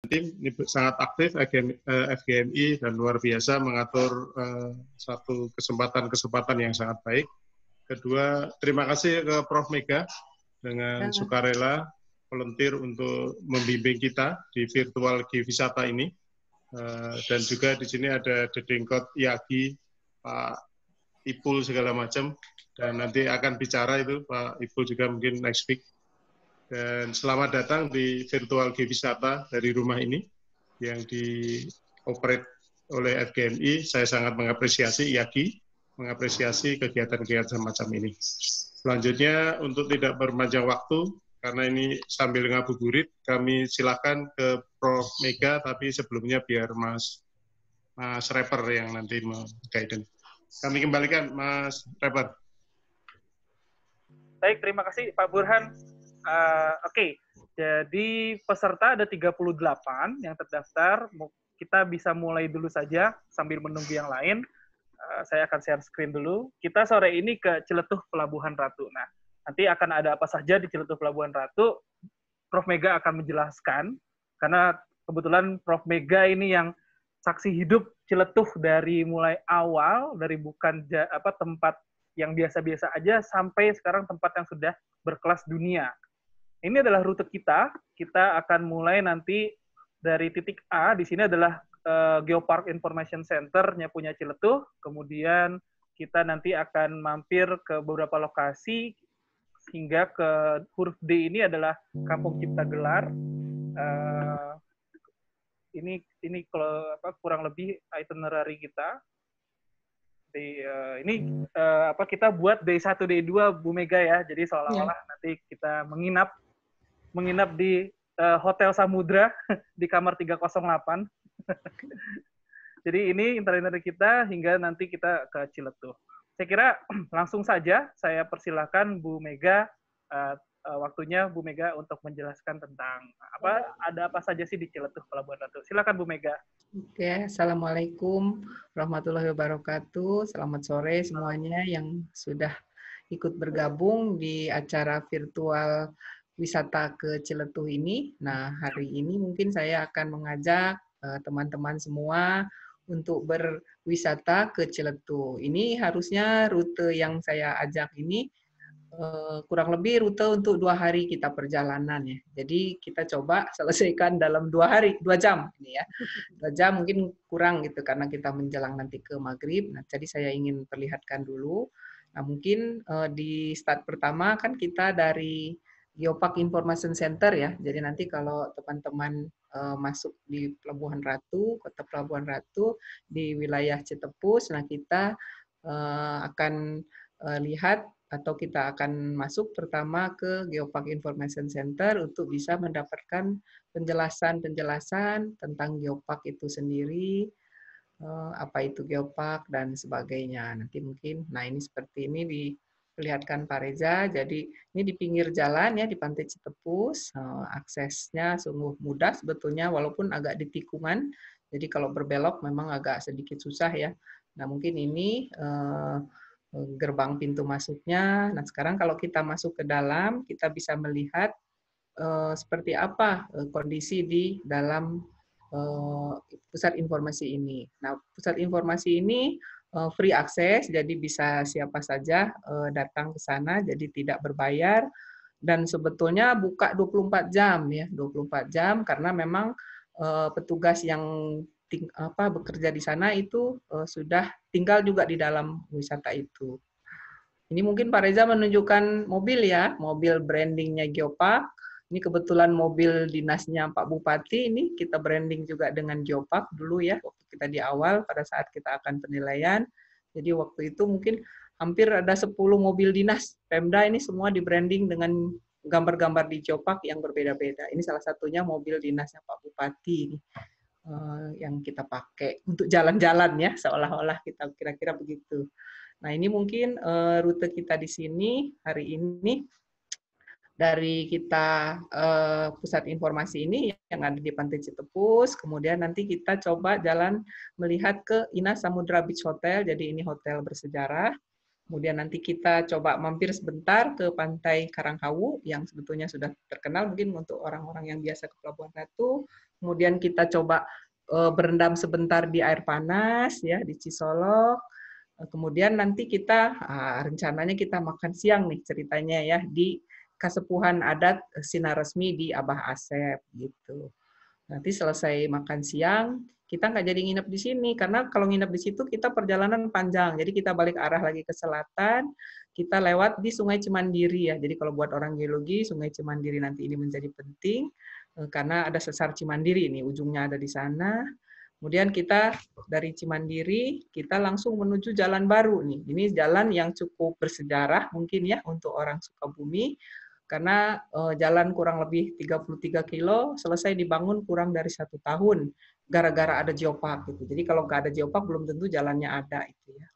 tim ini sangat aktif FGMI dan luar biasa mengatur satu kesempatan yang sangat baik. Kedua, terima kasih ke Prof. Mega dengan sukarela volunteer untuk membimbing kita di virtual G-Wisata ini. Dan juga di sini ada Dedengkot Yagi, Pak Ipul segala macam, dan nanti akan bicara itu Pak Ipul juga mungkin next week. Dan selamat datang di virtual G-Wisata dari rumah ini yang dioperate oleh FGMI. Saya sangat mengapresiasi Yagi, mengapresiasi kegiatan-kegiatan semacam ini. Selanjutnya, untuk tidak berpanjang waktu, karena ini sambil ngabuburit, kami silakan ke Prof. Mega, tapi sebelumnya biar Mas Rapper yang nanti meng-guidance. Kami kembalikan Mas Rapper. Baik, terima kasih Pak Burhan. Oke, jadi peserta ada 38 yang terdaftar. Kita bisa mulai dulu saja sambil menunggu yang lain. Saya akan share screen dulu. Kita sore ini ke Ciletuh Pelabuhan Ratu. Nah, nanti akan ada apa saja di Ciletuh Pelabuhan Ratu. Prof. Mega akan menjelaskan, karena kebetulan Prof. Mega ini yang saksi hidup Ciletuh dari mulai awal, dari bukan tempat yang biasa-biasa aja sampai sekarang tempat yang sudah berkelas dunia. Ini adalah rute kita. Kita akan mulai nanti dari titik A. Di sini adalah Geopark Information Center-nya punya Ciletuh. Kemudian kita nanti akan mampir ke beberapa lokasi hingga ke huruf D ini adalah Kampung Cipta Gelar. Ini kalau kurang lebih itinerary kita. Kita buat D1, D2 Bu Mega ya. Jadi seolah-olah nanti kita menginap di Hotel Samudra di kamar 308. Jadi ini itinerary kita hingga nanti kita ke Ciletuh. Saya kira langsung saja saya persilahkan Bu Mega, waktunya Bu Mega untuk menjelaskan tentang ada apa saja sih di Ciletuh Pelabuhan Ratu. Silakan Bu Mega. Oke, Assalamualaikum warahmatullahi wabarakatuh. Selamat sore semuanya yang sudah ikut bergabung di acara virtual wisata ke Ciletuh ini. Nah, hari ini mungkin saya akan mengajak teman-teman semua untuk berwisata ke Ciletuh. Ini harusnya rute yang saya ajak ini kurang lebih rute untuk 2 hari kita perjalanan ya. Jadi kita coba selesaikan dalam 2 hari, 2 jam ini ya. 2 jam mungkin kurang gitu karena kita menjelang nanti ke maghrib. Nah, jadi saya ingin perlihatkan dulu. Nah, mungkin di start pertama kan kita dari Geopark Information Center ya. Jadi nanti kalau teman-teman masuk di Pelabuhan Ratu, Kota Pelabuhan Ratu di wilayah Citepus, nah kita akan lihat atau kita akan masuk pertama ke Geopark Information Center untuk bisa mendapatkan penjelasan-penjelasan tentang Geopark itu sendiri, apa itu Geopark dan sebagainya. Nanti mungkin, nah ini seperti ini diperlihatkan Pak Reza. Jadi ini di pinggir jalan ya di Pantai Citepus, aksesnya sungguh mudah sebetulnya walaupun agak di tikungan. Jadi kalau berbelok memang agak sedikit susah ya. Nah mungkin ini gerbang pintu masuknya. Nah, sekarang kalau kita masuk ke dalam, kita bisa melihat seperti apa kondisi di dalam pusat informasi ini. Nah, pusat informasi ini free akses, jadi bisa siapa saja datang ke sana, jadi tidak berbayar. Dan sebetulnya buka 24 jam ya, 24 jam karena memang petugas yang bekerja di sana itu sudah tinggal juga di dalam wisata itu. Ini mungkin Pak Reza menunjukkan mobil ya, mobil brandingnya Geopark. Ini kebetulan mobil dinasnya Pak Bupati, ini kita branding juga dengan Geopark dulu ya, waktu kita di awal pada saat kita akan penilaian. Jadi waktu itu mungkin hampir ada 10 mobil dinas Pemda ini semua di branding dengan gambar-gambar di Geopark yang berbeda-beda. Ini salah satunya mobil dinasnya Pak Bupati yang kita pakai untuk jalan-jalan ya, seolah-olah kita kira-kira begitu. Nah ini mungkin rute kita di sini hari ini dari kita pusat informasi ini yang ada di Pantai Citepus, kemudian nanti kita coba jalan melihat ke Ina Samudra Beach Hotel, jadi ini hotel bersejarah. Kemudian nanti kita coba mampir sebentar ke Pantai Karanghawu yang sebetulnya sudah terkenal mungkin untuk orang-orang yang biasa ke Pelabuhan Ratu. kemudian kita coba berendam sebentar di air panas ya di Cisolok. Kemudian nanti kita rencananya kita makan siang nih ceritanya ya di Kasepuhan Adat Sinaresmi di Abah Asep gitu. Nanti selesai makan siang, kita nggak jadi nginep di sini, karena kalau nginep di situ kita perjalanan panjang. Jadi kita balik arah lagi ke selatan, kita lewat di Sungai Cimandiri ya. Jadi kalau buat orang geologi, Sungai Cimandiri nanti ini menjadi penting, karena ada sesar Cimandiri ini, ujungnya ada di sana. Kemudian kita dari Cimandiri, kita langsung menuju jalan baru nih. Ini jalan yang cukup bersejarah mungkin ya untuk orang Sukabumi, karena jalan kurang lebih 33 kilo, selesai dibangun kurang dari 1 tahun, gara-gara ada geopark gitu. Jadi kalau nggak ada geopark, belum tentu jalannya ada itu ya.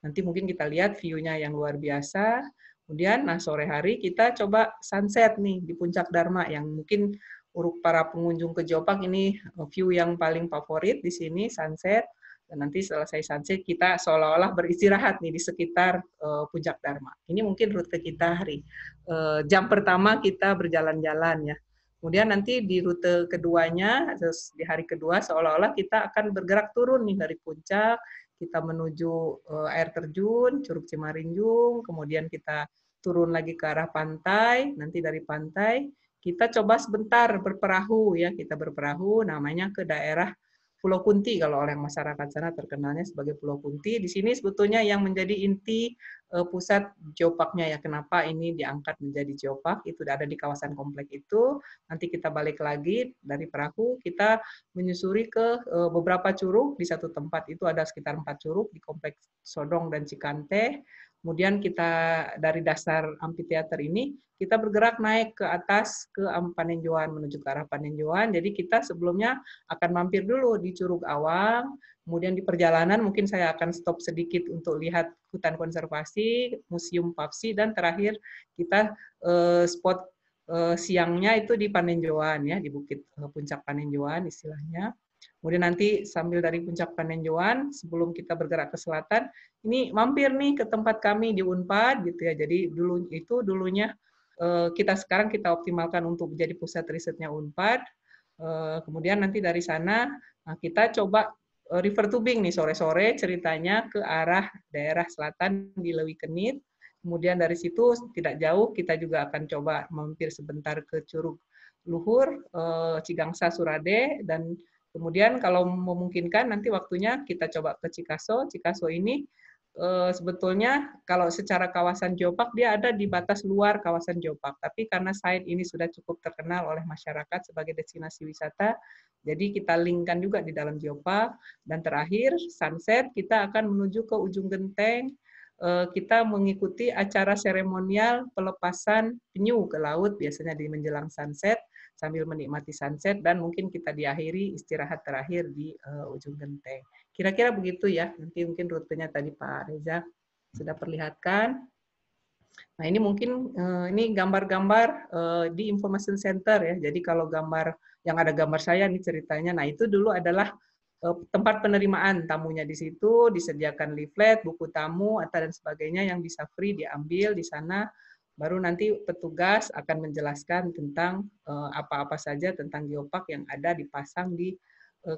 Nanti mungkin kita lihat view-nya yang luar biasa. Kemudian, nah sore hari kita coba sunset nih di Puncak Dharma, yang mungkin untuk para pengunjung ke Geopark ini view yang paling favorit di sini, sunset. Dan nanti selesai sunset kita seolah-olah beristirahat nih di sekitar Puncak Dharma. Ini mungkin rute kita hari jam pertama kita berjalan-jalan ya. Kemudian nanti di rute keduanya, terus di hari kedua seolah-olah kita akan bergerak turun nih dari puncak, kita menuju air terjun, Curug Cimarinjung, kemudian kita turun lagi ke arah pantai, nanti dari pantai kita coba sebentar berperahu ya, kita berperahu namanya ke daerah Pulau Kunti, kalau oleh masyarakat sana terkenalnya sebagai Pulau Kunti. Di sini sebetulnya yang menjadi inti pusat geoparknya ya, kenapa ini diangkat menjadi geopark, itu ada di kawasan komplek itu. Nanti kita balik lagi dari perahu, kita menyusuri ke beberapa curug, di satu tempat itu ada sekitar 4 curug di kompleks Sodong dan Cikante. Kemudian kita dari dasar amphitheater ini, kita bergerak naik ke atas ke Panenjoan, menuju ke arah Panenjoan. Jadi kita sebelumnya akan mampir dulu di Curug Awang, kemudian di perjalanan mungkin saya akan stop sedikit untuk lihat hutan konservasi, Museum Papsi, dan terakhir kita spot siangnya itu di Panenjoan ya, di Bukit Puncak Panenjoan istilahnya. Kemudian nanti sambil dari Puncak Panenjoan, sebelum kita bergerak ke selatan, ini mampir nih ke tempat kami di Unpad gitu ya. Jadi dulunya sekarang kita optimalkan untuk menjadi pusat risetnya Unpad. Kemudian nanti dari sana kita coba river tubing nih sore-sore ceritanya ke arah daerah selatan di Lewi Kenit. Kemudian dari situ tidak jauh kita juga akan coba mampir sebentar ke Curug Luhur, Cigangsa, Surade, dan kemudian kalau memungkinkan nanti waktunya kita coba ke Cikaso. Cikaso ini sebetulnya kalau secara kawasan geopark dia ada di batas luar kawasan geopark, tapi karena site ini sudah cukup terkenal oleh masyarakat sebagai destinasi wisata, jadi kita linkkan juga di dalam geopark. Dan terakhir sunset kita akan menuju ke ujung genteng, kita mengikuti acara seremonial pelepasan penyu ke laut biasanya di menjelang sunset, sambil menikmati sunset, dan mungkin kita diakhiri istirahat terakhir di ujung genteng. Kira-kira begitu ya, nanti mungkin rutenya tadi Pak Reza sudah perlihatkan. Nah ini mungkin ini gambar-gambar di Information Center ya, jadi kalau gambar yang ada gambar saya nih ceritanya, nah itu dulu adalah tempat penerimaan tamunya di situ, disediakan leaflet, buku tamu, atau dan sebagainya yang bisa free diambil di sana. Baru nanti petugas akan menjelaskan tentang apa-apa saja tentang geopark yang ada dipasang di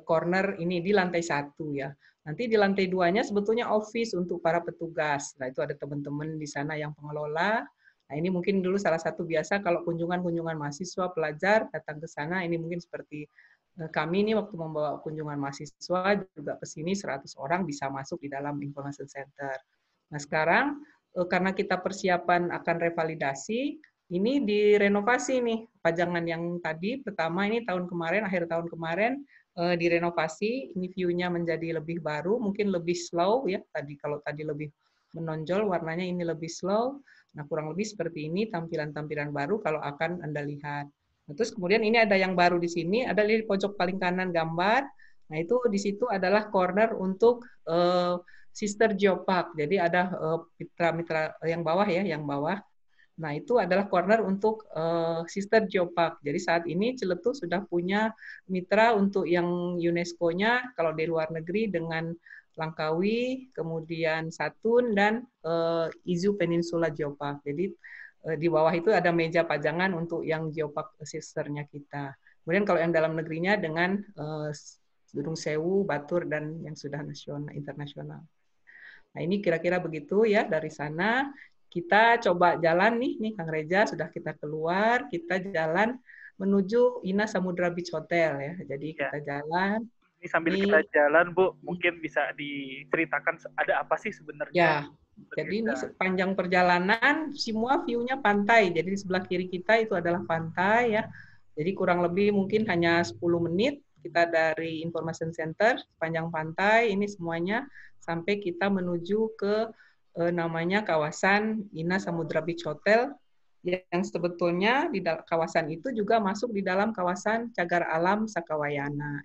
corner ini di lantai 1 ya. Nanti di lantai 2-nya sebetulnya office untuk para petugas. Nah, itu ada teman-teman di sana yang pengelola. Nah, ini mungkin dulu salah satu biasa kalau kunjungan-kunjungan mahasiswa, pelajar datang ke sana, ini mungkin seperti kami ini waktu membawa kunjungan mahasiswa juga ke sini 100 orang bisa masuk di dalam Information Center. Nah, sekarang karena kita persiapan akan revalidasi, ini direnovasi nih. Pajangan yang tadi pertama ini tahun kemarin, akhir tahun kemarin direnovasi. Ini view-nya menjadi lebih baru, mungkin lebih slow ya. Kalau tadi lebih menonjol, warnanya ini lebih slow. Nah, kurang lebih seperti ini tampilan-tampilan baru kalau akan Anda lihat. Nah, terus kemudian ini ada yang baru di sini, ada di pojok paling kanan gambar. Nah, itu di situ adalah corner untuk Sister Geopark. Jadi ada mitra-mitra yang bawah ya, yang bawah. Nah, itu adalah corner untuk Sister Geopark. Jadi saat ini Ciletuh sudah punya mitra untuk yang UNESCO-nya kalau di luar negeri dengan Langkawi, kemudian Satun, dan Izu Peninsula Geopark. Jadi di bawah itu ada meja pajangan untuk yang Geopark sisternya kita. Kemudian kalau yang dalam negerinya dengan Gunung Sewu, Batur, dan yang sudah internasional. Nah, ini kira-kira begitu ya dari sana. Kita coba jalan nih Kang Reza, sudah kita keluar, kita jalan menuju Ina Samudra Beach Hotel ya. Jadi kita jalan. Ini sambil kita jalan, Bu, mungkin bisa diceritakan ada apa sih sebenarnya? Ya, jadi ini sepanjang perjalanan semua view-nya pantai. Jadi di sebelah kiri kita itu adalah pantai ya. Jadi kurang lebih mungkin hanya 10 menit kita dari Information Center sepanjang pantai ini semuanya sampai kita menuju ke namanya kawasan Ina Samudra Beach Hotel yang sebetulnya di kawasan itu juga masuk di dalam kawasan Cagar Alam Sakawayana.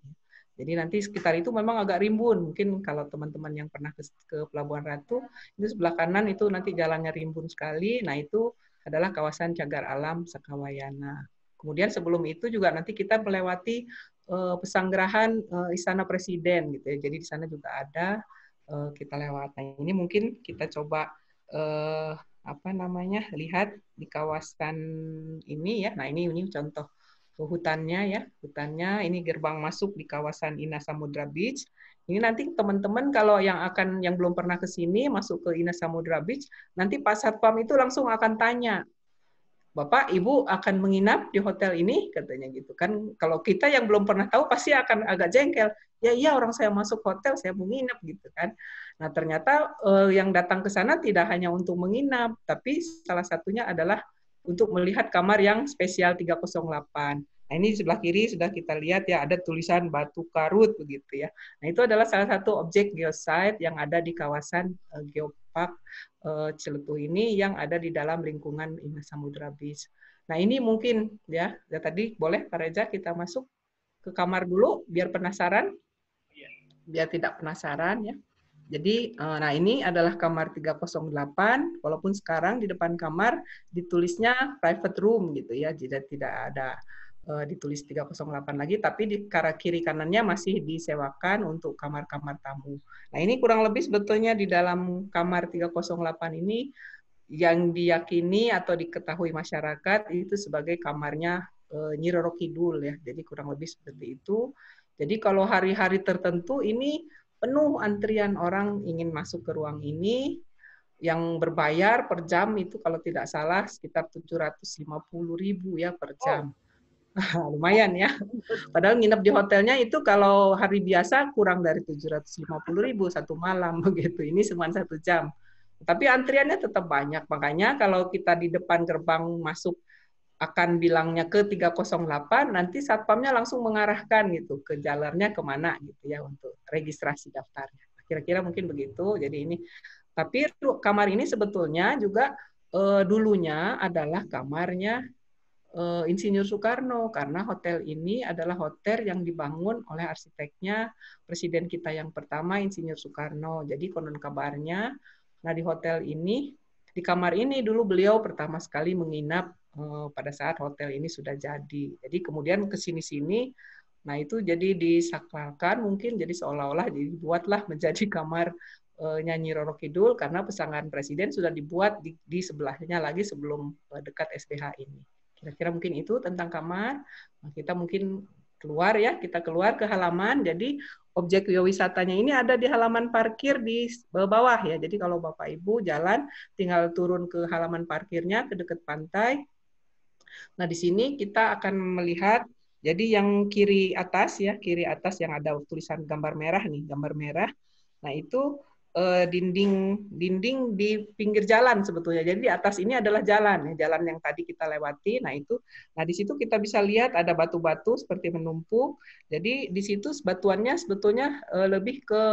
Jadi nanti sekitar itu memang agak rimbun. Mungkin kalau teman-teman yang pernah ke Pelabuhan Ratu, itu sebelah kanan itu nanti jalannya rimbun sekali. Nah, itu adalah kawasan Cagar Alam Sakawayana. Kemudian sebelum itu juga nanti kita melewati pesanggerahan Istana Presiden gitu ya. Jadi di sana juga ada kita lewat. Nah, ini mungkin kita coba lihat di kawasan ini ya. Nah, ini contoh hutannya ya, hutannya ini gerbang masuk di kawasan Ina Samudra Beach. Ini nanti teman-teman kalau yang belum pernah ke sini masuk ke Ina Samudra Beach, nanti Pak Satpam itu langsung akan tanya, Bapak, Ibu akan menginap di hotel ini, katanya gitu kan. Kalau kita yang belum pernah tahu pasti akan agak jengkel. Ya iya, orang saya masuk hotel, saya mau nginap gitu kan. Nah ternyata yang datang ke sana tidak hanya untuk menginap, tapi salah satunya adalah untuk melihat kamar yang spesial 308. Nah ini di sebelah kiri sudah kita lihat ya ada tulisan Batu Karut begitu ya. Nah itu adalah salah satu objek geosite yang ada di kawasan Geopark Ciletuh ini yang ada di dalam lingkungan Ina Samudra Beach. Nah ini mungkin ya tadi boleh Pak Reza kita masuk ke kamar dulu biar penasaran, biar tidak penasaran ya. Jadi, nah ini adalah kamar 308, walaupun sekarang di depan kamar ditulisnya private room gitu ya, tidak ada ditulis 308 lagi, tapi di kiri kanannya masih disewakan untuk kamar-kamar tamu. Nah ini kurang lebih sebetulnya di dalam kamar 308 ini yang diyakini atau diketahui masyarakat itu sebagai kamarnya Nyi Roro Kidul ya, jadi kurang lebih seperti itu. Jadi kalau hari-hari tertentu ini penuh antrian orang ingin masuk ke ruang ini yang berbayar per jam itu kalau tidak salah sekitar 750.000 ya per jam. Lumayan ya. Padahal nginep di hotelnya itu kalau hari biasa kurang dari 750.000 satu malam begitu. Ini cuma 1 jam. Tapi antriannya tetap banyak. Makanya kalau kita di depan gerbang masuk akan bilangnya ke 308, nanti satpamnya langsung mengarahkan gitu ke jalannya kemana gitu ya untuk registrasi daftarnya. Kira-kira mungkin begitu. Jadi ini, tapi kamar ini sebetulnya juga dulunya adalah kamarnya Insinyur Soekarno karena hotel ini adalah hotel yang dibangun oleh arsiteknya presiden kita yang pertama Insinyur Soekarno. Jadi konon kabarnya, nah di hotel ini di kamar ini dulu beliau pertama sekali menginap pada saat hotel ini sudah jadi. Jadi kemudian ke sini-sini, nah itu jadi disakralkan mungkin jadi seolah-olah dibuatlah menjadi kamar Nyi Roro Kidul karena pesangon presiden sudah dibuat di sebelahnya lagi sebelum dekat SDH ini. Kira-kira mungkin itu tentang kamar. Nah, kita mungkin keluar ya, kita keluar ke halaman. Jadi objek wisatanya ini ada di halaman parkir di bawah ya. Jadi kalau Bapak Ibu jalan tinggal turun ke halaman parkirnya ke dekat pantai. Nah, di sini kita akan melihat jadi yang kiri atas ya, kiri atas yang ada tulisan gambar merah nih, gambar merah. Nah, itu dinding di pinggir jalan sebetulnya. Jadi di atas ini adalah jalan yang tadi kita lewati. Nah itu, nah di situ kita bisa lihat ada batu-batu seperti menumpuk. Jadi di situ batuannya sebetulnya lebih ke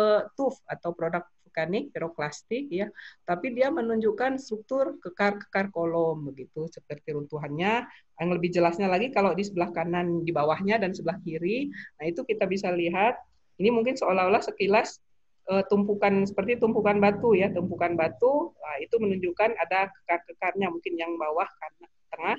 tuff atau produk vulkanik, piroklastik ya. Tapi dia menunjukkan struktur kekar-kekar kolom begitu seperti runtuhannya. Yang lebih jelasnya lagi kalau di sebelah kanan di bawahnya dan sebelah kiri. Nah itu kita bisa lihat. Ini mungkin seolah-olah sekilas tumpukan seperti tumpukan batu ya, tumpukan batu. Nah, itu menunjukkan ada kekar-kekarnya mungkin yang bawah kanan tengah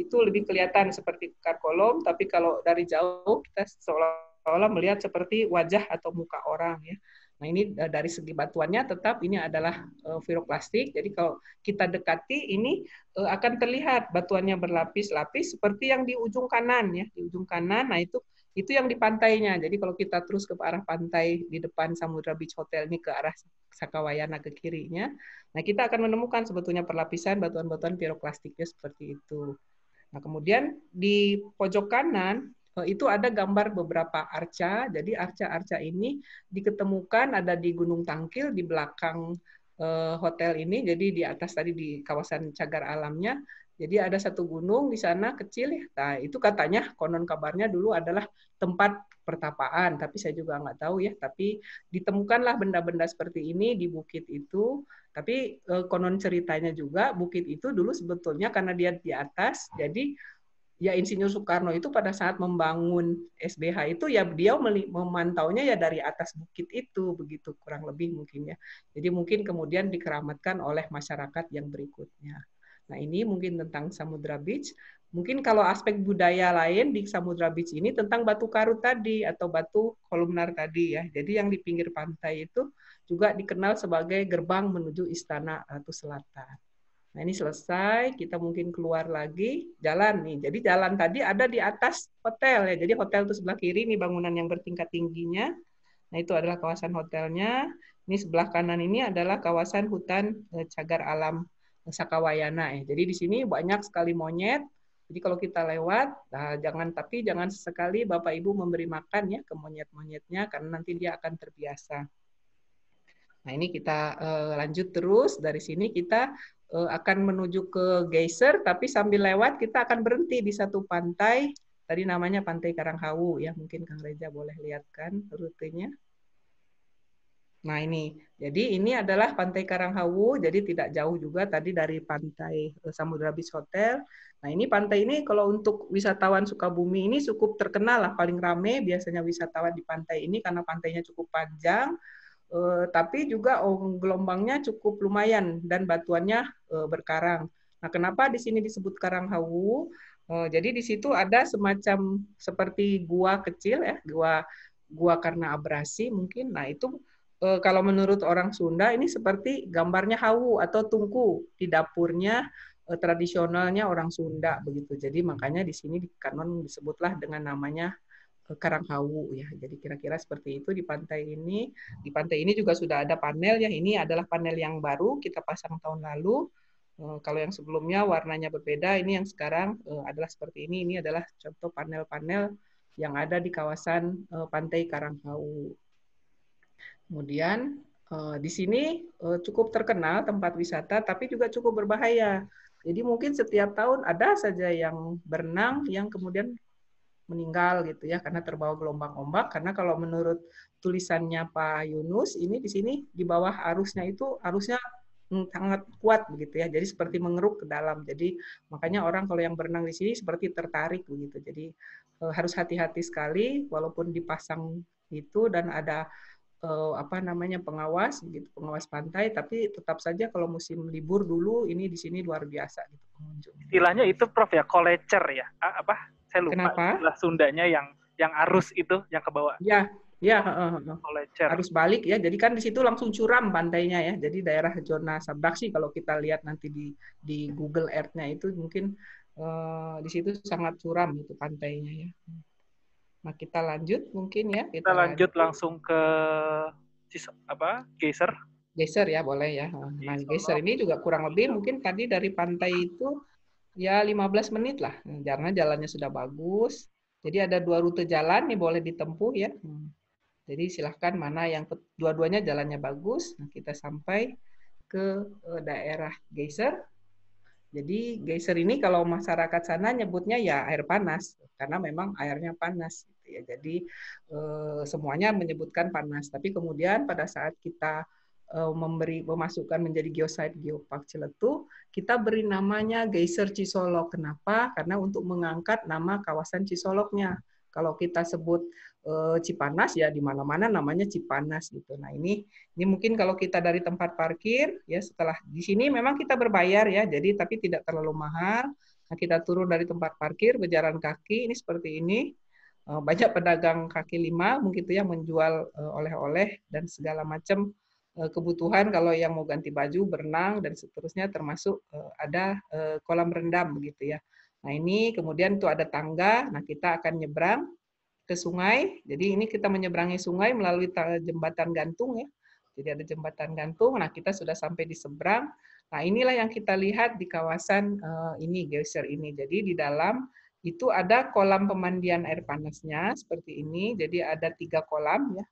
itu lebih kelihatan seperti kekar kolom, tapi kalau dari jauh kita seolah-olah melihat seperti wajah atau muka orang ya. Nah ini dari segi batuannya tetap ini adalah piroklastik. Jadi kalau kita dekati ini akan terlihat batuannya berlapis-lapis seperti yang di ujung kanan ya, di ujung kanan. Nah itu yang di pantainya. Jadi kalau kita terus ke arah pantai di depan Samudra Beach Hotel ini ke arah Sakawayana ke kirinya, nah kita akan menemukan sebetulnya perlapisan batuan-batuan piroklastiknya seperti itu. Nah kemudian di pojok kanan itu ada gambar beberapa arca. Jadi arca-arca ini diketemukan ada di Gunung Tangkil di belakang hotel ini. Jadi di atas tadi di kawasan cagar alamnya. Jadi ada satu gunung di sana kecil ya. Nah itu katanya konon kabarnya dulu adalah tempat pertapaan. Tapi saya juga nggak tahu ya. Tapi ditemukanlah benda-benda seperti ini di bukit itu. Tapi konon ceritanya juga bukit itu dulu sebetulnya karena dia di atas. Jadi ya Insinyur Soekarno itu pada saat membangun SBH itu ya dia memantaunya ya dari atas bukit itu begitu kurang lebih mungkin ya. Jadi mungkin kemudian dikeramatkan oleh masyarakat yang berikutnya. Nah ini mungkin tentang Samudra Beach. Mungkin kalau aspek budaya lain di Samudra Beach ini tentang batu karut tadi atau batu kolumnar tadi ya. Jadi yang di pinggir pantai itu juga dikenal sebagai gerbang menuju Istana Ratu Selatan. Nah ini selesai, kita mungkin keluar lagi, jalan nih. Jadi jalan tadi ada di atas hotel ya. Jadi hotel itu sebelah kiri, ini bangunan yang bertingkat tingginya. Nah itu adalah kawasan hotelnya. Ini sebelah kanan ini adalah kawasan hutan cagar alam Sakawayana ya. Jadi di sini banyak sekali monyet. Jadi kalau kita lewat, nah jangan sesekali Bapak Ibu memberi makan ya ke monyet-monyetnya karena nanti dia akan terbiasa. Nah ini kita lanjut terus dari sini kita akan menuju ke geyser, tapi sambil lewat kita akan berhenti di satu pantai. Tadi namanya Pantai Karanghawu ya, mungkin Kang Reza boleh lihatkan rutenya. Nah ini, jadi ini adalah Pantai Karanghawu, jadi tidak jauh juga tadi dari Pantai Samudra Beach Hotel. Nah ini pantai ini kalau untuk wisatawan Sukabumi ini cukup terkenal lah, paling rame biasanya wisatawan di pantai ini karena pantainya cukup panjang. Tapi juga gelombangnya cukup lumayan dan batuannya berkarang. Nah, kenapa di sini disebut Karanghawu? Jadi di situ ada semacam seperti gua kecil ya, gua karena abrasi mungkin. Nah, itu kalau menurut orang Sunda ini seperti gambarnya hawu atau tungku di dapurnya tradisionalnya orang Sunda begitu. Jadi makanya di sini di kanon disebutlah dengan namanya Karanghawu ya. Jadi kira-kira seperti itu di pantai ini. Di pantai ini juga sudah ada panel ya. Ini adalah panel yang baru kita pasang tahun lalu. Kalau yang sebelumnya warnanya berbeda, ini yang sekarang adalah seperti ini. Ini adalah contoh panel-panel yang ada di kawasan Pantai Karanghawu. Kemudian di sini cukup terkenal tempat wisata, tapi juga cukup berbahaya. Jadi mungkin setiap tahun ada saja yang berenang yang kemudian meninggal gitu ya karena terbawa gelombang ombak. Karena kalau menurut tulisannya Pak Yunus ini di sini di bawah arusnya itu arusnya sangat kuat begitu ya, jadi seperti mengeruk ke dalam. Jadi makanya orang kalau yang berenang di sini seperti tertarik begitu. Jadi harus hati-hati sekali walaupun dipasang itu dan ada pengawas gitu, pengawas pantai, tapi tetap saja kalau musim libur dulu ini di sini luar biasa gitu pengunjung. Istilahnya itu Prof ya, kolecer ya. Saya lupa. Kenapa? Istilah Sundanya yang arus itu yang ke bawah. Ya, kolecer. Harus balik ya. Jadi kan di situ langsung curam pantainya ya. Jadi daerah zona Sabdaksi kalau kita lihat nanti di Google Earth-nya itu mungkin di situ sangat curam itu pantainya ya. Nah, kita lanjut mungkin ya. Kita lanjut langsung ke geyser. Geyser ya, boleh ya. Nah, geyser ini juga kurang lebih mungkin tadi dari pantai itu ya 15 menit lah. Karena jalannya sudah bagus. Jadi ada 2 rute jalan nih boleh ditempuh ya. Jadi silahkan mana yang dua-duanya jalannya bagus. Nah, kita sampai ke daerah geyser. Jadi geyser ini kalau masyarakat sana nyebutnya ya air panas karena memang airnya panas gitu ya. Jadi semuanya menyebutkan panas. Tapi kemudian pada saat kita memasukkan menjadi geosite Geopark Ciletuh, kita beri namanya Geyser Cisolok. Kenapa? Karena untuk mengangkat nama kawasan Cisoloknya. Kalau kita sebut Cipanas ya di mana-mana namanya Cipanas gitu. Nah, ini mungkin kalau kita dari tempat parkir ya setelah di sini memang kita berbayar ya. Jadi tapi tidak terlalu mahal. Nah, kita turun dari tempat parkir berjalan kaki ini seperti ini. banyak pedagang kaki lima mungkin itu yang menjual oleh-oleh dan segala macam kebutuhan kalau yang mau ganti baju, berenang dan seterusnya, termasuk ada kolam rendam begitu ya. Nah ini kemudian itu ada tangga, nah kita akan nyebrang ke sungai. Jadi ini kita menyeberangi sungai melalui jembatan gantung ya. Jadi ada jembatan gantung. Nah kita sudah sampai di seberang. Nah inilah yang kita lihat di kawasan ini geyser ini. Jadi di dalam itu ada kolam pemandian air panasnya seperti ini. Jadi ada 3 kolam ya.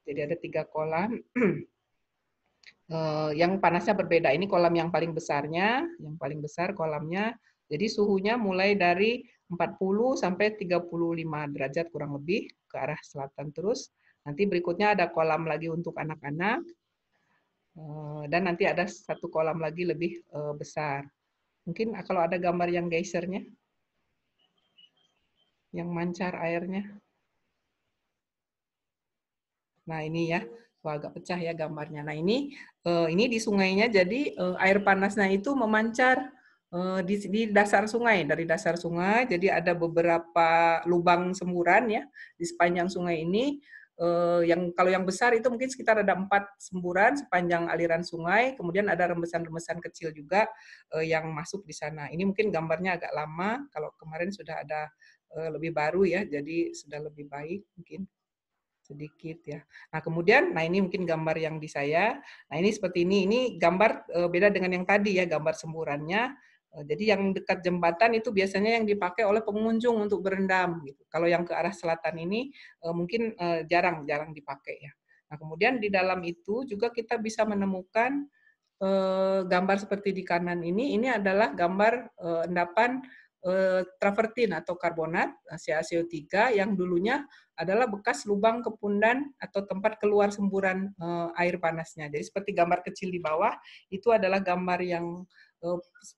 Jadi ada 3 kolam. Yang panasnya berbeda. Ini kolam yang paling besarnya, yang paling besar kolamnya. Jadi suhunya mulai dari 40 sampai 35 derajat kurang lebih ke arah selatan terus. Nanti berikutnya ada kolam lagi untuk anak-anak. Dan nanti ada 1 kolam lagi lebih besar. Mungkin kalau ada gambar yang geysernya, yang mancar airnya. Nah ini ya, agak pecah ya gambarnya. Nah ini di sungainya, jadi air panasnya itu memancar di dasar sungai, dari dasar sungai. Jadi ada beberapa lubang semburan ya di sepanjang sungai ini. Yang kalau yang besar itu mungkin sekitar ada 4 semburan sepanjang aliran sungai. Kemudian ada rembesan-rembesan kecil juga yang masuk di sana. Ini mungkin gambarnya agak lama. Kalau kemarin sudah ada lebih baru ya, jadi sudah lebih baik mungkin sedikit ya. Nah kemudian, nah ini mungkin gambar yang di saya. Nah ini seperti ini. Ini gambar beda dengan yang tadi ya, gambar semburannya. Jadi yang dekat jembatan itu biasanya yang dipakai oleh pengunjung untuk berendam. Gitu. Kalau yang ke arah selatan ini mungkin jarang dipakai ya. Nah kemudian di dalam itu juga kita bisa menemukan gambar seperti di kanan ini adalah gambar endapan travertin atau karbonat CaCO3 yang dulunya adalah bekas lubang kepundan atau tempat keluar semburan air panasnya. Jadi seperti gambar kecil di bawah itu adalah gambar yang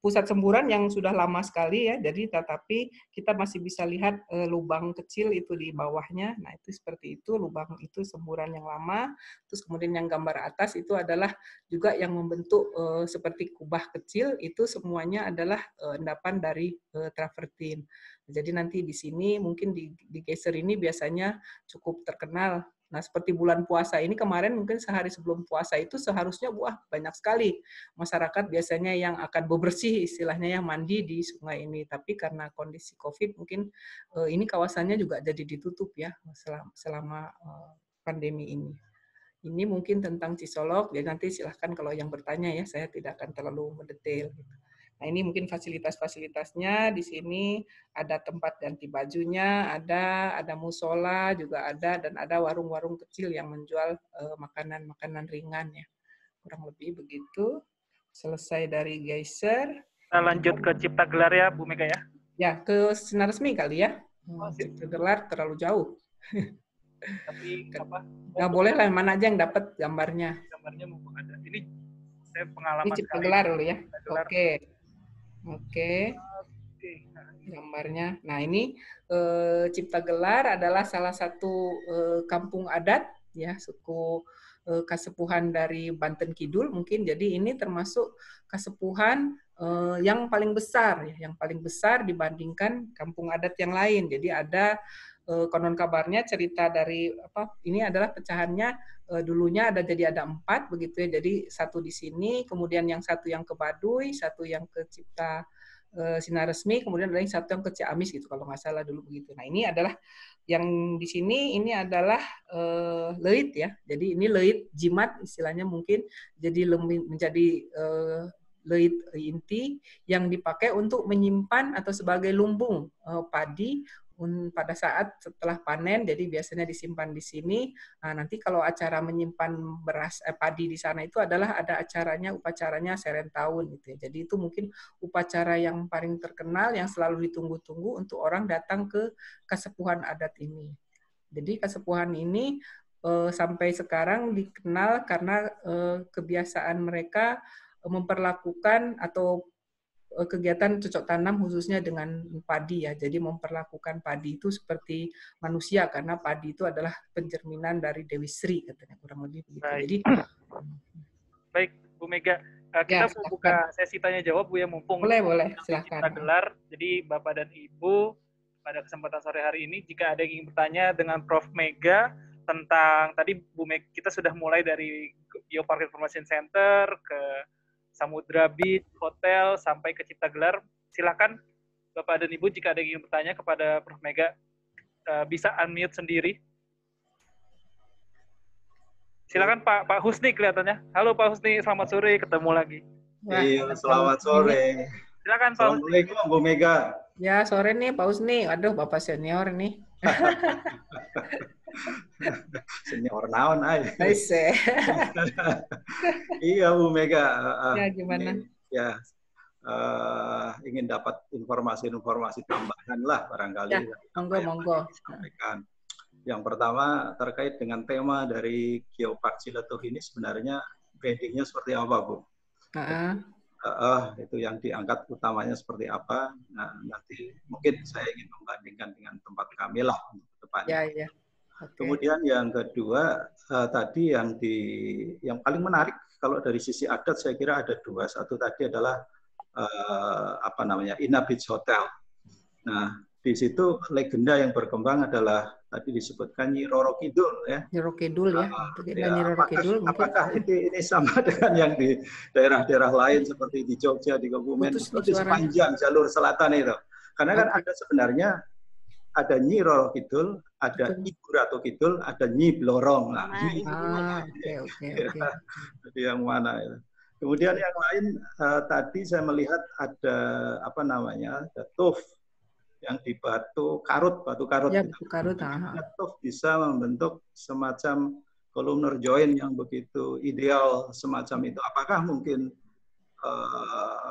pusat semburan yang sudah lama sekali ya. Jadi tetapi kita masih bisa lihat lubang kecil itu di bawahnya. Nah, itu seperti itu, lubang itu semburan yang lama. Terus kemudian yang gambar atas itu adalah juga yang membentuk seperti kubah kecil, itu semuanya adalah endapan dari travertin. Jadi nanti di sini mungkin di geyser ini biasanya cukup terkenal. Nah, seperti bulan puasa ini kemarin mungkin sehari sebelum puasa itu seharusnya banyak sekali masyarakat biasanya yang akan bebersih istilahnya yang mandi di sungai ini. Tapi karena kondisi Covid mungkin ini kawasannya juga jadi ditutup ya selama pandemi ini. Ini mungkin tentang Cisolok, jadi nanti silahkan kalau yang bertanya ya, saya tidak akan terlalu mendetail. Nah ini mungkin fasilitas-fasilitasnya, di sini ada tempat ganti bajunya, ada musola juga ada, dan ada warung-warung kecil yang menjual makanan-makanan ringan ya. Kurang lebih begitu. Selesai dari geyser. Kita lanjut ke Cipta Gelar ya, Bu Mega ya. Ya, ke Sinar Resmi kali ya. Cipta Gelar terlalu jauh. Tapi apa? Nggak boleh lah, mana aja yang dapat gambarnya. Gambarnya mumpung ada. Ini saya pengalaman ini Cipta Gelar dulu ya. Oke. Gambarnya. Nah ini Cipta Gelar adalah salah satu kampung adat ya, suku Kasepuhan dari Banten Kidul mungkin. Jadi ini termasuk kasepuhan yang paling besar ya, yang paling besar dibandingkan kampung adat yang lain. Jadi ada konon kabarnya cerita dari ini adalah pecahannya dulunya jadi ada 4 begitu ya. Jadi satu di sini, kemudian yang satu yang ke Baduy, satu yang ke Cipta Sinar Resmi, kemudian ada yang satu yang ke Ciamis gitu kalau nggak salah dulu begitu. Nah ini adalah yang di sini ini adalah leit ya. Jadi ini leit jimat istilahnya mungkin, jadi menjadi leit inti yang dipakai untuk menyimpan atau sebagai lumbung padi pada saat setelah panen. Jadi biasanya disimpan di sini. Nah, nanti kalau acara menyimpan beras padi di sana itu adalah ada upacaranya Serentahun gitu ya. Jadi itu mungkin upacara yang paling terkenal yang selalu ditunggu-tunggu untuk orang datang ke kasepuhan adat ini. Jadi kasepuhan ini sampai sekarang dikenal karena kebiasaan mereka memperlakukan atau kegiatan cocok tanam khususnya dengan padi ya. Jadi memperlakukan padi itu seperti manusia karena padi itu adalah pencerminan dari Dewi Sri katanya, kurang lebih begitu. Baik. Jadi baik Bu Mega, kita mau buka sesi tanya jawab Bu ya, mumpung boleh silahkan. Cipta Gelar. Jadi Bapak dan Ibu pada kesempatan sore hari ini. Jika ada yang ingin bertanya dengan Prof. Mega tentang tadi Bu Mega, kita sudah mulai dari Geopark Information Center ke Samudra Beach Hotel sampai ke Cipta Gelar. Silakan Bapak dan Ibu jika ada yang ingin bertanya kepada Prof. Mega, bisa unmute sendiri. Silakan Pak Husni kelihatannya. Halo Pak Husni, selamat sore, ketemu lagi. Iya, selamat sore. Silakan Pak Husni. Assalamualaikum Bu Mega. Ya, sore nih Pak Husni. Aduh, Bapak senior nih. Senior naon ay. Nice. Iya Bu Mega. Ya, gimana? Ya, ingin dapat informasi-informasi tambahan lah barangkali. Ya, monggo. Sampaikan. Yang pertama terkait dengan tema dari Geopark Ciletuh ini sebenarnya brandingnya seperti apa Bu? Itu yang diangkat utamanya seperti apa? Nah, nanti mungkin saya ingin membandingkan dengan tempat kami lah untuk depannya. Ya. Okay. Kemudian yang kedua tadi yang paling menarik kalau dari sisi adat saya kira ada dua. Satu tadi adalah Ina Beach Hotel. Nah, di situ legenda yang berkembang adalah tadi disebutkan Nyi Roro Kidul ya. Nyi Roro Kidul ya. Apakah ini sama dengan yang di daerah-daerah lain seperti di Jogja, di Kebumen, di sepanjang jalur selatan itu? Karena kan ada sebenarnya ada Nyi Roro Kidul, ada Ibu Ratu Kidul, ada Nyi Blorong. Nah, oke. Jadi yang mana itu? Kemudian yang lain tadi saya melihat ada ada tuf yang di batu karut. Ya, batu karut. Tuf bisa membentuk semacam kolumnar join yang begitu ideal semacam itu. Apakah mungkin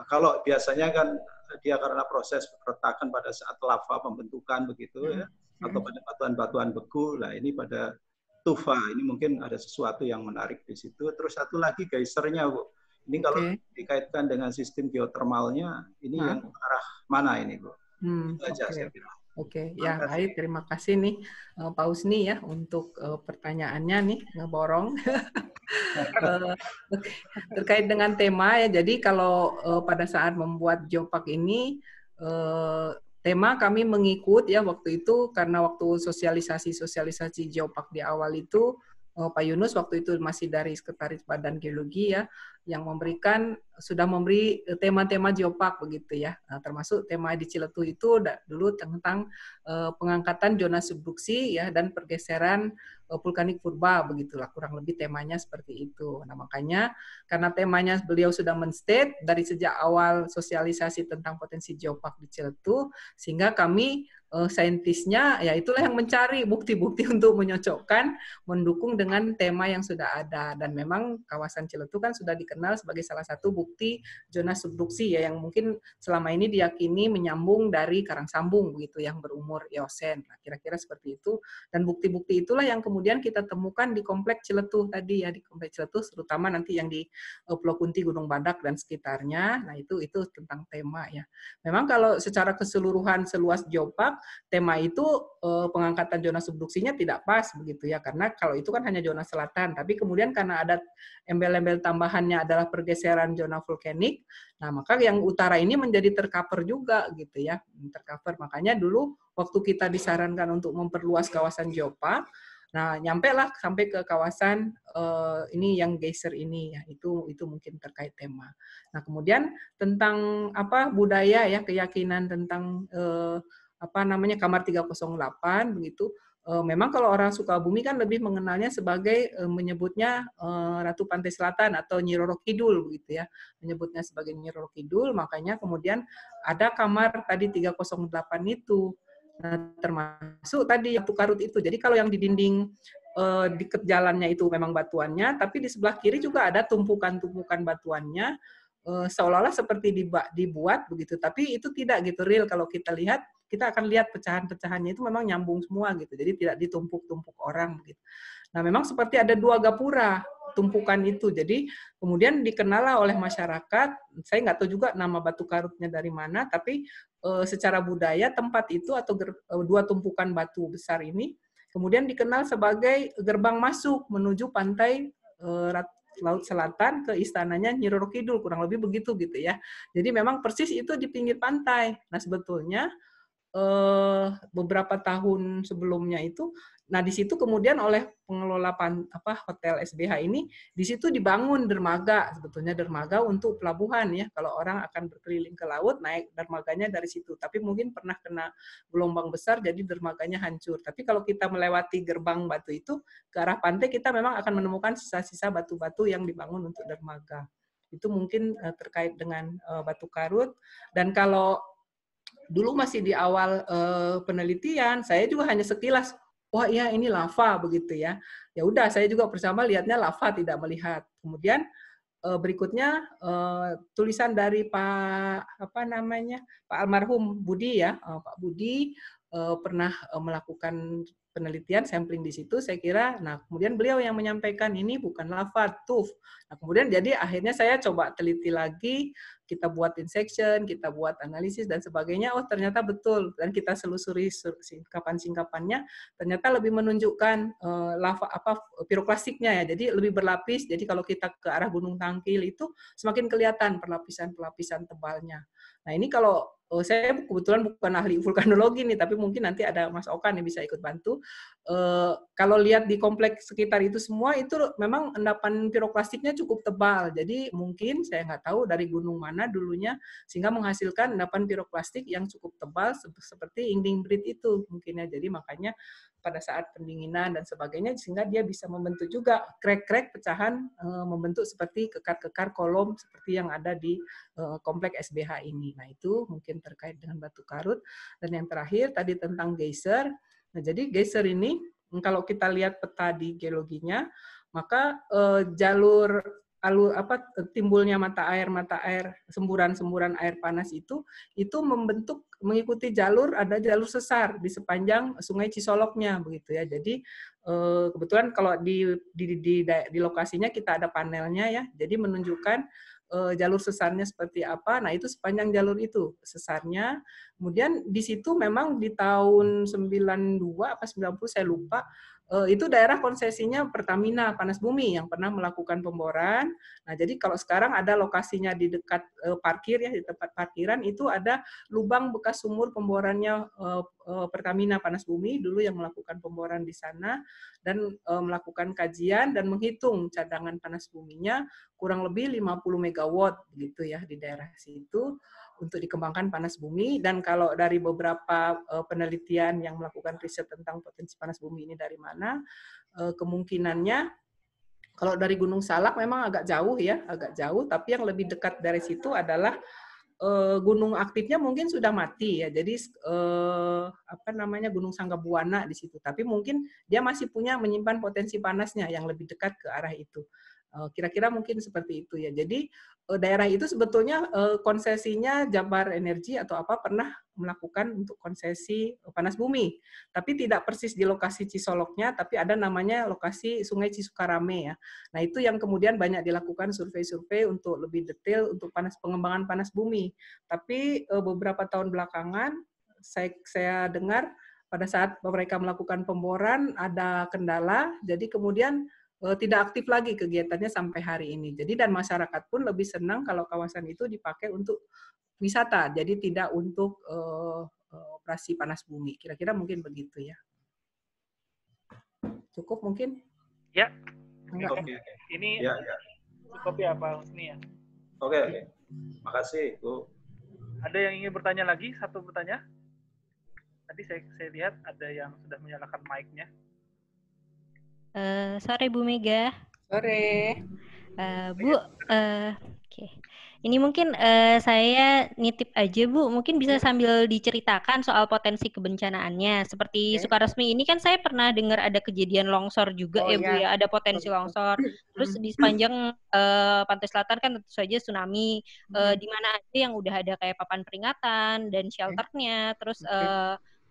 kalau biasanya kan dia karena proses peretakan pada saat lava pembentukan begitu ya, atau pada batuan-batuan beku. Nah ini pada tufa ini mungkin ada sesuatu yang menarik di situ. Terus satu lagi geysernya Bu. Ini kalau dikaitkan dengan sistem geotermalnya, ini yang arah mana ini Bu? Itu aja saya kira. Oke, ya baik. Terima kasih nih Pak Husni ya untuk pertanyaannya nih ngeborong. Terkait dengan tema ya, jadi kalau pada saat membuat Geopark ini tema kami mengikut ya waktu itu karena waktu sosialisasi Geopark di awal itu Pak Yunus waktu itu masih dari Sekretaris Badan Geologi ya yang sudah memberi tema-tema Geopark begitu ya. Nah, termasuk tema di Ciletuh itu dulu tentang pengangkatan zona subduksi ya dan pergeseran vulkanik purba begitulah kurang lebih temanya seperti itu. Nah, makanya karena temanya beliau sudah men-state dari sejak awal sosialisasi tentang potensi Geopark di Ciletuh sehingga kami saintisnya ya itulah yang mencari bukti-bukti untuk menyocokkan mendukung dengan tema yang sudah ada dan memang kawasan Ciletuh kan sudah dikenal sebagai salah satu bukti zona subduksi ya yang mungkin selama ini diyakini menyambung dari karang sambung begitu yang berumur Eosen. Nah, kira-kira seperti itu dan bukti-bukti itulah yang kemudian kita temukan di komplek Ciletuh tadi ya di komplek Ciletuh terutama nanti yang di Pulau Kunti, Gunung Badak dan sekitarnya. Nah, itu tentang tema ya. Memang kalau secara keseluruhan seluas Geopark tema itu pengangkatan zona subduksinya tidak pas begitu ya karena kalau itu kan hanya zona selatan tapi kemudian karena ada embel-embel tambahannya adalah pergeseran zona vulkanik nah maka yang utara ini menjadi tercover juga gitu ya tercover makanya dulu waktu kita disarankan untuk memperluas kawasan Geopark nah nyampe lah sampai ke kawasan ini yang geyser ini ya itu mungkin terkait tema. Nah kemudian tentang budaya ya keyakinan tentang Kamar 308 begitu. Memang kalau orang Sukabumi kan lebih mengenalnya sebagai menyebutnya Ratu Pantai Selatan atau Nyi Roro Kidul begitu ya. Menyebutnya sebagai Nyi Roro Kidul, makanya kemudian ada kamar tadi 308 itu. Nah, termasuk tadi batu karut itu. Jadi kalau yang di dinding dekat jalannya itu memang batuannya, tapi di sebelah kiri juga ada tumpukan-tumpukan batuannya seolah-olah seperti dibuat begitu. Tapi itu tidak gitu real kalau kita lihat kita akan lihat pecahan-pecahannya itu memang nyambung semua gitu. Jadi tidak ditumpuk-tumpuk orang gitu. Nah, memang seperti ada dua gapura tumpukan itu. Jadi kemudian dikenal oleh masyarakat, saya nggak tahu juga nama batu karutnya dari mana, tapi secara budaya tempat itu atau dua tumpukan batu besar ini kemudian dikenal sebagai gerbang masuk menuju pantai Laut Selatan ke istananya Nyi Roro Kidul, kurang lebih begitu gitu ya. Jadi memang persis itu di pinggir pantai. Nah, sebetulnya beberapa tahun sebelumnya itu. Nah, di situ kemudian oleh pengelola hotel SBH ini, di situ dibangun dermaga, sebetulnya dermaga untuk pelabuhan ya. Kalau orang akan berkeliling ke laut, naik dermaganya dari situ. Tapi mungkin pernah kena gelombang besar, jadi dermaganya hancur. Tapi kalau kita melewati gerbang batu itu, ke arah pantai kita memang akan menemukan sisa-sisa batu-batu yang dibangun untuk dermaga. Itu mungkin terkait dengan batu karut. Dan kalau dulu masih di awal penelitian, saya juga hanya sekilas, wah iya ini lava begitu ya. Ya udah, saya juga bersama lihatnya lava, tidak melihat. Kemudian berikutnya tulisan dari Pak almarhum Budi ya, Pak Budi pernah melakukan penelitian sampling di situ, saya kira. Nah, kemudian beliau yang menyampaikan ini bukan lava, tuff. Nah, kemudian jadi akhirnya saya coba teliti lagi, kita buat insection, kita buat analisis dan sebagainya. Oh, ternyata betul. Dan kita selusuri singkapan-singkapannya, ternyata lebih menunjukkan lava piroklastiknya ya. Jadi lebih berlapis. Jadi kalau kita ke arah Gunung Tangkil itu semakin kelihatan perlapisan-perlapisan tebalnya. Nah, ini kalau saya kebetulan bukan ahli vulkanologi nih, tapi mungkin nanti ada Mas Okan yang bisa ikut bantu. Kalau lihat di kompleks sekitar itu semua, itu memang endapan piroklastiknya cukup tebal. Jadi mungkin, saya nggak tahu dari gunung mana dulunya, sehingga menghasilkan endapan piroklastik yang cukup tebal, seperti Indingbrid itu mungkin ya. Jadi makanya pada saat pendinginan dan sebagainya, sehingga dia bisa membentuk juga krek-krek pecahan, membentuk seperti kekar-kekar kolom seperti yang ada di komplek SBH ini. Nah, itu mungkin terkait dengan batu karut. Dan yang terakhir tadi tentang geyser. Nah, jadi geyser ini kalau kita lihat peta di geologinya, maka jalur timbulnya mata air, semburan-semburan air panas itu membentuk mengikuti ada jalur sesar di sepanjang Sungai Cisoloknya begitu ya. Jadi kebetulan kalau di lokasinya kita ada panelnya ya. Jadi menunjukkan jalur sesarnya seperti apa. Nah, itu sepanjang jalur itu sesarnya. Kemudian di situ memang di tahun 92 apa 90 saya lupa, itu daerah konsesinya Pertamina Panas Bumi yang pernah melakukan pemboran. Nah, jadi kalau sekarang ada lokasinya di dekat parkir ya, di tempat parkiran itu ada lubang bekas sumur pemborannya Pertamina Panas Bumi dulu yang melakukan pemboran di sana dan melakukan kajian dan menghitung cadangan panas buminya kurang lebih 50 megawatt gitu ya di daerah situ untuk dikembangkan panas bumi. Dan kalau dari beberapa penelitian yang melakukan riset tentang potensi panas bumi ini dari mana, kemungkinannya kalau dari Gunung Salak memang agak jauh ya, agak jauh, tapi yang lebih dekat dari situ adalah gunung aktifnya mungkin sudah mati ya. Jadi Gunung Sanggabuana di situ. Tapi mungkin dia masih menyimpan potensi panasnya yang lebih dekat ke arah itu. Kira-kira mungkin seperti itu ya. Jadi daerah itu sebetulnya konsesinya Jabar Energi atau apa pernah melakukan untuk konsesi panas bumi. Tapi tidak persis di lokasi Cisoloknya, tapi ada namanya lokasi Sungai Cisukarame ya. Nah, itu yang kemudian banyak dilakukan survei-survei untuk lebih detail untuk pengembangan panas bumi. Tapi beberapa tahun belakangan saya dengar pada saat mereka melakukan pemboran ada kendala, jadi kemudian tidak aktif lagi kegiatannya sampai hari ini. Jadi dan masyarakat pun lebih senang kalau kawasan itu dipakai untuk wisata, jadi tidak untuk operasi panas bumi. Kira-kira mungkin begitu ya. Cukup mungkin? Ya. Enggak. Okay. Ini ya. Cukup ya Pak Husni ya. Oke. Makasih Bu. Ada yang ingin bertanya lagi? Satu bertanya. Tadi saya lihat ada yang sudah menyalakan mic-nya. Sore Bu Mega. Sore. Bu, okay. Ini mungkin saya nitip aja Bu, mungkin bisa sambil diceritakan soal potensi kebencanaannya. Seperti Sukaresmi ini kan saya pernah dengar ada kejadian longsor juga Bu ya, ada potensi longsor. Terus di sepanjang pantai selatan kan tentu saja tsunami. Di mana aja yang udah ada kayak papan peringatan dan shelternya, terus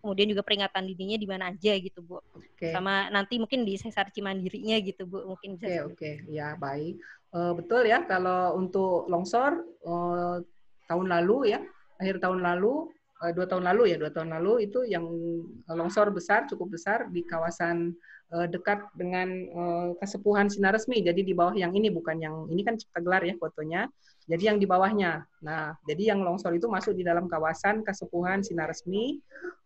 kemudian juga peringatan dininya di mana aja gitu Bu. Sama nanti mungkin di Sesar Cimandirinya gitu Bu, mungkin bisa. Oke. Ya, baik. Betul ya, kalau untuk longsor tahun lalu ya, akhir tahun lalu, 2 tahun lalu itu yang longsor besar, cukup besar di kawasan dekat dengan Kesepuhan Sinar Resmi. Jadi di bawah yang ini, bukan yang ini kan Cipta Gelar ya fotonya. Jadi yang di bawahnya. Nah, jadi yang longsor itu masuk di dalam kawasan Kesepuhan Sinar Resmi.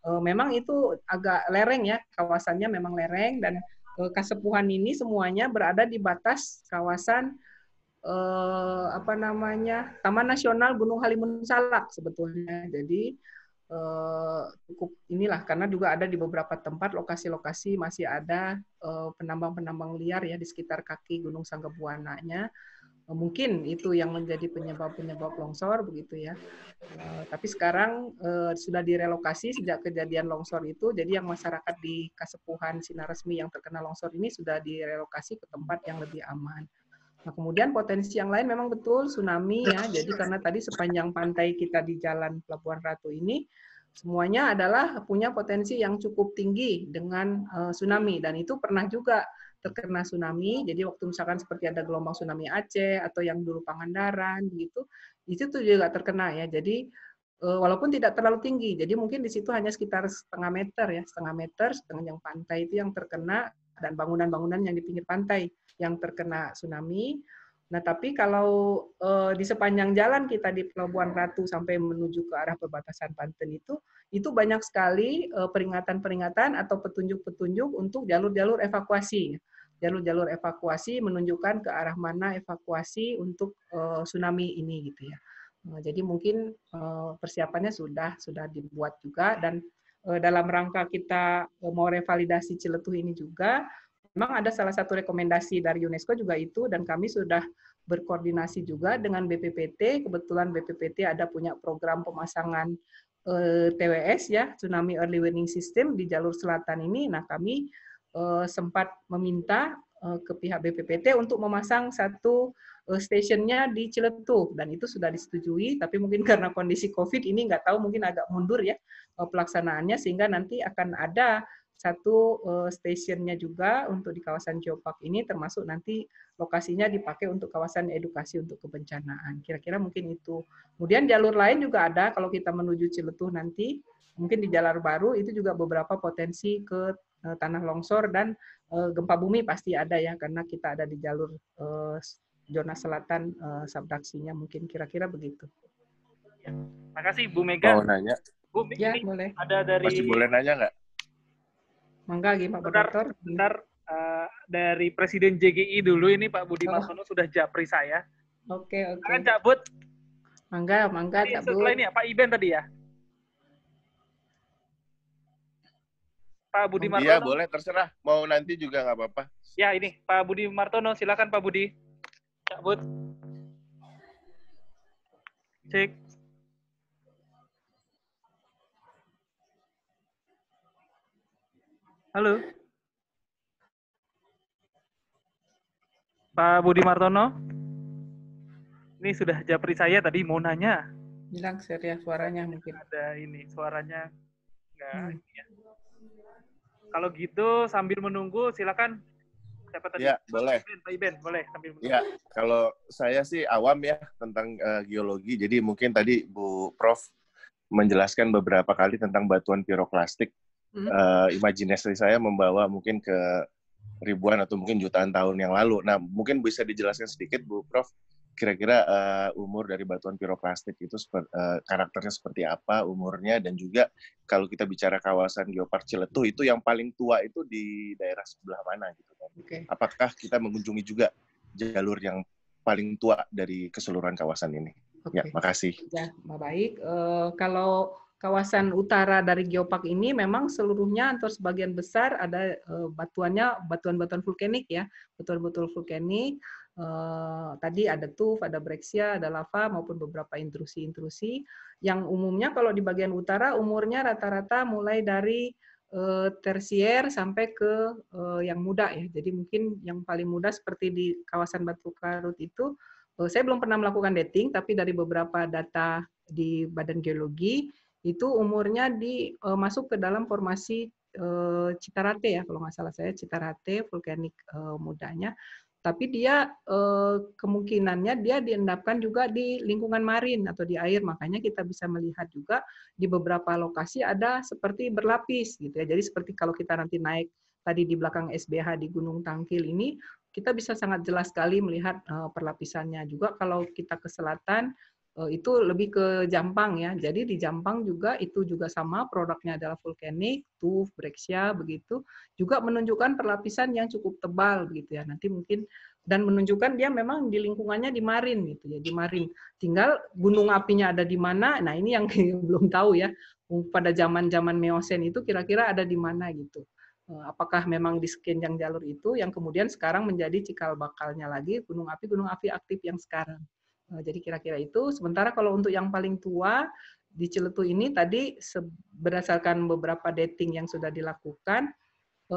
Memang itu agak lereng ya, kawasannya memang lereng, dan Kasepuhan ini semuanya berada di batas kawasan Taman Nasional Gunung Halimun Salak sebetulnya. Jadi cukup inilah, karena juga ada di beberapa tempat lokasi-lokasi masih ada penambang-penambang liar ya di sekitar kaki Gunung Sanggabuana-nya. Mungkin itu yang menjadi penyebab longsor begitu ya. Tapi sekarang sudah direlokasi sejak kejadian longsor itu. Jadi yang masyarakat di Kasepuhan Sinar Resmi yang terkena longsor ini sudah direlokasi ke tempat yang lebih aman. Nah, kemudian potensi yang lain memang betul tsunami ya. Jadi karena tadi sepanjang pantai kita di Jalan Pelabuhan Ratu ini semuanya adalah punya potensi yang cukup tinggi dengan tsunami, dan itu pernah juga terkena tsunami. Jadi waktu misalkan seperti ada gelombang tsunami Aceh atau yang dulu Pangandaran gitu, itu tuh juga terkena ya. Jadi walaupun tidak terlalu tinggi, jadi mungkin di situ hanya sekitar setengah meter setengah yang pantai itu yang terkena, dan bangunan-bangunan yang di pinggir pantai yang terkena tsunami. Nah, tapi kalau di sepanjang jalan kita di Pelabuhan Ratu sampai menuju ke arah perbatasan Banten itu banyak sekali peringatan-peringatan atau petunjuk-petunjuk untuk jalur-jalur evakuasi. Jalur-jalur evakuasi menunjukkan ke arah mana evakuasi untuk tsunami ini gitu ya. Jadi mungkin persiapannya sudah dibuat juga, dan dalam rangka kita mau revalidasi Ciletuh ini juga, memang ada salah satu rekomendasi dari UNESCO juga itu, dan kami sudah berkoordinasi juga dengan BPPT. Kebetulan BPPT ada punya program pemasangan TWS ya, Tsunami Early Warning System di jalur selatan ini. Nah, kami sempat meminta ke pihak BPPT untuk memasang satu stationnya di Ciletuh, dan itu sudah disetujui, tapi mungkin karena kondisi COVID ini nggak tahu, mungkin agak mundur ya pelaksanaannya, sehingga nanti akan ada satu stationnya juga untuk di kawasan Geopark ini, termasuk nanti lokasinya dipakai untuk kawasan edukasi untuk kebencanaan. Kira-kira mungkin itu. Kemudian jalur lain juga ada, kalau kita menuju Ciletuh nanti, mungkin di Jalur Baru itu juga beberapa potensi ke tanah longsor dan gempa bumi pasti ada ya, karena kita ada di jalur zona selatan subduksinya, mungkin kira-kira begitu. Ya. Makasih Bu Mega. Mau nanya? Bu, ya, ini boleh. ada dari... Masih boleh nanya nggak? Mangga gimana Pak Dokter? Bentar, dari Presiden JGI dulu ini Pak Budi Martono sudah japri saya. Oke. Akan cabut. Mangga cabut. Setelah ini ya, Pak Iben tadi ya? Pak Budi Martono. Iya, boleh, terserah. Mau nanti juga nggak apa-apa. Ya, ini Pak Budi Martono, silakan Pak Budi. Cabut. Cek. Halo. Pak Budi Martono. Ini sudah japri saya tadi mau nanya. Hilang ya suaranya mungkin. Ada ini, suaranya enggak ya. Kalau gitu sambil menunggu silakan. Siapa tadi? Ya, boleh. Pak Iben, boleh sambil menunggu. Ya, kalau saya sih awam ya tentang geologi. Jadi mungkin tadi Bu Prof menjelaskan beberapa kali tentang batuan piroklastik. Imajinasi saya membawa mungkin ke ribuan atau mungkin jutaan tahun yang lalu. Nah, mungkin bisa dijelaskan sedikit Bu Prof, kira-kira umur dari batuan piroklastik itu karakternya seperti apa umurnya, dan juga kalau kita bicara kawasan Geopark Ciletuh itu yang paling tua itu di daerah sebelah mana gitu kan? Okay. Apakah kita mengunjungi juga jalur yang paling tua dari keseluruhan kawasan ini? Okay. Ya, makasih. Ya, baik. Kalau kawasan utara dari Geopark ini memang seluruhnya atau sebagian besar ada batuan-batuan vulkanik ya, betul-betul vulkanik. Tadi ada tuf, ada breksia, ada lava maupun beberapa intrusi-intrusi yang umumnya kalau di bagian utara umurnya rata-rata mulai dari tersier sampai ke yang muda ya. Jadi mungkin yang paling muda seperti di kawasan Batu Karut itu saya belum pernah melakukan dating, tapi dari beberapa data di Badan Geologi itu umurnya masuk ke dalam formasi Citarate ya, kalau nggak salah saya Citarate vulkanik mudanya. Tapi dia kemungkinannya dia diendapkan juga di lingkungan marin atau di air, makanya kita bisa melihat juga di beberapa lokasi ada seperti berlapis gitu ya. Jadi seperti kalau kita nanti naik tadi di belakang SBH di Gunung Tangkil ini, kita bisa sangat jelas sekali melihat perlapisannya. Juga kalau kita ke selatan, itu lebih ke Jampang ya. Jadi di Jampang juga itu juga sama, produknya adalah vulkanik, tuff, brekcia begitu, juga menunjukkan perlapisan yang cukup tebal begitu ya. Nanti mungkin dan menunjukkan dia memang di lingkungannya di marin gitu ya, di marin. Tinggal gunung apinya ada di mana. Nah, ini yang belum tahu ya. Pada zaman-zaman Meosen itu kira-kira ada di mana gitu. Apakah memang di sekian jalur itu yang kemudian sekarang menjadi cikal bakalnya lagi gunung api aktif yang sekarang. Jadi kira-kira itu. Sementara kalau untuk yang paling tua di Ciletuh ini tadi berdasarkan beberapa dating yang sudah dilakukan,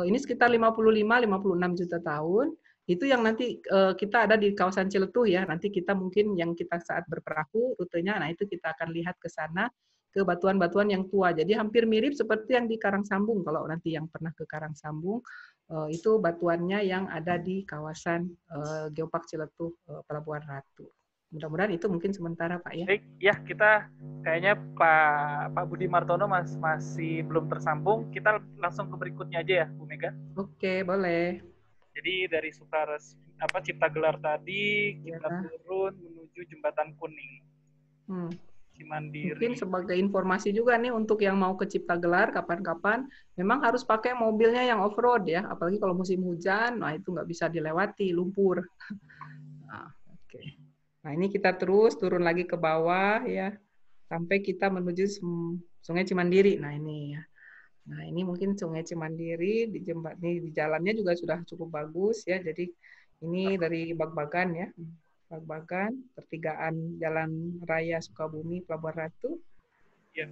ini sekitar 55-56 juta tahun. Itu yang nanti kita ada di kawasan Ciletuh ya. Nanti kita mungkin yang kita saat berperahu rutenya, nah itu kita akan lihat ke sana ke batuan-batuan yang tua. Jadi hampir mirip seperti yang di Karangsambung. Kalau nanti yang pernah ke Karangsambung, itu batuannya yang ada di kawasan Geopark Ciletuh Pelabuhan Ratu. Mudah-mudahan itu mungkin sementara Pak ya. Baik, ya kita kayaknya Pak Budi Martono masih belum tersambung. Kita langsung ke berikutnya aja ya, Bu Mega. Oke, boleh. Jadi dari Cipta Gelar tadi kita turun menuju Jembatan Kuning. Cimandiri. Mungkin sebagai informasi juga nih untuk yang mau ke Cipta Gelar kapan-kapan, memang harus pakai mobilnya yang off-road ya, apalagi kalau musim hujan, nah itu nggak bisa dilewati, lumpur. Nah, oke. Nah, ini kita terus turun lagi ke bawah ya, sampai kita menuju Sungai Cimandiri. Nah, ini ya. Nah, ini mungkin Sungai Cimandiri di jalannya juga sudah cukup bagus ya. Jadi ini dari Bag-Bagan ya. Bag-Bagan, pertigaan Jalan Raya Sukabumi Pelabuhan Ratu. Ya.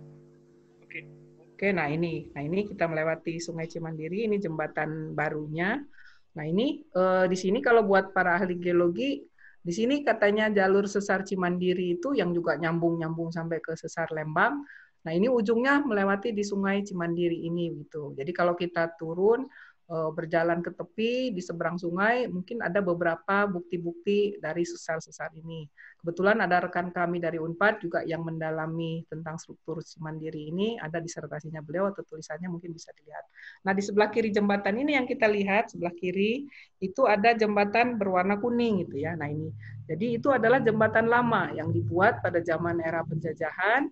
Oke. Oke, nah ini kita melewati Sungai Cimandiri, ini jembatan barunya. Nah, ini di sini kalau buat para ahli geologi, di sini katanya jalur sesar Cimandiri itu yang juga nyambung sampai ke sesar Lembang. Nah, ini ujungnya melewati di Sungai Cimandiri ini gitu. Jadi kalau kita turun berjalan ke tepi di seberang sungai, mungkin ada beberapa bukti-bukti dari sesar-sesar ini. Kebetulan ada rekan kami dari Unpad juga yang mendalami tentang struktur Cimandiri ini, ada disertasinya beliau atau tulisannya mungkin bisa dilihat. Nah, di sebelah kiri jembatan ini yang kita lihat, sebelah kiri itu ada jembatan berwarna kuning gitu ya. Nah, ini. Jadi itu adalah jembatan lama yang dibuat pada zaman era penjajahan.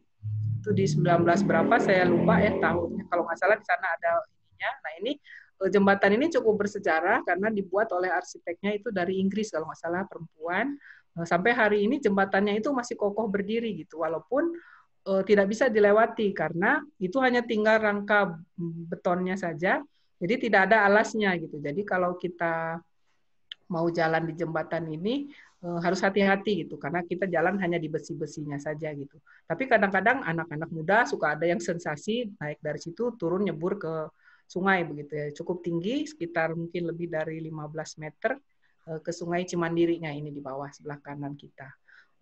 Itu di 19 berapa saya lupa ya tahunnya. Kalau nggak salah di sana ada ininya. Nah, ini jembatan ini cukup bersejarah karena dibuat oleh arsiteknya itu dari Inggris kalau nggak salah, perempuan. Sampai hari ini jembatannya itu masih kokoh berdiri gitu, walaupun tidak bisa dilewati karena itu hanya tinggal rangka betonnya saja, jadi tidak ada alasnya gitu. Jadi kalau kita mau jalan di jembatan ini harus hati-hati gitu karena kita jalan hanya di besi-besinya saja gitu. Tapi kadang-kadang anak-anak muda suka ada yang sensasi naik dari situ turun nyebur ke sungai begitu ya, cukup tinggi sekitar mungkin lebih dari 15 meter ke Sungai Cimandirinya ini di bawah sebelah kanan kita.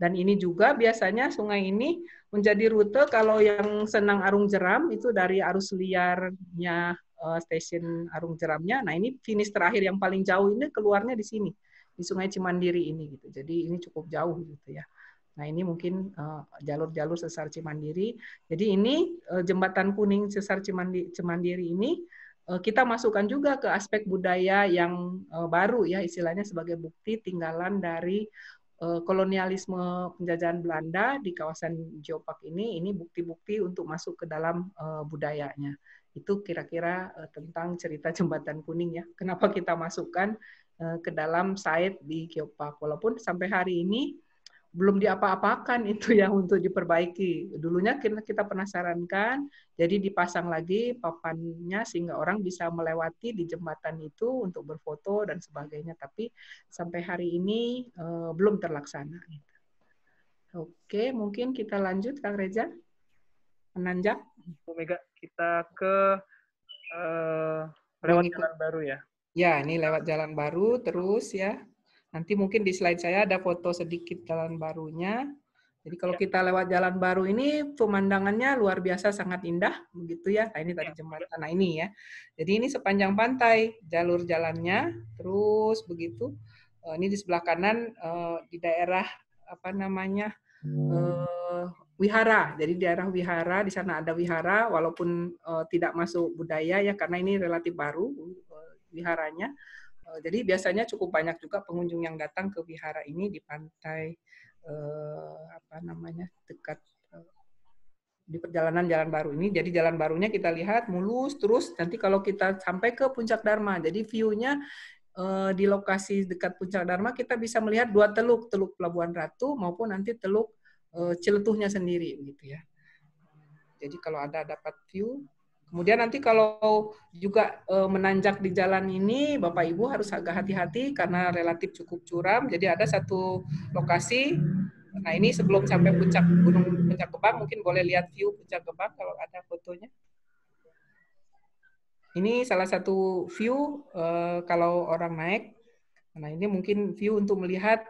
Dan ini juga biasanya sungai ini menjadi rute kalau yang senang arung jeram itu dari arus liarnya stasiun arung jeramnya. Nah, ini finish terakhir yang paling jauh ini keluarnya di sini di Sungai Cimandiri ini gitu. Jadi ini cukup jauh gitu ya. Nah, ini mungkin jalur-jalur sesar Cimandiri. Jadi ini jembatan kuning sesar Cimandiri ini kita masukkan juga ke aspek budaya yang baru ya, istilahnya sebagai bukti tinggalan dari kolonialisme penjajahan Belanda di kawasan Geopark ini bukti-bukti untuk masuk ke dalam budayanya. Itu kira-kira tentang cerita jembatan kuning ya. Kenapa kita masukkan ke dalam site di Geopark, walaupun sampai hari ini belum diapa-apakan itu ya untuk diperbaiki. Dulunya kita pernah sarankan, jadi dipasang lagi papannya sehingga orang bisa melewati di jembatan itu untuk berfoto dan sebagainya. Tapi sampai hari ini belum terlaksana. Oke, mungkin kita lanjut, Kang Reza. Menanjak. Bu Mega, kita ke lewat jalan baru ya. Ya, ini lewat jalan baru terus ya. Nanti mungkin di slide saya ada foto sedikit jalan barunya. Jadi kalau kita lewat jalan baru ini pemandangannya luar biasa sangat indah begitu ya. Nah, ini tadi jembatan. Nah, ini ya. Jadi ini sepanjang pantai jalur jalannya terus begitu. Ini di sebelah kanan di daerah apa namanya? Wihara. Jadi di daerah wihara, di sana ada wihara walaupun tidak masuk budaya ya karena ini relatif baru wiharanya. Jadi biasanya cukup banyak juga pengunjung yang datang ke wihara ini di pantai dekat di perjalanan Jalan Baru ini. Jadi Jalan Barunya kita lihat mulus terus. Nanti kalau kita sampai ke Puncak Dharma, jadi view-nya di lokasi dekat Puncak Dharma kita bisa melihat dua teluk, Teluk Pelabuhan Ratu maupun nanti Teluk Ciletuhnya sendiri, begitu ya. Jadi kalau ada dapat view. Kemudian nanti kalau juga menanjak di jalan ini, Bapak Ibu harus agak hati-hati karena relatif cukup curam. Jadi ada satu lokasi. Nah ini sebelum sampai puncak Gunung Puncak Gebang, mungkin boleh lihat view Puncak Gebang kalau ada fotonya. Ini salah satu view kalau orang naik. Nah ini mungkin view untuk melihat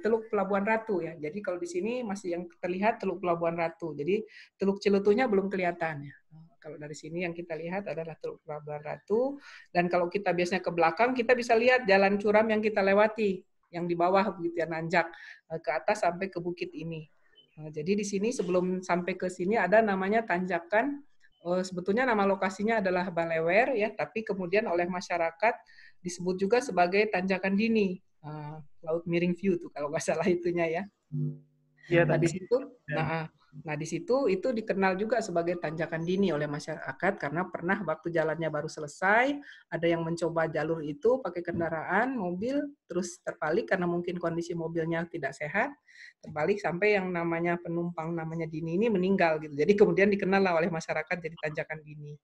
Teluk Pelabuhan Ratu ya. Jadi kalau di sini masih yang terlihat Teluk Pelabuhan Ratu. Jadi Teluk Ciletuhnya belum kelihatan ya. Kalau dari sini yang kita lihat adalah Teluk Pelabuhan Ratu. Dan kalau kita biasanya ke belakang, kita bisa lihat jalan curam yang kita lewati. Yang di bawah begitu ya, nanjak ke atas sampai ke bukit ini. Jadi di sini sebelum sampai ke sini ada namanya tanjakan. Sebetulnya nama lokasinya adalah Balewer ya, tapi kemudian oleh masyarakat disebut juga sebagai tanjakan dini. Laut Miring View tuh kalau nggak salah itunya ya. Iya, Nah di situ, nah di situ itu dikenal juga sebagai tanjakan dini oleh masyarakat karena pernah waktu jalannya baru selesai, ada yang mencoba jalur itu pakai kendaraan mobil terus terbalik karena mungkin kondisi mobilnya tidak sehat, terbalik sampai yang namanya penumpang namanya Dini ini meninggal gitu. Jadi kemudian dikenal lah oleh masyarakat jadi tanjakan dini.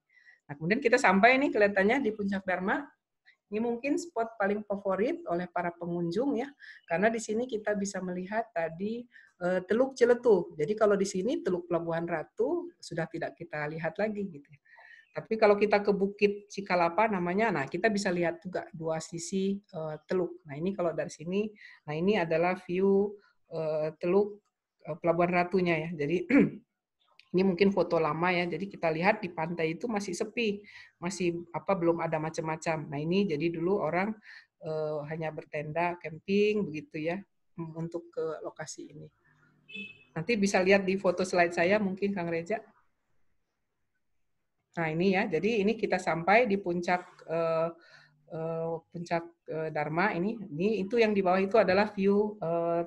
Nah kemudian kita sampai nih kelihatannya di Puncak Dharma. Ini mungkin spot paling favorit oleh para pengunjung ya, karena di sini kita bisa melihat tadi Teluk Ciletuh. Jadi kalau di sini Teluk Pelabuhan Ratu sudah tidak kita lihat lagi gitu. Tapi kalau kita ke Bukit Cikalapa namanya, nah kita bisa lihat juga dua sisi teluk. Nah ini kalau dari sini, nah ini adalah view Teluk Pelabuhan Ratunya ya. Jadi ini mungkin foto lama ya, jadi kita lihat di pantai itu masih sepi, masih belum ada macam-macam. Nah ini jadi dulu orang hanya bertenda, camping begitu ya, untuk ke lokasi ini. Nanti bisa lihat di foto slide saya mungkin Kang Reza. Nah ini ya, jadi ini kita sampai di puncak Dharma ini itu yang di bawah itu adalah view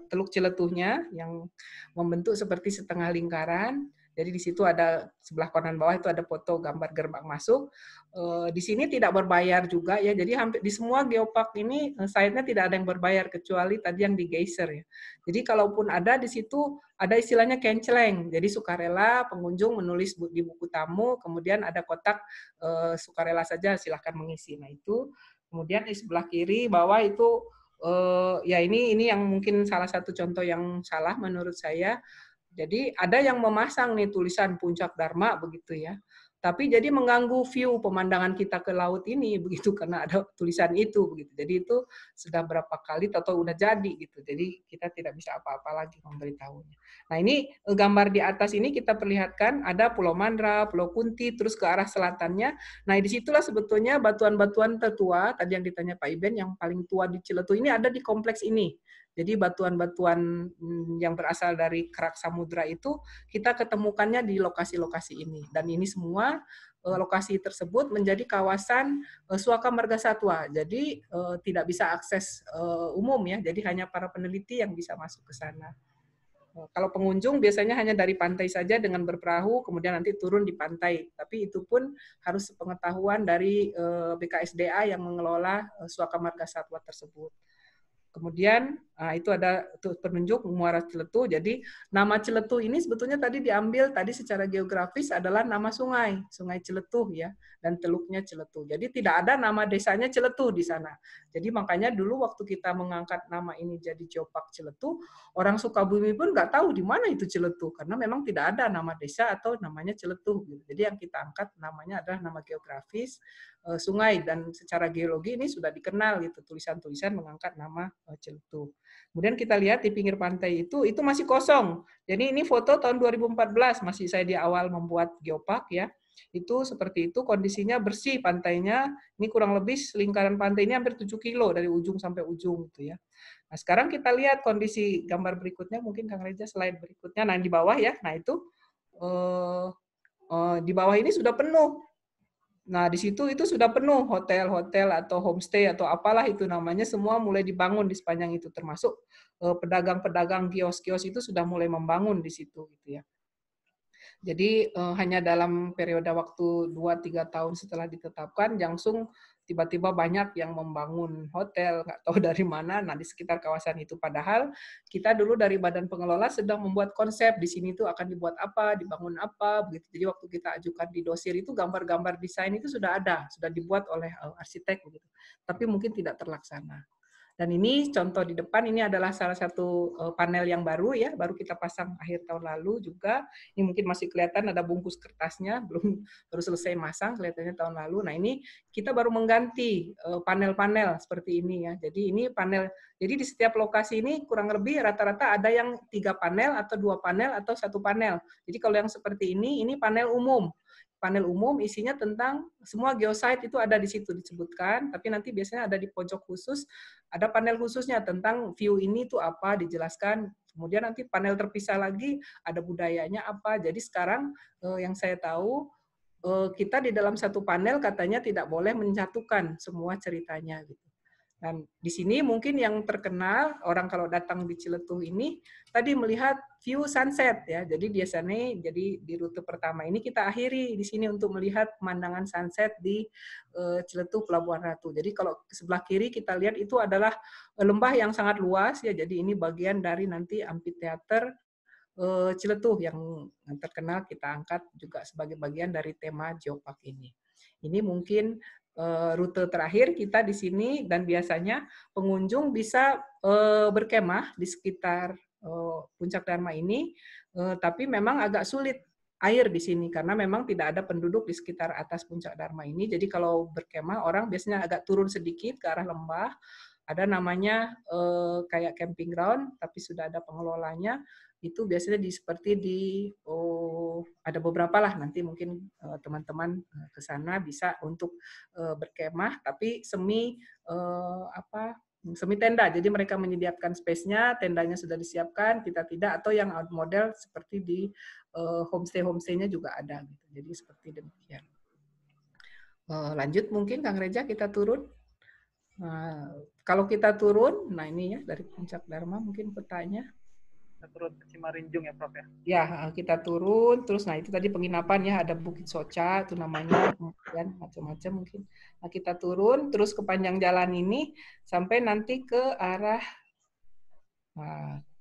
Teluk Ciletuhnya yang membentuk seperti setengah lingkaran. Jadi di situ ada sebelah kanan bawah itu ada foto gambar gerbang masuk. Di sini tidak berbayar juga ya. Jadi hampir di semua geopark ini site-nya tidak ada yang berbayar kecuali tadi yang di geyser ya. Jadi kalaupun ada di situ ada istilahnya kenceleng. Jadi sukarela pengunjung menulis di buku tamu, kemudian ada kotak sukarela saja silahkan mengisi. Nah itu kemudian di sebelah kiri bawah itu ya ini yang mungkin salah satu contoh yang salah menurut saya. Jadi ada yang memasang nih tulisan Puncak Dharma begitu ya. Tapi jadi mengganggu view pemandangan kita ke laut ini begitu karena ada tulisan itu begitu. Jadi itu sudah berapa kali atau udah jadi gitu. Jadi kita tidak bisa apa-apa lagi memberitahunya. Nah, ini gambar di atas ini kita perlihatkan ada Pulau Mandra, Pulau Kunti terus ke arah selatannya. Nah, disitulah sebetulnya batuan-batuan tertua tadi yang ditanya Pak Iben yang paling tua di Ciletuh ini ada di kompleks ini. Jadi batuan-batuan yang berasal dari kerak samudra itu kita ketemukannya di lokasi-lokasi ini. Dan ini semua lokasi tersebut menjadi kawasan Suaka Marga Satwa. Jadi tidak bisa akses umum ya. Jadi hanya para peneliti yang bisa masuk ke sana. Kalau pengunjung biasanya hanya dari pantai saja dengan berperahu, kemudian nanti turun di pantai. Tapi itu pun harus pengetahuan dari BKSDA yang mengelola Suaka Marga Satwa tersebut. Kemudian itu ada penunjuk Muara Ciletuh. Jadi nama Ciletuh ini sebetulnya tadi diambil tadi secara geografis adalah nama sungai, Sungai Ciletuh ya, dan teluknya Ciletuh. Jadi tidak ada nama desanya Ciletuh di sana. Jadi makanya dulu waktu kita mengangkat nama ini jadi Geopark Ciletuh, orang Sukabumi pun nggak tahu di mana itu Ciletuh karena memang tidak ada nama desa atau namanya Ciletuh. Jadi yang kita angkat namanya adalah nama geografis sungai dan secara geologi ini sudah dikenal gitu tulisan-tulisan mengangkat nama Ciletuh. Kemudian kita lihat di pinggir pantai itu masih kosong. Jadi ini foto tahun 2014 masih saya di awal membuat geopark ya. Itu seperti itu kondisinya bersih pantainya. Ini kurang lebih lingkaran pantai ini hampir 7 kilo dari ujung sampai ujung gitu ya. Nah, sekarang kita lihat kondisi gambar berikutnya mungkin Kang Reza slide berikutnya. Nah, di bawah ya. Nah, itu di bawah ini sudah penuh. Nah, di situ itu sudah penuh hotel-hotel atau homestay atau apalah itu namanya, semua mulai dibangun di sepanjang itu, termasuk pedagang-pedagang kios-kios itu sudah mulai membangun di situ gitu ya. Jadi hanya dalam periode waktu 2-3 tahun setelah ditetapkan, langsung tiba-tiba banyak yang membangun hotel, nggak tahu dari mana, nah di sekitar kawasan itu. Padahal kita dulu dari Badan Pengelola sedang membuat konsep, di sini tuh akan dibuat apa, dibangun apa, begitu. Jadi waktu kita ajukan di dossier itu, gambar-gambar desain itu sudah ada, sudah dibuat oleh arsitek, begitu. Tapi mungkin tidak terlaksana. Dan ini contoh di depan, ini adalah salah satu panel yang baru ya, baru kita pasang akhir tahun lalu juga. Ini mungkin masih kelihatan ada bungkus kertasnya, baru selesai masang kelihatannya tahun lalu. Nah ini kita baru mengganti panel-panel seperti ini ya. Jadi ini panel, jadi di setiap lokasi ini kurang lebih rata-rata ada yang 3 panel atau 2 panel atau 1 panel. Jadi kalau yang seperti ini panel umum. Panel umum isinya tentang semua geosite itu ada di situ disebutkan, tapi nanti biasanya ada di pojok khusus, ada panel khususnya tentang view ini tuh apa, dijelaskan. Kemudian nanti panel terpisah lagi, ada budayanya apa. Jadi sekarang yang saya tahu, kita di dalam satu panel katanya tidak boleh menyatukan semua ceritanya gitu. Dan di sini mungkin yang terkenal orang kalau datang di Ciletuh ini tadi melihat view sunset ya. Jadi biasanya jadi di rute pertama ini kita akhiri di sini untuk melihat pemandangan sunset di Ciletuh Pelabuhan Ratu. Jadi kalau sebelah kiri kita lihat itu adalah lembah yang sangat luas ya. Jadi ini bagian dari nanti amphitheater Ciletuh yang terkenal kita angkat juga sebagai bagian dari tema Geopark ini. Ini mungkin rute terakhir kita di sini, dan biasanya pengunjung bisa berkemah di sekitar Puncak Dharma ini, tapi memang agak sulit air di sini karena memang tidak ada penduduk di sekitar atas Puncak Dharma ini. Jadi kalau berkemah orang biasanya agak turun sedikit ke arah lembah. Ada namanya kayak camping ground, tapi sudah ada pengelolanya. Itu biasanya seperti ada beberapa lah, nanti mungkin teman-teman ke sana bisa untuk berkemah, tapi semi tenda. Jadi mereka menyediakan space-nya, tendanya sudah disiapkan, kita tidak, atau yang model seperti di homestay-nya juga ada gitu. Jadi seperti demikian. Lanjut mungkin Kang Reja, kita turun. Kalau kita turun, nah ini ya dari Puncak Dharma mungkin petanya. Kita turun ke Cimarinjung ya Prof ya? Ya, kita turun, terus nah itu tadi penginapan ya, ada Bukit Soca itu namanya, kemudian macam-macam mungkin. Nah kita turun, terus ke panjang jalan ini, sampai nanti ke arah,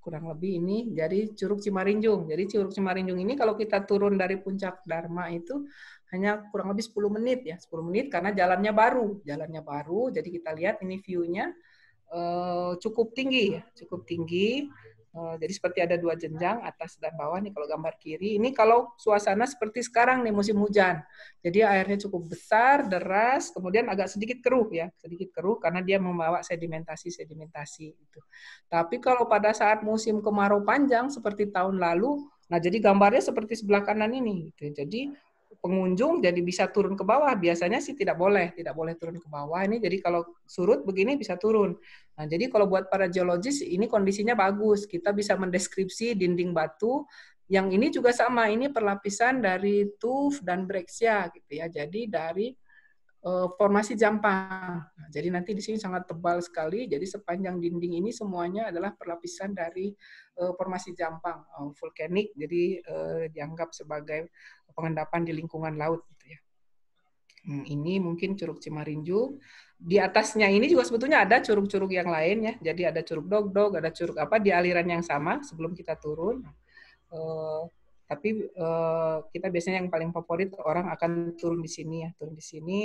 kurang lebih ini, jadi Curug Cimarinjung. Jadi Curug Cimarinjung ini kalau kita turun dari Puncak Dharma itu, hanya kurang lebih 10 menit ya, 10 menit karena jalannya baru, jadi kita lihat ini view-nya cukup tinggi ya, cukup tinggi. Jadi seperti ada 2 jenjang, atas dan bawah nih kalau gambar kiri. Ini kalau suasana seperti sekarang nih musim hujan. Jadi airnya cukup besar, deras, kemudian agak sedikit keruh ya, sedikit keruh karena dia membawa sedimentasi itu. Tapi kalau pada saat musim kemarau panjang seperti tahun lalu, nah jadi gambarnya seperti sebelah kanan ini gitu. Jadi pengunjung jadi bisa turun ke bawah. Biasanya sih tidak boleh turun ke bawah. Ini jadi kalau surut begini bisa turun. Nah, jadi kalau buat para geologis ini kondisinya bagus. Kita bisa mendeskripsi dinding batu yang ini juga sama. Ini perlapisan dari tuf dan breksia gitu ya. Jadi dari formasi jampang. Nah, jadi nanti di sini sangat tebal sekali. Jadi sepanjang dinding ini semuanya adalah perlapisan dari formasi jampang, vulkanik. Jadi dianggap sebagai pengendapan di lingkungan laut gitu ya. Ini mungkin Curug Cimarinjung. Di atasnya ini juga sebetulnya ada curug-curug yang lain ya. Jadi ada Curug Dogdog, ada curug apa di aliran yang sama sebelum kita turun. Tapi kita biasanya yang paling favorit orang akan turun di sini ya, turun di sini.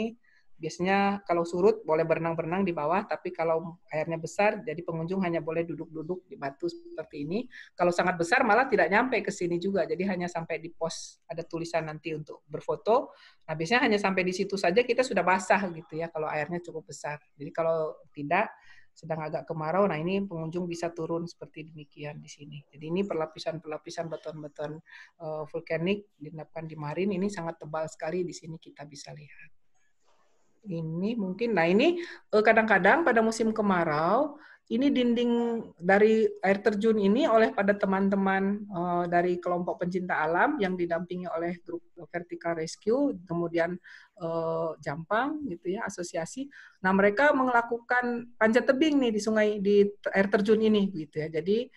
Biasanya kalau surut boleh berenang-berenang di bawah, tapi kalau airnya besar, jadi pengunjung hanya boleh duduk-duduk di batu seperti ini. Kalau sangat besar malah tidak nyampe ke sini juga, jadi hanya sampai di pos ada tulisan nanti untuk berfoto. Nah biasanya hanya sampai di situ saja kita sudah basah gitu ya, kalau airnya cukup besar. Jadi kalau tidak, sedang agak kemarau, nah ini pengunjung bisa turun seperti demikian di sini. Jadi ini perlapisan-perlapisan batuan-batuan vulkanik diendapkan di marin, ini sangat tebal sekali di sini kita bisa lihat. Ini mungkin, nah ini kadang-kadang pada musim kemarau, ini dinding dari air terjun ini oleh pada teman-teman dari kelompok pencinta alam yang didampingi oleh grup Vertical Rescue, kemudian Jampang gitu ya, asosiasi. Nah mereka melakukan panjat tebing nih di sungai di air terjun ini gitu ya. Jadi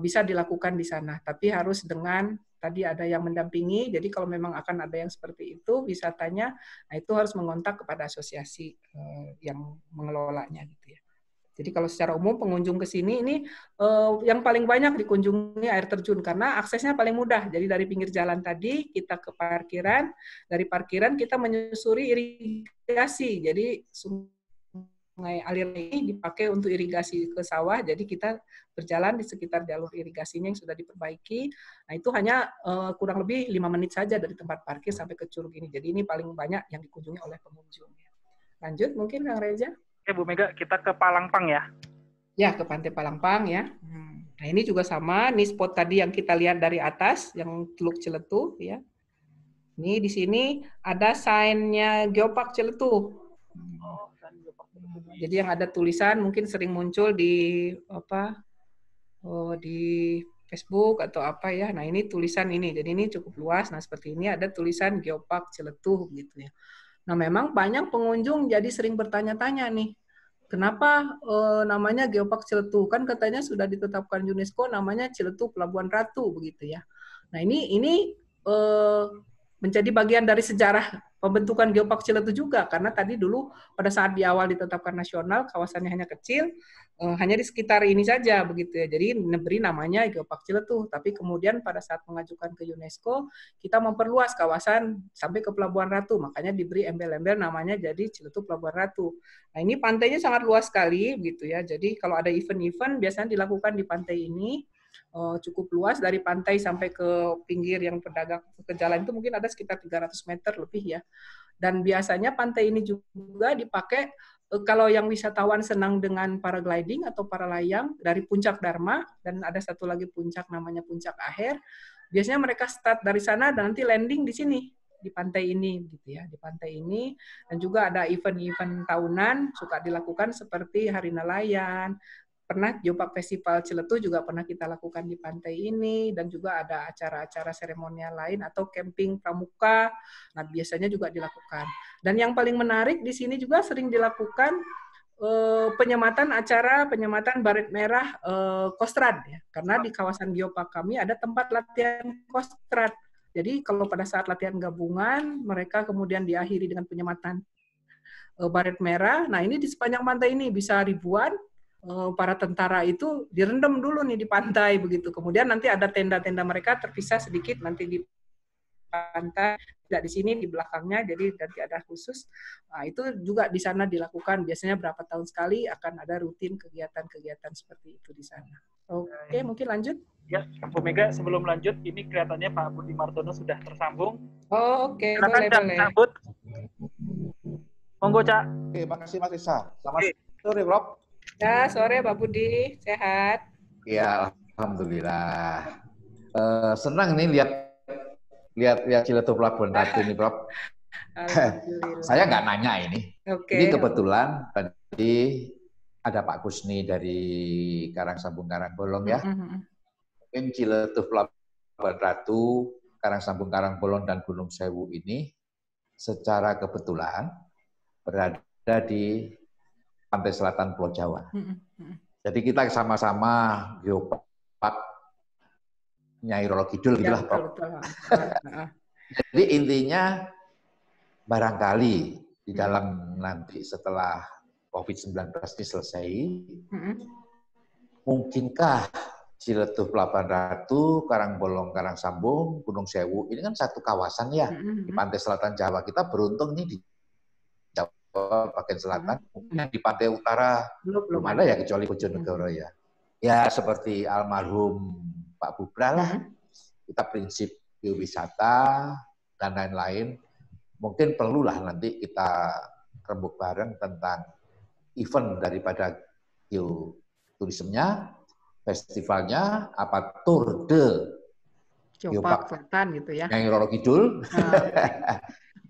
bisa dilakukan di sana, tapi harus dengan tadi ada yang mendampingi. Jadi kalau memang akan ada yang seperti itu wisatanya, nah itu harus mengontak kepada asosiasi yang mengelolanya gitu ya. Jadi kalau secara umum pengunjung ke sini ini yang paling banyak dikunjungi air terjun karena aksesnya paling mudah. Jadi dari pinggir jalan tadi kita ke parkiran, dari parkiran kita menyusuri irigasi. Jadi sungai alir ini dipakai untuk irigasi ke sawah, jadi kita berjalan di sekitar jalur irigasinya yang sudah diperbaiki. Nah itu hanya kurang lebih 5 menit saja dari tempat parkir sampai ke curug ini. Jadi ini paling banyak yang dikunjungi oleh pengunjung. Lanjut mungkin Kang Reza. Oke Bu Mega, kita ke Palangpang ya. Ya, ke Pantai Palangpang ya. Nah ini juga sama, ini spot tadi yang kita lihat dari atas, yang Teluk Ciletuh ya. Ini di sini ada sign-nya Geopark Ciletuh. Jadi yang ada tulisan mungkin sering muncul di di Facebook atau apa ya. Nah ini tulisan ini, jadi ini cukup luas. Nah seperti ini ada tulisan Geopark Ciletuh gitu ya. Nah memang banyak pengunjung jadi sering bertanya-tanya nih, kenapa namanya Geopark Ciletuh? Kan katanya sudah ditetapkan UNESCO namanya Ciletuh Pelabuhan Ratu begitu ya. Nah ini menjadi bagian dari sejarah pembentukan Geopark Ciletuh juga, karena tadi dulu pada saat di awal ditetapkan nasional, kawasannya hanya kecil, hanya di sekitar ini saja begitu ya. Jadi diberi namanya Geopark Ciletuh, tapi kemudian pada saat mengajukan ke UNESCO, kita memperluas kawasan sampai ke Pelabuhan Ratu, makanya diberi embel-embel namanya jadi Ciletuh Pelabuhan Ratu. Nah ini pantainya sangat luas sekali gitu ya. Jadi kalau ada event-event biasanya dilakukan di pantai ini. Cukup luas dari pantai sampai ke pinggir yang pedagang ke jalan itu mungkin ada sekitar 300 meter lebih ya. Dan biasanya pantai ini juga dipakai kalau yang wisatawan senang dengan paragliding atau paralayang dari Puncak Dharma, dan ada satu lagi puncak namanya Puncak Aher. Biasanya mereka start dari sana dan nanti landing di sini di pantai ini gitu ya, di pantai ini. Dan juga ada event-event tahunan suka dilakukan seperti Hari Nelayan. Pernah Geopark Festival Ciletuh juga pernah kita lakukan di pantai ini, dan juga ada acara-acara seremonial lain atau camping pramuka. Nah, biasanya juga dilakukan. Dan yang paling menarik di sini juga sering dilakukan penyematan baret merah Kostrad ya. Karena di kawasan Geopark kami ada tempat latihan Kostrad. Jadi kalau pada saat latihan gabungan, mereka kemudian diakhiri dengan penyematan baret merah. Nah, ini di sepanjang pantai ini bisa ribuan para tentara itu direndam dulu nih di pantai begitu. Kemudian nanti ada tenda-tenda mereka terpisah sedikit nanti di pantai, tidak di sini di belakangnya, jadi nanti ada khusus. Nah, itu juga di sana dilakukan biasanya berapa tahun sekali akan ada rutin kegiatan-kegiatan seperti itu di sana. Oke, mungkin lanjut. Ya, Bu Mega, sebelum lanjut, ini kelihatannya Pak Budi Martono sudah tersambung. Oh, oke, silakan Cak, sambut. Monggo Cak. Oke, makasih Mas Risa. Selamat sore, Prof. Ya, sore Pak Budi, sehat? Ya, alhamdulillah. Senang nih lihat Ciletuh Pelabuhan Ratu ini, Prof. Saya nggak nanya ini. Okay. Ini kebetulan tadi ada Pak Kusni dari Karangsambung Karangbolong ya. Mungkin Ciletuh Pelabuhan Ratu, Karangsambung Karangbolong dan Gunung Sewu ini secara kebetulan berada di pantai selatan Pulau Jawa. Jadi kita sama-sama Geopark Nyai Roro Kidul gitulah, Prof. Jadi intinya barangkali di dalam nanti setelah COVID-19 ini selesai, mungkinkah Ciletuh Pelabuhan Ratu, Karangbolong, Karangsambung, Gunung Sewu ini kan satu kawasan ya di pantai selatan Jawa. Kita beruntung nih di bagian selatan, di pantai utara belum ada ya kecuali Bojonegoro ya. Ya seperti almarhum Pak Bubra lah, kita prinsip biowisata dan lain-lain. Mungkin perlulah nanti kita rembuk bareng tentang event daripada geoturismenya, festivalnya, apa Tour de Geopark Selatan gitu ya. Nyai Roro Kidul.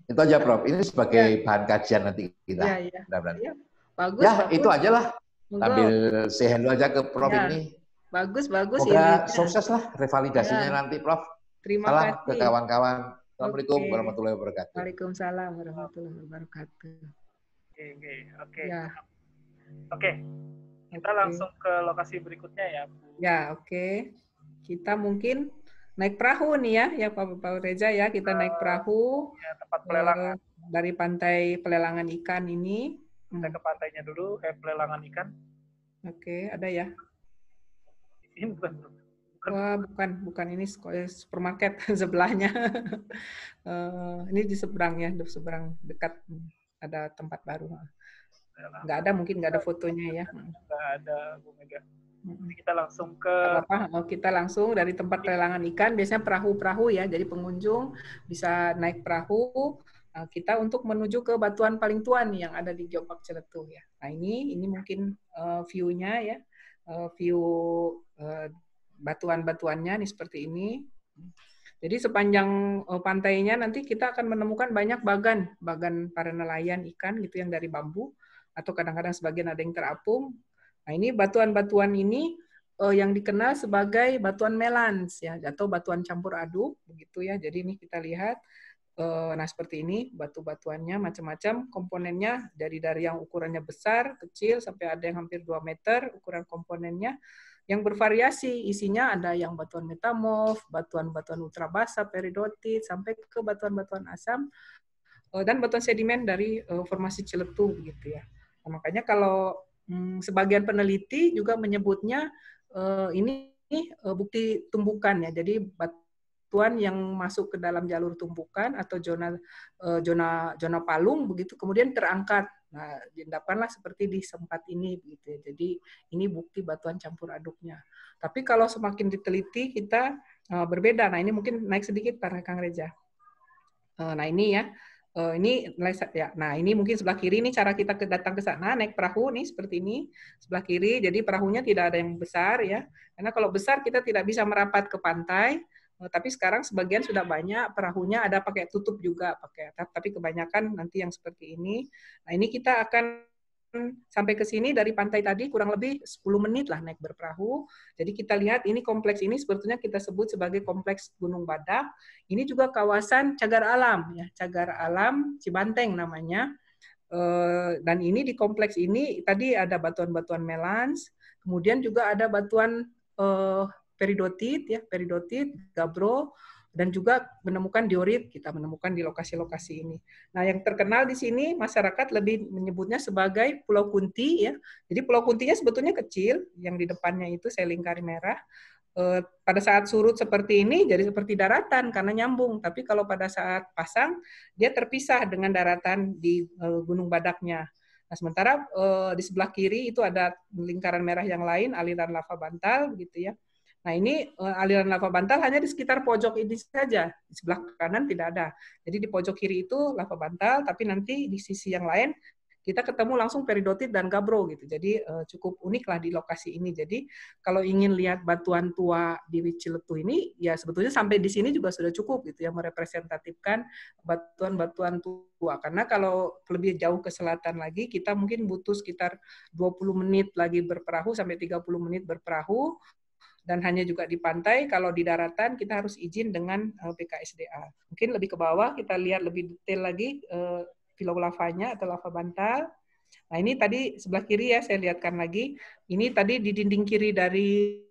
Itu aja, Prof. Ini sebagai bahan kajian nanti kita. Ya. Bagus, ya, bagus. itu aja lah. Sambil say hello aja ke Prof ya. ini. Bagus Semoga sukses lah revalidasinya nanti, Prof. Terima Salam kasih ke kawan-kawan. Assalamualaikum warahmatullahi wabarakatuh. Waalaikumsalam warahmatullahi wabarakatuh. Oke. Oke. Kita langsung ke lokasi berikutnya ya, Bu. Ya, oke. Kita mungkin naik perahu nih ya Pak Reza ya. Kita naik perahu. Ya, tempat pelelangan. Dari pantai pelelangan ikan ini. Kita ke pantainya dulu, pelelangan ikan. Oke, ada ya. Ini bukan. Wah, bukan ini supermarket sebelahnya. Ini di seberang ya, di seberang dekat ada tempat baru. Mungkin nggak ada fotonya ya. Nggak ada, Bu Mega. Jadi kita langsung ke... Kita langsung dari tempat pelelangan ikan, biasanya perahu-perahu ya, jadi pengunjung bisa naik perahu, kita untuk menuju ke batuan paling tua nih yang ada di Geopark Ciletuh ya. Nah ini mungkin view-nya ya, view batuan-batuannya nih seperti ini. Jadi sepanjang pantainya nanti kita akan menemukan banyak bagan para nelayan ikan gitu yang dari bambu, atau kadang-kadang sebagian ada yang terapung. Nah ini batuan-batuan ini yang dikenal sebagai batuan melans ya, atau batuan campur aduk begitu ya. Jadi ini kita lihat, nah seperti ini batu-batuannya macam-macam komponennya, dari yang ukurannya besar, kecil, sampai ada yang hampir 2 meter ukuran komponennya, yang bervariasi isinya. Ada yang batuan metamorf, batuan-batuan ultrabasa, peridotit, sampai ke batuan-batuan asam dan batuan sedimen dari formasi Ciletuh gitu ya. Nah, makanya kalau sebagian peneliti juga menyebutnya ini bukti tumbukan ya. Jadi batuan yang masuk ke dalam jalur tumbukan atau zona palung begitu, kemudian terangkat. Nah, didapatkanlah seperti di tempat ini begitu ya. Jadi ini bukti batuan campur aduknya. Tapi kalau semakin diteliti kita berbeda. Nah, ini mungkin naik sedikit para Kang Reza. Nah, ini ya. Ini ya. Nah, ini mungkin sebelah kiri ini cara kita datang ke sana naik perahu nih seperti ini. Sebelah kiri, jadi perahunya tidak ada yang besar ya. Karena kalau besar kita tidak bisa merapat ke pantai. Tapi sekarang sebagian sudah banyak perahunya ada pakai tutup juga, pakai atap, tapi kebanyakan nanti yang seperti ini. Nah, ini kita akan sampai ke sini dari pantai tadi kurang lebih 10 menit lah naik berperahu. Jadi kita lihat ini kompleks ini sebetulnya kita sebut sebagai kompleks Gunung Badak. Ini juga kawasan cagar alam ya, cagar alam Cibanteng namanya. Dan ini di kompleks ini tadi ada batuan-batuan melans, kemudian juga ada batuan peridotit ya, peridotit, gabbro, dan juga menemukan diorit, kita menemukan di lokasi-lokasi ini. Nah, yang terkenal di sini masyarakat lebih menyebutnya sebagai Pulau Kunti ya. Jadi Pulau Kuntinya sebetulnya kecil, yang di depannya itu saya lingkari merah. Pada saat surut seperti ini jadi seperti daratan karena nyambung, tapi kalau pada saat pasang dia terpisah dengan daratan di Gunung Badaknya. Nah, sementara di sebelah kiri itu ada lingkaran merah yang lain, aliran lava bantal gitu ya. Nah, ini aliran lava bantal hanya di sekitar pojok ini saja, di sebelah kanan tidak ada. Jadi di pojok kiri itu lava bantal, tapi nanti di sisi yang lain kita ketemu langsung peridotit dan gabbro gitu. Jadi cukup unik lah di lokasi ini. Jadi kalau ingin lihat batuan tua di Ciletuh ini, ya sebetulnya sampai di sini juga sudah cukup gitu ya, merepresentatifkan batuan-batuan tua. Karena kalau lebih jauh ke selatan lagi, kita mungkin butuh sekitar 20 menit lagi berperahu sampai 30 menit berperahu. Dan hanya juga di pantai, kalau di daratan kita harus izin dengan BKSDA. Mungkin lebih ke bawah, kita lihat lebih detail lagi filau lavanya atau lava bantal. Nah, ini tadi sebelah kiri ya, saya lihatkan lagi. Ini tadi di dinding kiri dari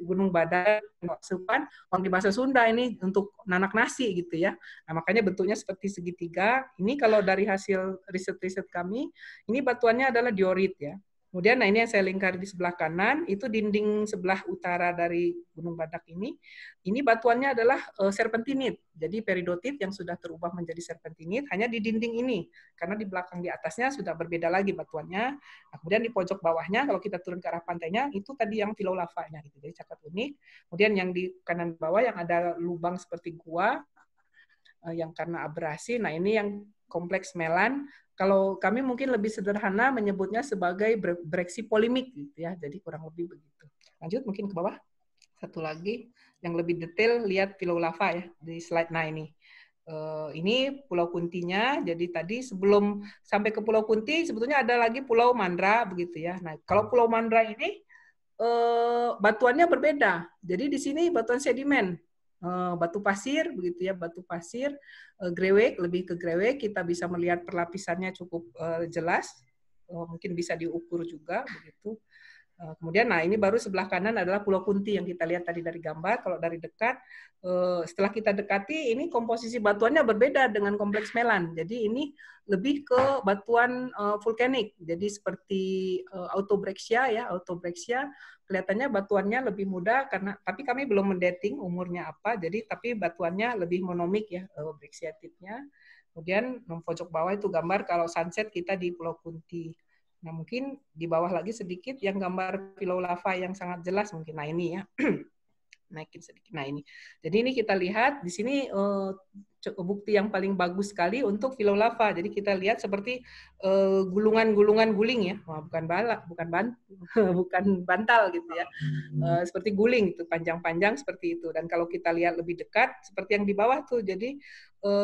Gunung Badak, Sepan, orang di bahasa Sunda ini untuk nanak nasi gitu ya. Nah, makanya bentuknya seperti segitiga. Ini kalau dari hasil riset-riset kami, ini batuannya adalah diorit ya. Kemudian, nah ini yang saya lingkari di sebelah kanan, itu dinding sebelah utara dari Gunung Badak ini batuannya adalah serpentinit. Jadi peridotit yang sudah terubah menjadi serpentinit hanya di dinding ini, karena di belakang di atasnya sudah berbeda lagi batuannya. Nah, kemudian di pojok bawahnya, kalau kita turun ke arah pantainya, itu tadi yang filau lavanya. Gitu. Jadi sangat unik. Kemudian yang di kanan bawah yang ada lubang seperti gua, yang karena abrasi, nah ini yang kompleks melan. Kalau kami mungkin lebih sederhana menyebutnya sebagai breksi polimik gitu ya. Jadi kurang lebih begitu. Lanjut mungkin ke bawah. Satu lagi yang lebih detail, lihat Pulau Lava ya di slide. Nah ini Pulau Kuntinya. Jadi tadi sebelum sampai ke Pulau Kunti sebetulnya ada lagi Pulau Mandra begitu ya. Nah kalau Pulau Mandra ini batuannya berbeda. Jadi di sini batuan sedimen, batu pasir begitu ya, batu pasir, grewek, lebih ke grewek. Kita bisa melihat perlapisannya cukup jelas, mungkin bisa diukur juga begitu. Kemudian, nah ini baru sebelah kanan adalah Pulau Kunti yang kita lihat tadi dari gambar. Kalau dari dekat, setelah kita dekati, ini komposisi batuannya berbeda dengan kompleks Melan. Jadi ini lebih ke batuan vulkanik. Jadi seperti autobrexia ya, autobrexia kelihatannya batuannya lebih muda karena, tapi kami belum mendating umurnya apa. Jadi tapi batuannya lebih monomik ya, brexiatitnya. Kemudian pojok bawah itu gambar kalau sunset kita di Pulau Kunti. Nah, mungkin di bawah lagi sedikit yang gambar Pulau Lava yang sangat jelas mungkin. Nah, ini ya. Naikin sedikit. Nah, ini. Jadi ini kita lihat di sini bukti yang paling bagus sekali untuk Pulau Lava. Jadi kita lihat seperti gulungan-gulungan guling ya. Wah, bukan balak, bukan bantal gitu ya. Seperti guling itu panjang-panjang seperti itu. Dan kalau kita lihat lebih dekat seperti yang di bawah tuh. Jadi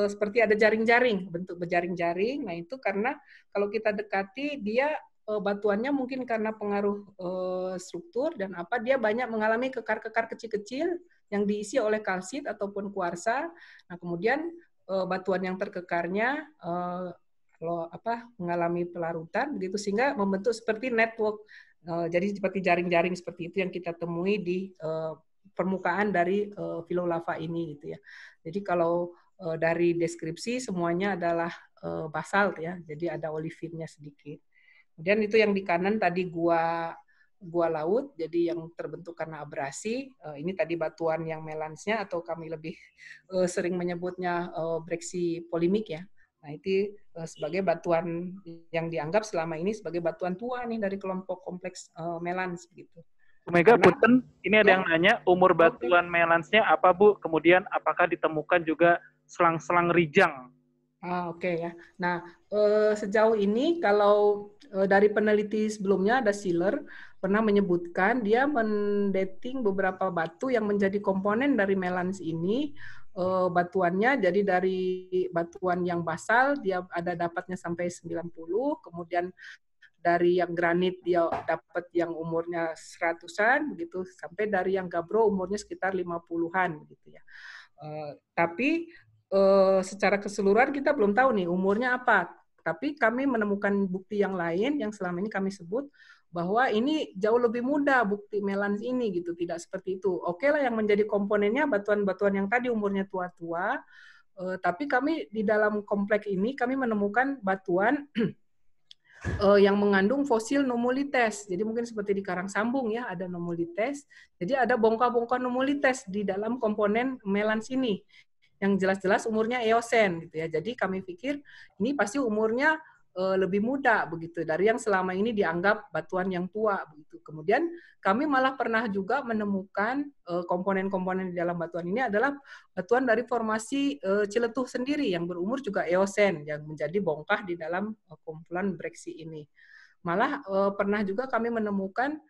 seperti ada jaring-jaring, bentuk berjaring-jaring. Nah, itu karena kalau kita dekati dia batuannya mungkin karena pengaruh struktur dan apa, dia banyak mengalami kekar-kekar kecil-kecil yang diisi oleh kalsit ataupun kuarsa. Nah, kemudian batuan yang terkekarnya mengalami pelarutan begitu sehingga membentuk seperti network. Jadi seperti jaring-jaring seperti itu yang kita temui di permukaan dari Pulau Lava ini gitu ya. Jadi kalau dari deskripsi semuanya adalah basalt ya. Jadi ada olivinnya sedikit. Kemudian itu yang di kanan tadi gua laut, jadi yang terbentuk karena abrasi. Ini tadi batuan yang melansnya atau kami lebih sering menyebutnya breksi polimik ya. Nah itu sebagai batuan yang dianggap selama ini sebagai batuan tua nih dari kelompok kompleks melans gitu. Bu Mega, punten, ini ada yang nanya umur batuan melansnya apa Bu? Kemudian apakah ditemukan juga selang-selang rijang? Oke ya. Nah sejauh ini kalau dari peneliti sebelumnya ada Siller pernah menyebutkan dia mendating beberapa batu yang menjadi komponen dari melans ini. Batuannya jadi dari batuan yang basal dia ada dapatnya sampai 90, kemudian dari yang granit dia dapat yang umurnya 100-an begitu, sampai dari yang gabbro umurnya sekitar 50-an begitu ya. Tapi secara keseluruhan kita belum tahu nih umurnya apa. Tapi kami menemukan bukti yang lain yang selama ini kami sebut bahwa ini jauh lebih muda bukti melans ini gitu, tidak seperti itu. Oke lah yang menjadi komponennya batuan-batuan yang tadi umurnya tua-tua, tapi kami di dalam kompleks ini kami menemukan batuan yang mengandung fosil Nummulites. Jadi mungkin seperti di Karang Sambung ya ada Nummulites. Jadi ada bongkah-bongkah Nummulites di dalam komponen melans ini yang jelas-jelas umurnya Eosen gitu ya. Jadi kami pikir ini pasti umurnya lebih muda begitu dari yang selama ini dianggap batuan yang tua begitu. Kemudian kami malah pernah juga menemukan komponen-komponen di dalam batuan ini adalah batuan dari formasi Ciletuh sendiri yang berumur juga Eosen yang menjadi bongkah di dalam kumpulan breksi ini. Malah pernah juga kami menemukan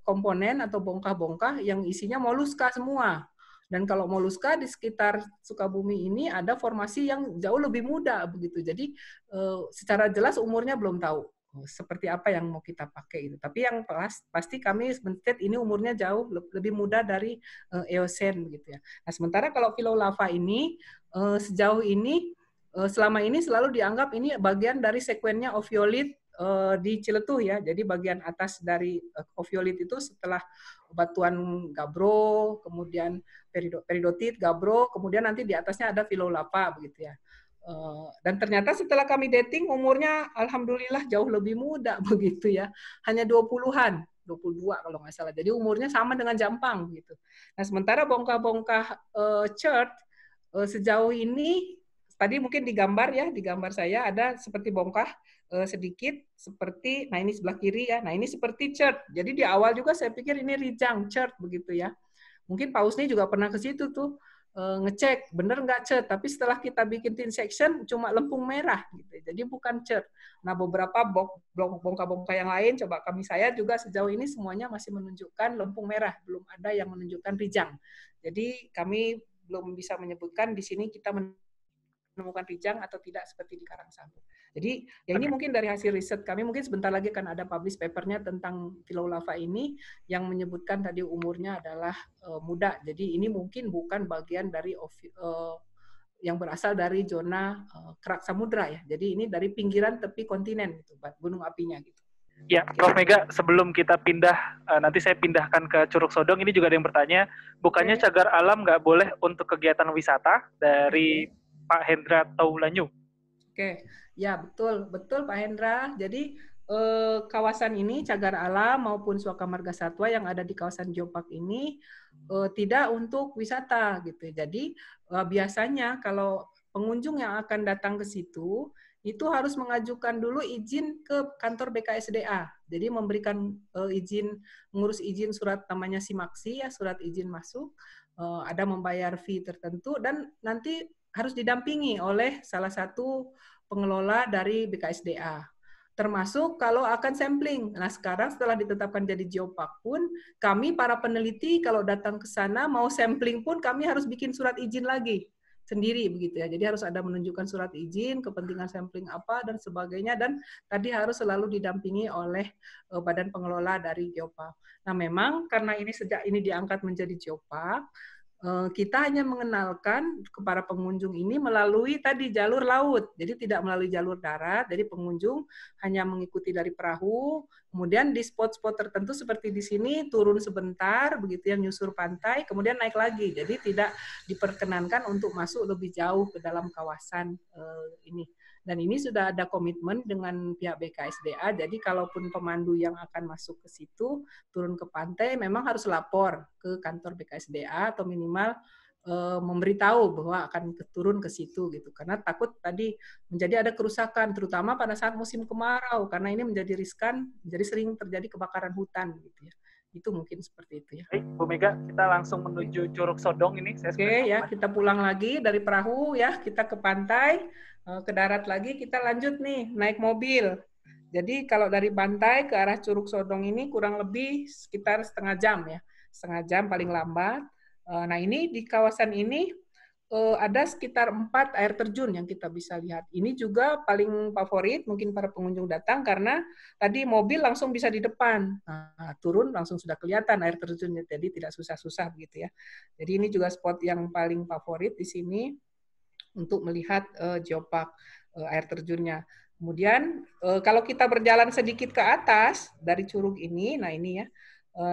komponen atau bongkah-bongkah yang isinya moluska semua. Dan kalau moluska di sekitar Sukabumi ini ada formasi yang jauh lebih muda begitu. Jadi secara jelas umurnya belum tahu seperti apa yang mau kita pakai itu. Tapi yang pasti kami men-state ini umurnya jauh lebih muda dari Eosen begitu ya. Nah, sementara kalau Pulau Lava ini sejauh ini selama ini selalu dianggap ini bagian dari sekuennya oviolit di Ciletuh ya. Jadi bagian atas dari oviolit itu setelah batuan gabbro, kemudian peridotit, gabbro, kemudian nanti di atasnya ada Pulau Lava begitu ya. Dan ternyata setelah kami dating umurnya alhamdulillah jauh lebih muda begitu ya. Hanya 20-an, 22 kalau nggak salah. Jadi umurnya sama dengan Jampang gitu. Nah, sementara bongkah-bongkah chert sejauh ini tadi mungkin di gambar saya ada seperti bongkah sedikit seperti, nah ini sebelah kiri ya, nah ini seperti chert. Jadi di awal juga saya pikir ini rijang chert begitu ya. Mungkin Pak Usni juga pernah ke situ tuh ngecek bener nggak cer, tapi setelah kita bikin thin section cuma lempung merah gitu, jadi bukan cer. Nah beberapa bongka-bongka yang lain coba saya juga sejauh ini semuanya masih menunjukkan lempung merah, belum ada yang menunjukkan rijang. Jadi kami belum bisa menyebutkan di sini kita menemukan rijang atau tidak seperti di karang sabung. Jadi ya ini mungkin dari hasil riset kami, mungkin sebentar lagi akan ada publish papernya tentang Philo lava ini yang menyebutkan tadi umurnya adalah muda. Jadi ini mungkin bukan bagian dari yang berasal dari zona kerak samudra ya. Jadi ini dari pinggiran tepi kontinen gitu, gunung apinya gitu. Ya, Prof. Mega, sebelum kita pindah, nanti saya pindahkan ke Curug Sodong, ini juga ada yang bertanya, bukannya cagar alam nggak boleh untuk kegiatan wisata dari Pak Hendra Taulanyu? Oke, ya betul Pak Hendra. Jadi kawasan ini cagar alam maupun Suaka Marga Satwa yang ada di kawasan Geopark ini tidak untuk wisata gitu. Jadi biasanya kalau pengunjung yang akan datang ke situ itu harus mengajukan dulu izin ke kantor BKSDA. Jadi memberikan mengurus izin surat namanya SIMAKSI ya, surat izin masuk, ada membayar fee tertentu dan nanti harus didampingi oleh salah satu pengelola dari BKSDA. Termasuk kalau akan sampling. Nah, sekarang setelah ditetapkan jadi geopark pun, kami para peneliti kalau datang ke sana mau sampling pun kami harus bikin surat izin lagi sendiri begitu ya. Jadi harus ada menunjukkan surat izin, kepentingan sampling apa dan sebagainya, dan tadi harus selalu didampingi oleh badan pengelola dari geopark. Nah, memang karena ini sejak ini diangkat menjadi geopark, kita hanya mengenalkan kepada pengunjung ini melalui tadi jalur laut, jadi tidak melalui jalur darat. Jadi pengunjung hanya mengikuti dari perahu, kemudian di spot-spot tertentu seperti di sini turun sebentar, begitu ya, nyusur pantai, kemudian naik lagi. Jadi tidak diperkenankan untuk masuk lebih jauh ke dalam kawasan ini. Dan ini sudah ada komitmen dengan pihak BKSDA, jadi kalaupun pemandu yang akan masuk ke situ, turun ke pantai, memang harus lapor ke kantor BKSDA atau minimal memberitahu bahwa akan turun ke situ gitu. Karena takut tadi menjadi ada kerusakan, terutama pada saat musim kemarau, karena ini menjadi riskan, jadi sering terjadi kebakaran hutan gitu ya. Itu mungkin seperti itu ya. Baik, Bu Mega, kita langsung menuju Curug Sodong ini. Oke ya, kita pulang lagi dari perahu ya, kita ke pantai, ke darat lagi, kita lanjut nih, naik mobil. Jadi kalau dari pantai ke arah Curug Sodong ini kurang lebih sekitar setengah jam ya, setengah jam paling lambat. Nah ini di kawasan ini ada sekitar 4 air terjun yang kita bisa lihat. Ini juga paling favorit mungkin para pengunjung datang karena tadi mobil langsung bisa di depan. Nah, turun langsung sudah kelihatan air terjunnya, jadi tidak susah-susah begitu ya. Jadi ini juga spot yang paling favorit di sini untuk melihat geopark air terjunnya. Kemudian kalau kita berjalan sedikit ke atas dari curug ini, nah ini ya,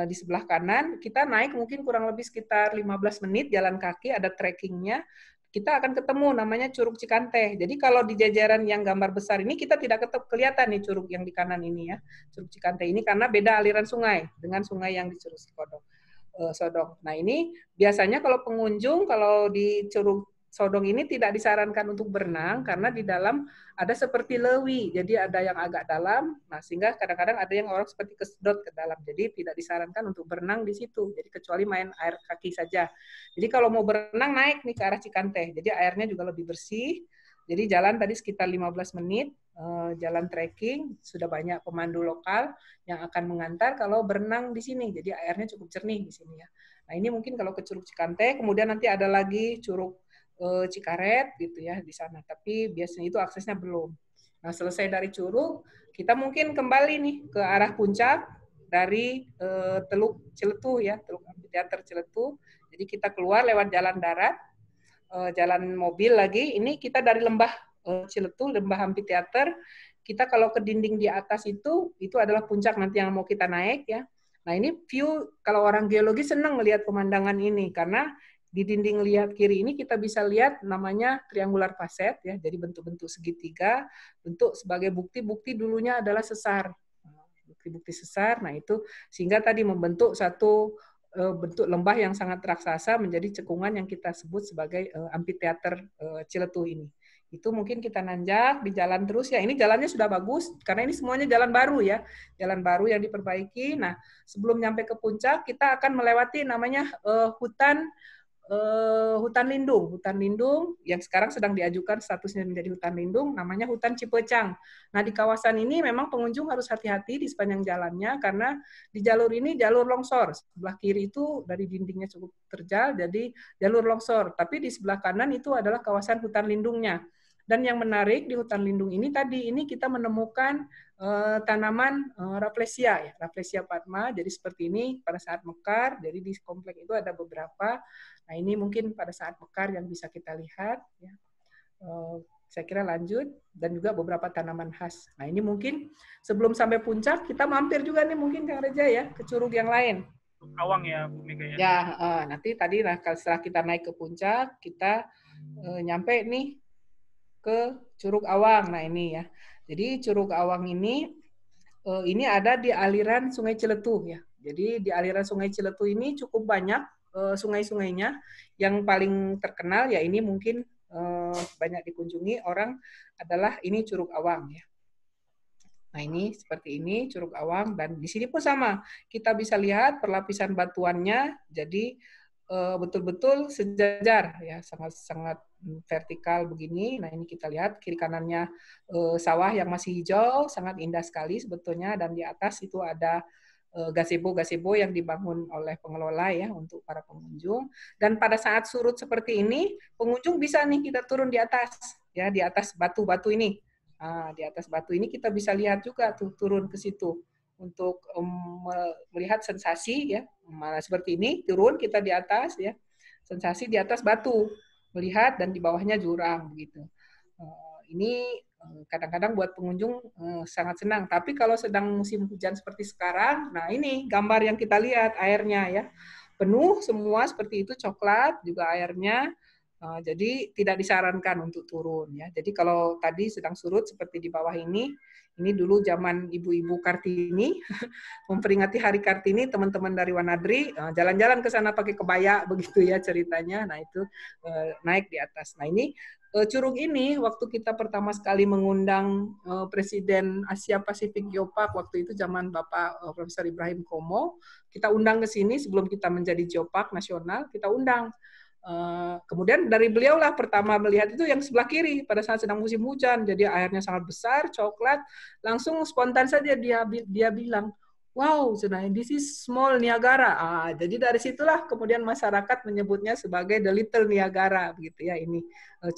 di sebelah kanan, kita naik mungkin kurang lebih sekitar 15 menit jalan kaki, ada trekkingnya, kita akan ketemu namanya Curug Cikanteh. Jadi kalau di jajaran yang gambar besar ini, kita tidak kelihatan nih curug yang di kanan ini ya, Curug Cikanteh ini, karena beda aliran sungai dengan sungai yang di Curug Sodong. Nah ini biasanya kalau pengunjung, kalau di Curug Sodong ini tidak disarankan untuk berenang karena di dalam ada seperti lewi, jadi ada yang agak dalam, nah sehingga kadang-kadang ada yang orang seperti kesedot ke dalam, jadi tidak disarankan untuk berenang di situ, jadi kecuali main air kaki saja. Jadi kalau mau berenang naik nih ke arah Cikanteh, jadi airnya juga lebih bersih, jadi jalan tadi sekitar 15 menit, jalan trekking, sudah banyak pemandu lokal yang akan mengantar kalau berenang di sini, jadi airnya cukup jernih di sini ya. Nah ini mungkin kalau ke Curug Cikanteh, kemudian nanti ada lagi Curug Cikaret gitu ya di sana, tapi biasanya itu aksesnya belum. Nah selesai dari Curug, kita mungkin kembali nih ke arah puncak dari Teluk Ciletuh ya, Teluk Amphitheater Ciletuh. Jadi kita keluar lewat jalan darat, jalan mobil lagi. Ini kita dari lembah Ciletuh, lembah Amphitheater. Kita kalau ke dinding di atas itu adalah puncak nanti yang mau kita naik ya. Nah ini view kalau orang geologi senang melihat pemandangan ini karena di dinding lihat kiri ini kita bisa lihat namanya triangular facet ya, jadi bentuk-bentuk segitiga, bentuk sebagai bukti-bukti dulunya adalah sesar, bukti-bukti sesar. Nah itu sehingga tadi membentuk satu bentuk lembah yang sangat raksasa menjadi cekungan yang kita sebut sebagai amphitheater Ciletuh ini. Itu mungkin kita nanjak di jalan terus ya. Ini jalannya sudah bagus karena ini semuanya jalan baru ya, jalan baru yang diperbaiki. Nah sebelum nyampe ke puncak kita akan melewati namanya hutan hutan lindung yang sekarang sedang diajukan statusnya menjadi hutan lindung, namanya hutan Cipecang. Nah, di kawasan ini memang pengunjung harus hati-hati di sepanjang jalannya karena di jalur ini jalur longsor. Sebelah kiri itu dari dindingnya cukup terjal, jadi jalur longsor. Tapi di sebelah kanan itu adalah kawasan hutan lindungnya. Dan yang menarik di hutan lindung ini tadi ini kita menemukan tanaman Rafflesia, ya, Rafflesia padma. Jadi seperti ini pada saat mekar. Jadi di komplek itu ada beberapa. Nah ini mungkin pada saat mekar yang bisa kita lihat. Ya. Saya kira lanjut dan juga beberapa tanaman khas. Nah ini mungkin sebelum sampai puncak kita mampir juga nih mungkin Kang Reja ya ke curug yang lain. Awang ya Bu Mega ya. Ya nanti tadi setelah kita naik ke puncak kita nyampe nih ke Curug Awang. Nah ini ya. Jadi Curug Awang ini ada di aliran Sungai Ciletuh ya. Jadi di aliran Sungai Ciletuh ini cukup banyak sungai-sungainya. Yang paling terkenal ya ini mungkin banyak dikunjungi orang adalah ini Curug Awang ya. Nah ini seperti ini Curug Awang dan di sini pun sama. Kita bisa lihat perlapisan batuannya. Jadi betul-betul sejajar ya, sangat-sangat vertikal begini. Nah ini kita lihat kiri kanannya sawah yang masih hijau, sangat indah sekali sebetulnya, dan di atas itu ada gazebo yang dibangun oleh pengelola ya untuk para pengunjung. Dan pada saat surut seperti ini, pengunjung bisa nih kita turun di atas ya, di atas batu-batu ini. Nah, di atas batu ini kita bisa lihat juga tuh turun ke situ untuk melihat sensasi ya, seperti ini turun kita di atas ya, sensasi di atas batu melihat dan di bawahnya jurang begitu. Ini kadang-kadang buat pengunjung sangat senang. Tapi kalau sedang musim hujan seperti sekarang, nah ini gambar yang kita lihat airnya ya penuh semua seperti itu, coklat juga airnya. Jadi tidak disarankan untuk turun ya. Jadi kalau tadi sedang surut seperti di bawah ini dulu zaman Ibu-Ibu Kartini memperingati Hari Kartini, teman-teman dari Wanadri jalan-jalan ke sana pakai kebaya begitu ya ceritanya. Nah itu naik di atas. Nah ini curug ini waktu kita pertama sekali mengundang Presiden Asia Pasifik Geopark waktu itu zaman Bapak Profesor Ibrahim Komo, kita undang ke sini sebelum kita menjadi Geopark nasional, kita undang. Kemudian dari beliau lah pertama melihat itu yang sebelah kiri pada saat sedang musim hujan, jadi airnya sangat besar, coklat, langsung spontan saja dia bilang, wow, this is small Niagara. Jadi dari situlah kemudian masyarakat menyebutnya sebagai the little Niagara, begitu ya ini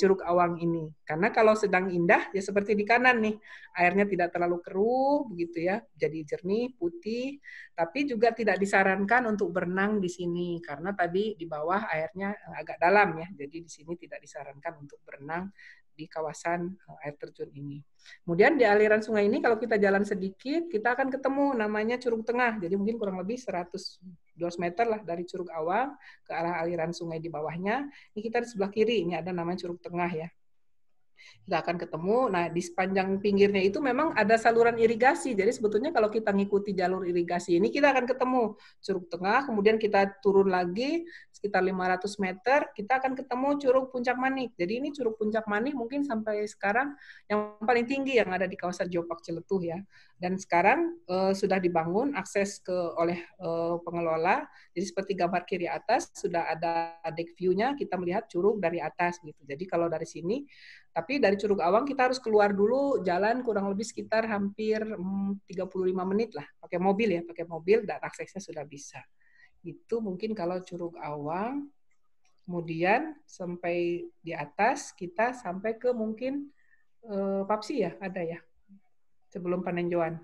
Curug Awang ini. Karena kalau sedang indah ya seperti di kanan nih, airnya tidak terlalu keruh, begitu ya, jadi jernih, putih. Tapi juga tidak disarankan untuk berenang di sini karena tadi di bawah airnya agak dalam ya, jadi di sini tidak disarankan untuk berenang di kawasan air terjun ini. Kemudian di aliran sungai ini kalau kita jalan sedikit, kita akan ketemu namanya Curug Tengah. Jadi mungkin kurang lebih 100-200 meter lah dari Curug Awang ke arah aliran sungai di bawahnya. Ini kita di sebelah kiri, ini ada namanya Curug Tengah ya. Kita akan ketemu. Nah, di sepanjang pinggirnya itu memang ada saluran irigasi. Jadi sebetulnya kalau kita ngikuti jalur irigasi ini, kita akan ketemu Curug Tengah, kemudian kita turun lagi sekitar 500 meter, kita akan ketemu Curug Puncak Manik. Jadi ini Curug Puncak Manik mungkin sampai sekarang yang paling tinggi yang ada di kawasan Geopark Ciletuh ya. Dan sekarang sudah dibangun akses oleh pengelola. Jadi seperti gambar kiri atas sudah ada deck view-nya, kita melihat curug dari atas gitu. Jadi kalau dari sini, tapi dari Curug Awang kita harus keluar dulu, jalan kurang lebih sekitar hampir 35 menit lah, pakai mobil dan aksesnya sudah bisa. Itu mungkin kalau Curug Awang. Kemudian sampai di atas kita sampai ke mungkin Papsi ya, ada ya, sebelum Panenjoan.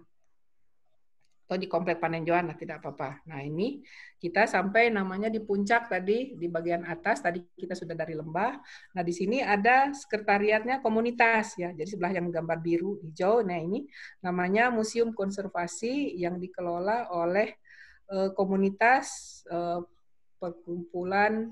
Atau di komplek Panenjoan lah, tidak apa-apa. Nah ini kita sampai namanya di puncak tadi, di bagian atas, tadi kita sudah dari lembah. Nah di sini ada sekretariatnya komunitas ya, jadi sebelah yang gambar biru, hijau, nah ini namanya Museum Konservasi yang dikelola oleh komunitas perkumpulan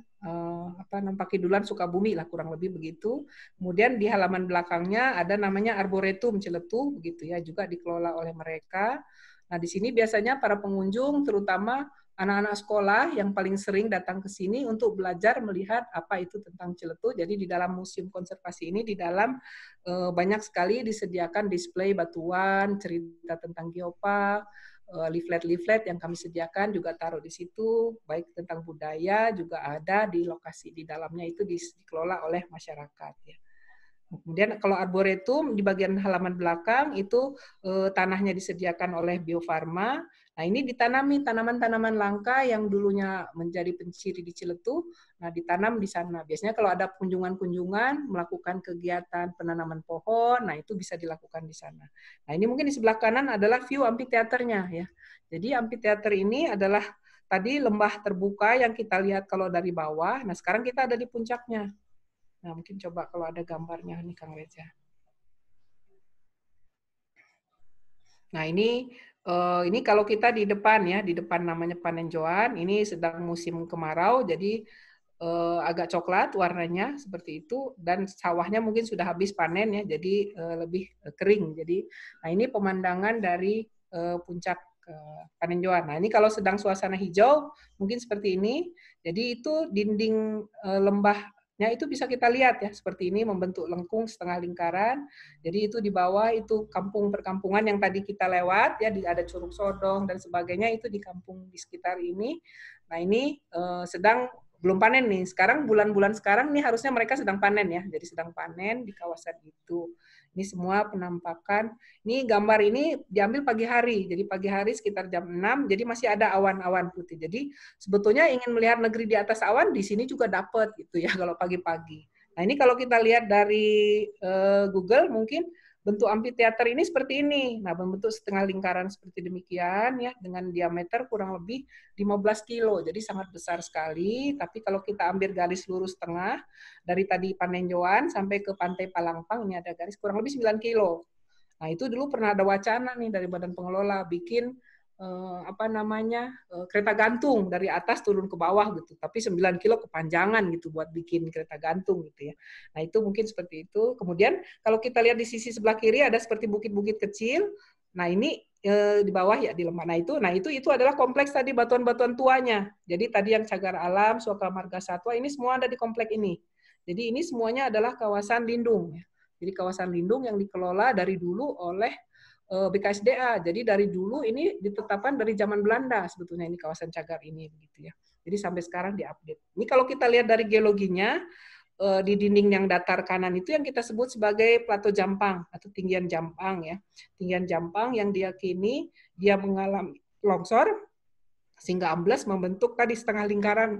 Pakidulan Sukabumi lah kurang lebih begitu. Kemudian di halaman belakangnya ada namanya Arboretum Ciletuh begitu ya, juga dikelola oleh mereka. Nah, di sini biasanya para pengunjung terutama anak-anak sekolah yang paling sering datang ke sini untuk belajar melihat apa itu tentang Ciletuh. Jadi di dalam Museum Konservasi ini, di dalam banyak sekali disediakan display batuan, cerita tentang geopark, leaflet-leaflet yang kami sediakan juga taruh di situ, baik tentang budaya juga ada di lokasi di dalamnya itu dikelola oleh masyarakat ya. Kemudian kalau arboretum di bagian halaman belakang itu tanahnya disediakan oleh Bio Farma. Nah ini ditanami tanaman-tanaman langka yang dulunya menjadi penciri di Ciletuh. Nah ditanam di sana. Biasanya kalau ada kunjungan-kunjungan melakukan kegiatan penanaman pohon, nah itu bisa dilakukan di sana. Nah ini mungkin di sebelah kanan adalah view amphitheater-nya ya. Jadi amphitheater ini adalah tadi lembah terbuka yang kita lihat kalau dari bawah. Nah sekarang kita ada di puncaknya. Nah, mungkin coba kalau ada gambarnya nih, Kang Reza. Nah, ini kalau kita di depan ya, di depan namanya Panenjoan, ini sedang musim kemarau, jadi agak coklat warnanya seperti itu, dan sawahnya mungkin sudah habis panen ya, jadi lebih kering. Jadi, nah ini pemandangan dari puncak Panenjoan. Nah, ini kalau sedang suasana hijau, mungkin seperti ini. Jadi itu dinding lembah itu bisa kita lihat ya, seperti ini membentuk lengkung setengah lingkaran. Jadi itu di bawah itu kampung perkampungan yang tadi kita lewat ya, ada Curug Sodong dan sebagainya itu di kampung di sekitar ini. Nah ini sedang belum panen nih. Sekarang bulan-bulan sekarang nih harusnya mereka sedang panen ya. Jadi sedang panen di kawasan itu. Ini semua penampakan. Ini gambar ini diambil pagi hari. Jadi pagi hari sekitar jam 6, jadi masih ada awan-awan putih. Jadi sebetulnya ingin melihat negeri di atas awan, di sini juga dapat gitu ya kalau pagi-pagi. Nah ini kalau kita lihat dari Google mungkin bentuk amphitheater ini seperti ini. Nah, membentuk setengah lingkaran seperti demikian ya, dengan diameter kurang lebih 15 kilo. Jadi sangat besar sekali, tapi kalau kita ambil garis lurus tengah dari tadi Panenjoan sampai ke Pantai Palangpang, ini ada garis kurang lebih 9 kilo. Nah, itu dulu pernah ada wacana nih dari Badan Pengelola bikin kereta gantung dari atas turun ke bawah gitu, tapi 9 kilo kepanjangan gitu buat bikin kereta gantung gitu ya. Nah itu mungkin seperti itu. Kemudian kalau kita lihat di sisi sebelah kiri ada seperti bukit-bukit kecil. Nah ini di bawah ya di lembah. Nah itu adalah kompleks tadi batuan-batuan tuanya. Jadi tadi yang cagar alam, Suaka Marga Satwa ini semua ada di kompleks ini. Jadi ini semuanya adalah kawasan lindung. Jadi kawasan lindung yang dikelola dari dulu oleh BKSDA. Jadi dari dulu ini ditetapkan dari zaman Belanda sebetulnya ini kawasan cagar ini begitu ya. Jadi sampai sekarang diupdate. Ini kalau kita lihat dari geologinya di dinding yang datar kanan itu yang kita sebut sebagai Plato Jampang atau tinggian Jampang ya. Tinggian Jampang yang diyakini dia mengalami longsor sehingga ambles membentuk tadi setengah lingkaran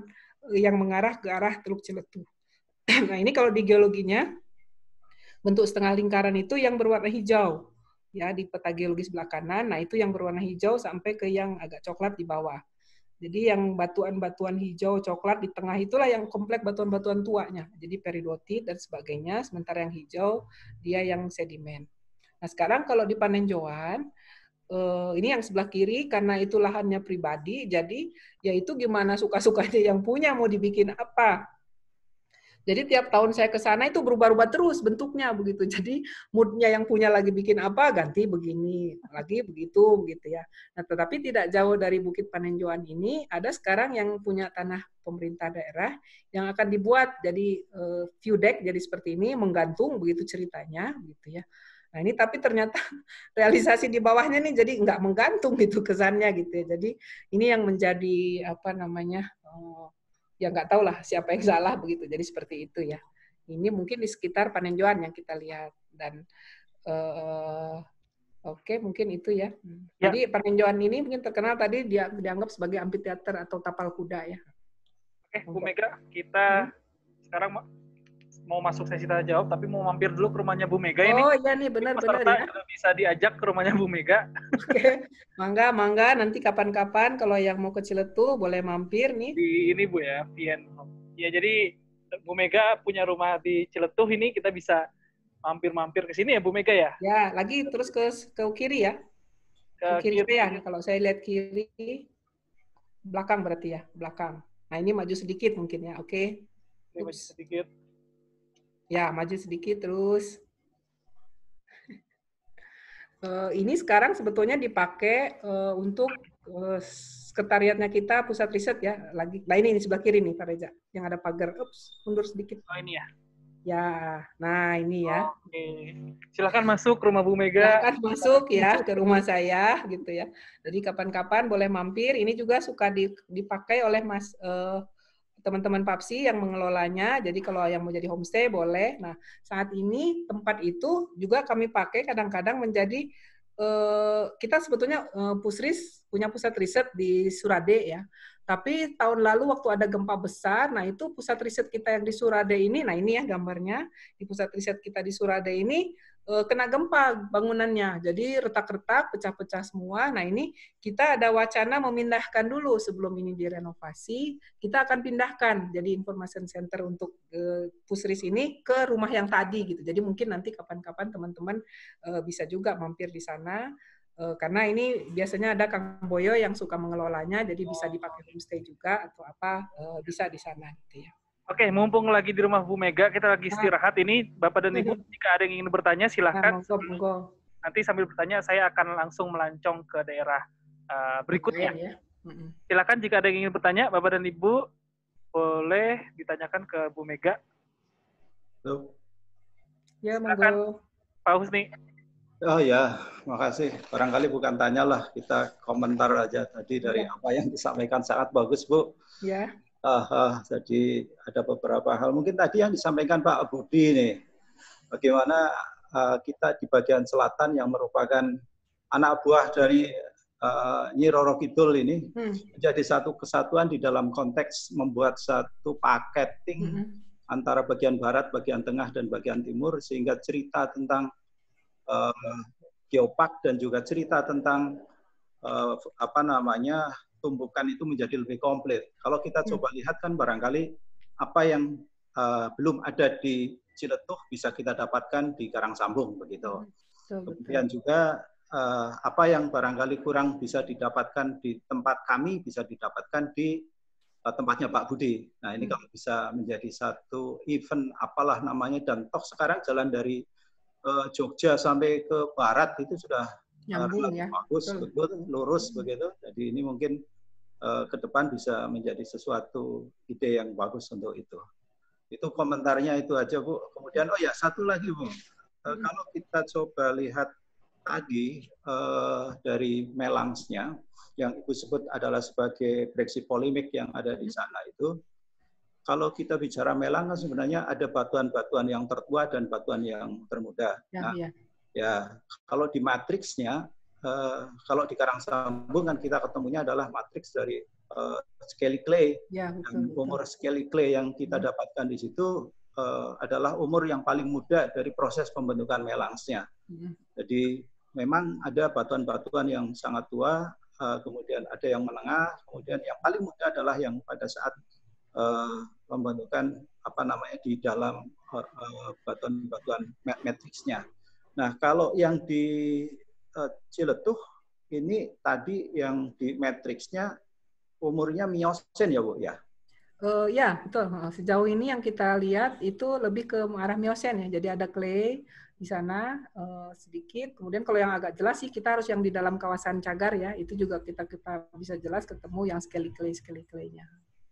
yang mengarah ke arah Teluk Ciletuh. Nah, ini kalau di geologinya bentuk setengah lingkaran itu yang berwarna hijau. Ya di peta geologis sebelah kanan, nah itu yang berwarna hijau sampai ke yang agak coklat di bawah. Jadi yang batuan-batuan hijau coklat di tengah itulah yang kompleks batuan-batuan tuanya. Jadi peridotit dan sebagainya, sementara yang hijau dia yang sedimen. Nah sekarang kalau di Panenjoan, ini yang sebelah kiri karena itu lahannya pribadi, jadi ya itu gimana suka-sukanya yang punya mau dibikin apa. Jadi tiap tahun saya ke sana itu berubah-ubah terus bentuknya begitu. Jadi moodnya yang punya lagi bikin apa ganti begini, lagi begitu ya. Nah, tetapi tidak jauh dari Bukit Panenjoan ini ada sekarang yang punya tanah pemerintah daerah yang akan dibuat jadi view deck jadi seperti ini menggantung begitu ceritanya gitu ya. Nah ini tapi ternyata realisasi di bawahnya nih jadi nggak menggantung gitu kesannya gitu ya. Jadi ini yang menjadi ya nggak tahu lah siapa yang salah begitu. Jadi seperti itu ya. Ini mungkin di sekitar Panenjoan yang kita lihat dan oke, mungkin itu ya. Jadi Panenjoan ini mungkin terkenal tadi dia dianggap sebagai amphitheater atau tapal kuda ya. Oke, Bu Mega, kita sekarang mau masuk sesi tanya jawab, tapi mau mampir dulu ke rumahnya Bu Mega ini. Oh iya nih, benar-benar ya. Bisa diajak ke rumahnya Bu Mega. Oke, mangga, nanti kapan-kapan kalau yang mau ke Ciletuh boleh mampir nih. Di ini Bu ya, Pian. Ya jadi Bu Mega punya rumah di Ciletuh ini kita bisa mampir-mampir ke sini ya Bu Mega ya. Ya, lagi terus ke kiri ya. Ke kiri ya. Kalau saya lihat kiri, belakang berarti ya, belakang. Nah ini maju sedikit mungkin ya, oke. Maju sedikit. Ya, maju sedikit terus. Ini sekarang sebetulnya dipakai untuk sekretariatnya kita, pusat riset ya. Lagi. Nah ini sebelah kiri nih Pak Reza, yang ada pagar. Ups, mundur sedikit. Oh ini ya. Ya, nah ini ya. Oke. Silakan masuk ke rumah Bu Mega. Silakan masuk ya ke rumah saya gitu ya. Jadi kapan-kapan boleh mampir. Ini juga suka dipakai oleh teman-teman PAPSI yang mengelolanya. Jadi kalau yang mau jadi homestay boleh. Nah, saat ini tempat itu juga kami pakai kadang-kadang menjadi kita sebetulnya Pusris punya pusat riset di Surade ya. Tapi tahun lalu waktu ada gempa besar, nah itu pusat riset kita yang di Surade ini, nah ini ya gambarnya, di pusat riset kita di Surade ini kena gempa bangunannya. Jadi retak-retak, pecah-pecah semua. Nah ini kita ada wacana memindahkan dulu sebelum ini direnovasi, kita akan pindahkan jadi information center untuk Pusris ini ke rumah yang tadi gitu. Jadi mungkin nanti kapan-kapan teman-teman bisa juga mampir di sana. Karena ini biasanya ada Kang Boyo yang suka mengelolanya, jadi bisa dipakai homestay juga atau apa bisa di sana gitu ya. Oke, mumpung lagi di rumah Bu Mega, kita lagi istirahat ini, Bapak dan Ibu, jika ada yang ingin bertanya silahkan. Nah, monggo. Nanti sambil bertanya saya akan langsung melancong ke daerah berikutnya. Ya. Silakan jika ada yang ingin bertanya, Bapak dan Ibu boleh ditanyakan ke Bu Mega. Halo. Ya, silakan, monggo. Pak Husni. Oh ya, makasih. Barangkali bukan tanya lah, kita komentar aja tadi dari apa yang disampaikan sangat bagus, Bu. Ya. Jadi ada beberapa hal. Mungkin tadi yang disampaikan Pak Budi nih, bagaimana kita di bagian selatan yang merupakan anak buah dari Nyi Roro Kidul ini menjadi satu kesatuan di dalam konteks membuat satu paketing antara bagian barat, bagian tengah, dan bagian timur, sehingga cerita tentang geopark dan juga cerita tentang tumbukan itu menjadi lebih komplit. Kalau kita coba lihat kan barangkali apa yang belum ada di Ciletuh bisa kita dapatkan di Karangsambung begitu. Kemudian juga apa yang barangkali kurang bisa didapatkan di tempat kami bisa didapatkan di tempatnya Pak Budi. Nah ini kalau bisa menjadi satu event apalah namanya, dan toh sekarang jalan dari Jogja sampai ke barat itu sudah nyambung ya, bagus, betul, lurus begitu. Jadi ini mungkin ke depan bisa menjadi sesuatu ide yang bagus untuk itu. Itu komentarnya itu aja, Bu. Kemudian oh ya satu lagi, Bu. Kalau kita coba lihat tadi dari Melangsnya yang Ibu sebut adalah sebagai breksi polemik yang ada di sana itu. Kalau kita bicara Melang kan sebenarnya ada batuan-batuan yang tertua dan batuan yang termuda. Ya, kalau di matriksnya, kalau di Karangsambung kan kita ketemunya adalah matriks dari Scaly Clay. Ya, betul, dan umur Scaly Clay yang kita dapatkan di situ adalah umur yang paling muda dari proses pembentukan Melangsnya. Jadi memang ada batuan-batuan yang sangat tua, kemudian ada yang menengah, kemudian yang paling muda adalah yang pada saat pembentukan di dalam batuan-batuan matriksnya. Nah, kalau yang di Ciletuh ini tadi yang di matriksnya umurnya Miosen ya, Bu ya? Ya, betul. Sejauh ini yang kita lihat itu lebih ke arah Miosen ya. Jadi ada clay di sana sedikit. Kemudian kalau yang agak jelas sih kita harus yang di dalam kawasan Cagar ya. Itu juga kita bisa jelas ketemu yang scaly clay-nya.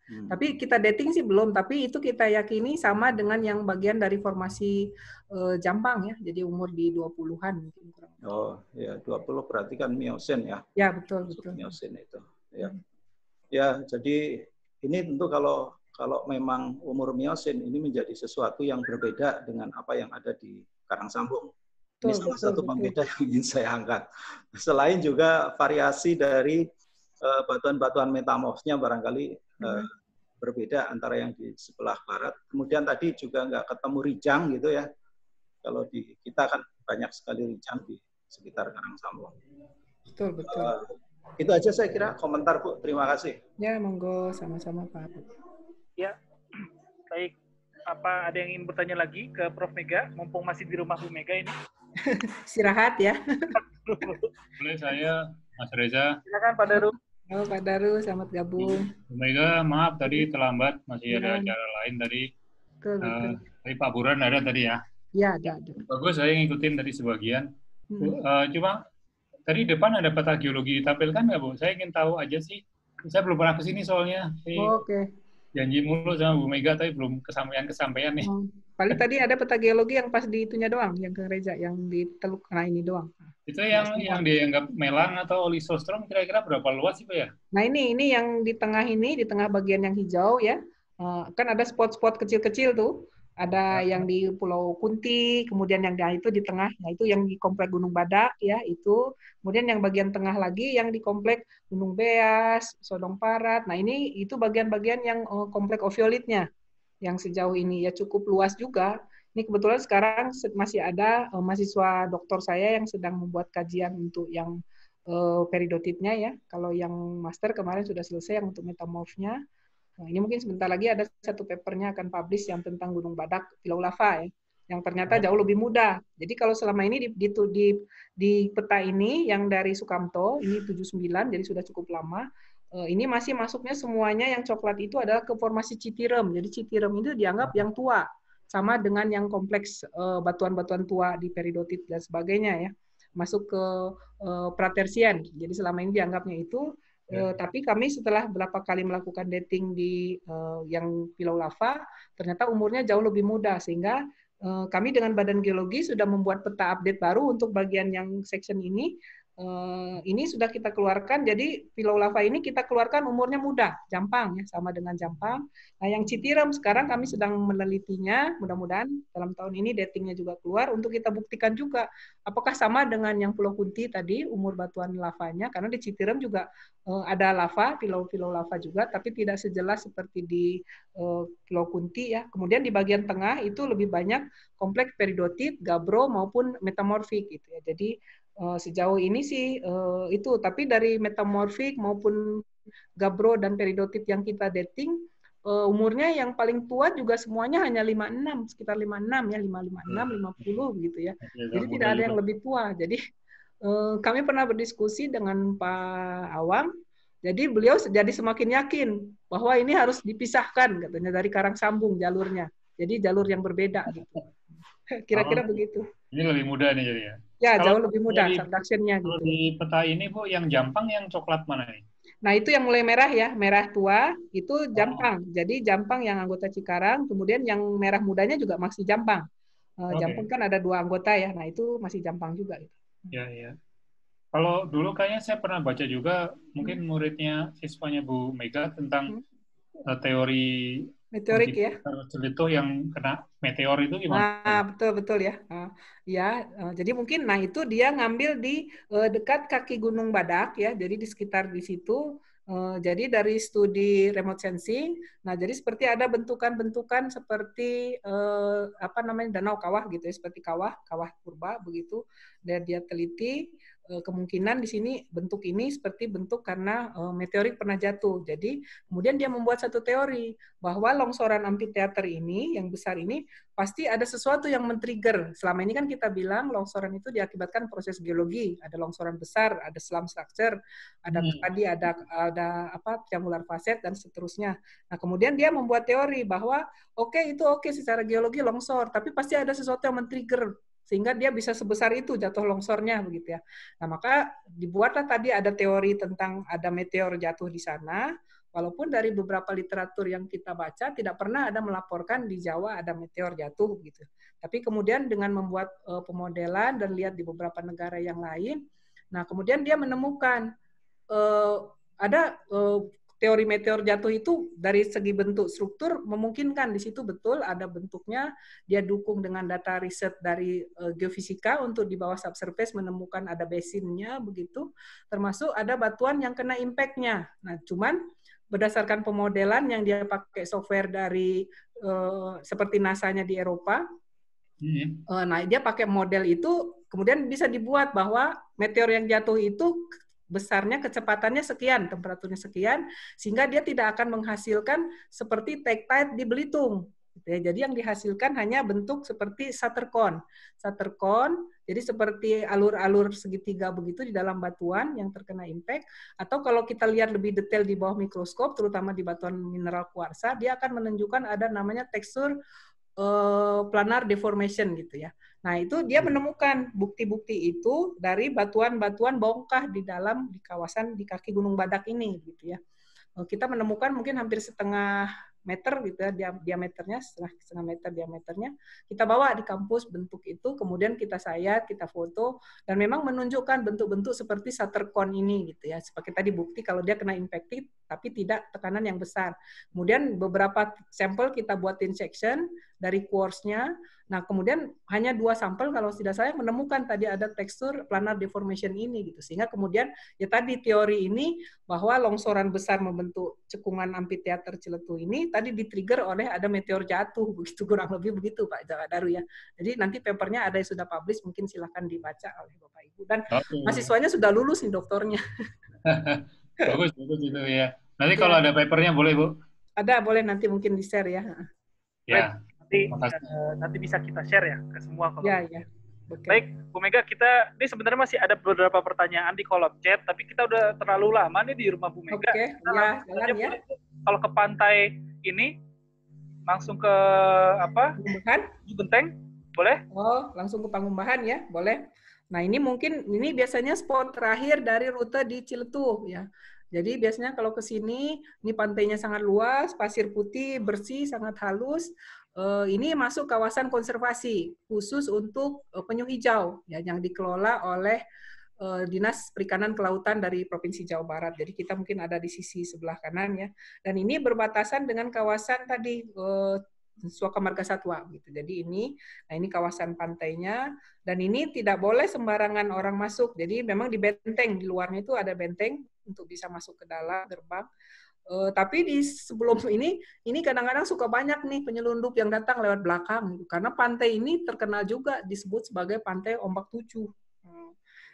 Tapi kita dating sih belum, tapi itu kita yakini sama dengan yang bagian dari formasi Jampang ya, jadi umur di 20-an mungkin kurang. Oh, ya 20 berarti kan Miosen ya. Ya, betul. Miosen itu. Ya. Ya, jadi ini tentu kalau memang umur Miosen ini menjadi sesuatu yang berbeda dengan apa yang ada di Karangsambung. Ini salah satu pembeda yang ingin saya angkat. Selain juga variasi dari batuan-batuan metamorfnya barangkali berbeda antara yang di sebelah barat. Kemudian tadi juga nggak ketemu rijang gitu ya. Kalau di kita kan banyak sekali rijang di sekitar Karangsambung. Betul. Itu aja saya kira komentar, Bu. Terima kasih. Ya, monggo, sama-sama Pak. Ya, baik. Apa ada yang ingin bertanya lagi ke Prof. Mega? Mumpung masih di rumah Bu Mega ini. Istirahat ya. Boleh saya, Mas Reza. Silakan Pak Daru. Halo Pak Daru, selamat gabung. Bu Mega, maaf tadi terlambat, masih ada acara lain tadi. Betul. Tapi Pak Buran ada tadi ya? Iya, ada. Bagus, saya ngikutin tadi sebagian. Cuma tadi depan ada peta geologi ditampilkan nggak, Bu? Saya ingin tahu aja sih, Saya belum pernah kesini soalnya. Oke. Janji mulu sama Bu Mega, tapi belum kesampaian nih. Paling tadi ada peta geologi yang pas di itunya doang, yang ke gereja, yang di Teluk Nah ini doang. Itu yang dianggap melang atau lisostrom kira-kira berapa luas sih Pak ya? Nah ini yang di tengah bagian yang hijau ya, kan ada spot-spot kecil-kecil tuh. Ada yang di Pulau Kunti, kemudian yang itu di tengah, nah itu yang di komplek Gunung Badak ya itu. Kemudian yang bagian tengah lagi yang di komplek Gunung Beas, Sodong Parat. Nah ini itu bagian-bagian yang komplek ofiolitnya yang sejauh ini ya cukup luas juga. Ini kebetulan sekarang masih ada mahasiswa doktor saya yang sedang membuat kajian untuk yang peridotitnya ya. Kalau yang master kemarin sudah selesai yang untuk metamorfnya. Nah, ini mungkin sebentar lagi ada satu papernya akan publish yang tentang Gunung Badak, Pulau Lava ya, yang ternyata jauh lebih mudah. Jadi kalau selama ini di peta ini yang dari Sukamto, ini 79, jadi sudah cukup lama, ini masih masuknya semuanya yang coklat itu adalah ke formasi Citirum. Jadi Citirum itu dianggap yang tua, sama dengan yang kompleks batuan-batuan tua di peridotit dan sebagainya ya, masuk ke Pratersian. Jadi selama ini dianggapnya itu. Tapi kami setelah beberapa kali melakukan dating di yang Pulau Lava, ternyata umurnya jauh lebih muda, sehingga kami dengan Badan Geologi sudah membuat peta update baru untuk bagian yang section ini. Ini sudah kita keluarkan, jadi Pulau Lava ini kita keluarkan umurnya muda, Jampang ya, sama dengan Jampang. Nah yang Citirum sekarang kami sedang menelitinya, mudah-mudahan dalam tahun ini datingnya juga keluar untuk kita buktikan juga apakah sama dengan yang Pulau Kunti tadi umur batuan lavanya, karena di Citirum juga ada lava, pulau lava juga, tapi tidak sejelas seperti di Pulau Kunti ya. Kemudian di bagian tengah itu lebih banyak kompleks peridotit, gabbro maupun metamorfik gitu ya. Jadi sejauh ini sih itu, tapi dari metamorfik maupun gabbro dan peridotit yang kita dating, umurnya yang paling tua juga semuanya hanya 56, sekitar 56 ya, 556, 50 gitu ya. Jadi tidak ada yang lebih tua. Jadi kami pernah berdiskusi dengan Pak Awang, jadi beliau jadi semakin yakin bahwa ini harus dipisahkan katanya dari karang sambung jalurnya. Jadi jalur yang berbeda gitu. Kira-kira begitu. Ini lebih mudah nih jadi ya. Ya, jauh lebih mudah subduction-nya gitu. Kalau di peta ini Bu, yang Jampang yang coklat mana nih? Nah, itu yang mulai merah ya, merah tua itu Jampang. Jadi Jampang yang anggota Cikarang, kemudian yang merah mudanya juga masih Jampang. Jampang kan ada 2 anggota ya. Nah, itu masih Jampang juga gitu. Ya, ya. Kalau dulu kayaknya saya pernah baca juga mungkin muridnya siswanya Bu Mega tentang teori meteorik ya. Itu yang kena meteor itu gimana? Betul ya. Jadi mungkin itu dia ngambil di dekat kaki Gunung Badak ya. Jadi di sekitar di situ. Jadi dari studi remote sensing, nah jadi seperti ada bentukan-bentukan seperti danau kawah gitu ya, seperti kawah purba begitu. Dan dia teliti kemungkinan di sini bentuk ini seperti bentuk karena meteorit pernah jatuh. Jadi kemudian dia membuat satu teori bahwa longsoran amphitheater ini yang besar ini pasti ada sesuatu yang men-trigger. Selama ini kan kita bilang longsoran itu diakibatkan proses geologi, ada longsoran besar, ada slump structure, ada tadi ada triangular facet dan seterusnya. Nah, kemudian dia membuat teori bahwa itu secara geologi longsor, tapi pasti ada sesuatu yang men-trigger sehingga dia bisa sebesar itu jatuh longsornya begitu ya. Nah, maka dibuatlah tadi ada teori tentang ada meteor jatuh di sana, walaupun dari beberapa literatur yang kita baca tidak pernah ada melaporkan di Jawa ada meteor jatuh gitu. Tapi kemudian dengan membuat pemodelan dan lihat di beberapa negara yang lain, nah kemudian dia menemukan ada teori meteor jatuh itu dari segi bentuk struktur memungkinkan di situ betul ada bentuknya, dia dukung dengan data riset dari geofisika untuk di bawah subsurface menemukan ada basinnya begitu, termasuk ada batuan yang kena impact-nya. Nah, cuman berdasarkan pemodelan yang dia pakai software dari seperti NASA-nya di Eropa, nah dia pakai model itu kemudian bisa dibuat bahwa meteor yang jatuh itu besarnya kecepatannya sekian, temperaturnya sekian, sehingga dia tidak akan menghasilkan seperti tektite di Belitung. Jadi yang dihasilkan hanya bentuk seperti Suthercon. Suthercon, jadi seperti alur-alur segitiga begitu di dalam batuan yang terkena impact. Atau kalau kita lihat lebih detail di bawah mikroskop, terutama di batuan mineral kuarsa, dia akan menunjukkan ada namanya tekstur planar deformation gitu ya. Nah, itu dia menemukan bukti-bukti itu dari batuan-batuan bongkah di dalam di kawasan di kaki Gunung Badak ini gitu ya. kita menemukan mungkin hampir setengah meter gitu ya, diameternya, setengah meter diameternya, kita bawa di kampus bentuk itu, kemudian kita sayat, kita foto, dan memang menunjukkan bentuk-bentuk seperti Shuttercon ini gitu ya, seperti tadi bukti kalau dia kena infektif, tapi tidak tekanan yang besar. Kemudian beberapa sampel kita buatin section dari quartz-nya, nah kemudian hanya 2 sampel kalau tidak salah menemukan tadi ada tekstur planar deformation ini gitu, sehingga kemudian ya tadi teori ini bahwa longsoran besar membentuk cekungan amfiteater Ciletuh ini tadi di-trigger oleh ada meteor jatuh, begitu kurang lebih begitu Pak Daru ya. Jadi nanti papernya ada yang sudah publish, mungkin silakan dibaca oleh Bapak Ibu. Dan mahasiswanya sudah lulus nih doktornya. Bagus itu ya. Nanti kalau ada papernya boleh Bu? Ada, boleh nanti mungkin di-share ya. Ya. Nanti bisa kita share ya ke semua. Ya. Okay. Baik, Bu Mega, kita ini sebenarnya masih ada beberapa pertanyaan di kolom chat, tapi kita udah terlalu lama nih di rumah Bu Mega. Oke, ya. Kalau ke pantai ini, langsung ke apa? Pangumbahan? Genteng, boleh? Oh, langsung ke Pangumbahan ya, boleh. Nah ini mungkin, ini biasanya spot terakhir dari rute di Ciletuh ya. Jadi biasanya kalau ke sini, ini pantainya sangat luas, pasir putih, bersih, sangat halus. Ini masuk kawasan konservasi khusus untuk penyu hijau ya, yang dikelola oleh Dinas Perikanan Kelautan dari Provinsi Jawa Barat. Jadi kita mungkin ada di sisi sebelah kanan ya. Dan ini berbatasan dengan kawasan tadi Suaka Marga Satwa gitu. Jadi ini kawasan pantainya, dan ini tidak boleh sembarangan orang masuk. Jadi memang di benteng, di luarnya itu ada benteng untuk bisa masuk ke dalam gerbang. Tapi di sebelum ini kadang-kadang suka banyak nih penyelundup yang datang lewat belakang gitu. Karena pantai ini terkenal juga disebut sebagai pantai ombak 7.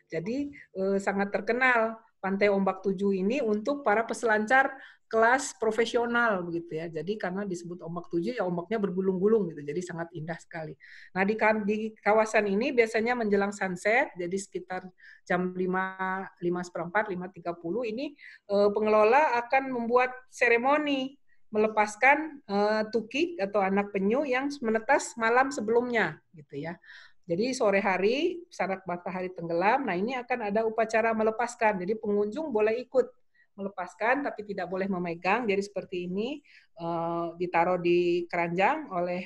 Jadi sangat terkenal pantai ombak 7 ini untuk para peselancar kelas profesional begitu ya. Jadi karena disebut ombak 7 ya ombaknya bergulung-gulung gitu. Jadi sangat indah sekali. Nah di kawasan ini biasanya menjelang sunset, jadi sekitar jam 5.15, 5.30 ini pengelola akan membuat seremoni melepaskan tukik atau anak penyu yang menetas malam sebelumnya gitu ya. Jadi sore hari saat matahari tenggelam, nah ini akan ada upacara melepaskan. Jadi pengunjung boleh ikut melepaskan, tapi tidak boleh memegang. Jadi seperti ini ditaruh di keranjang oleh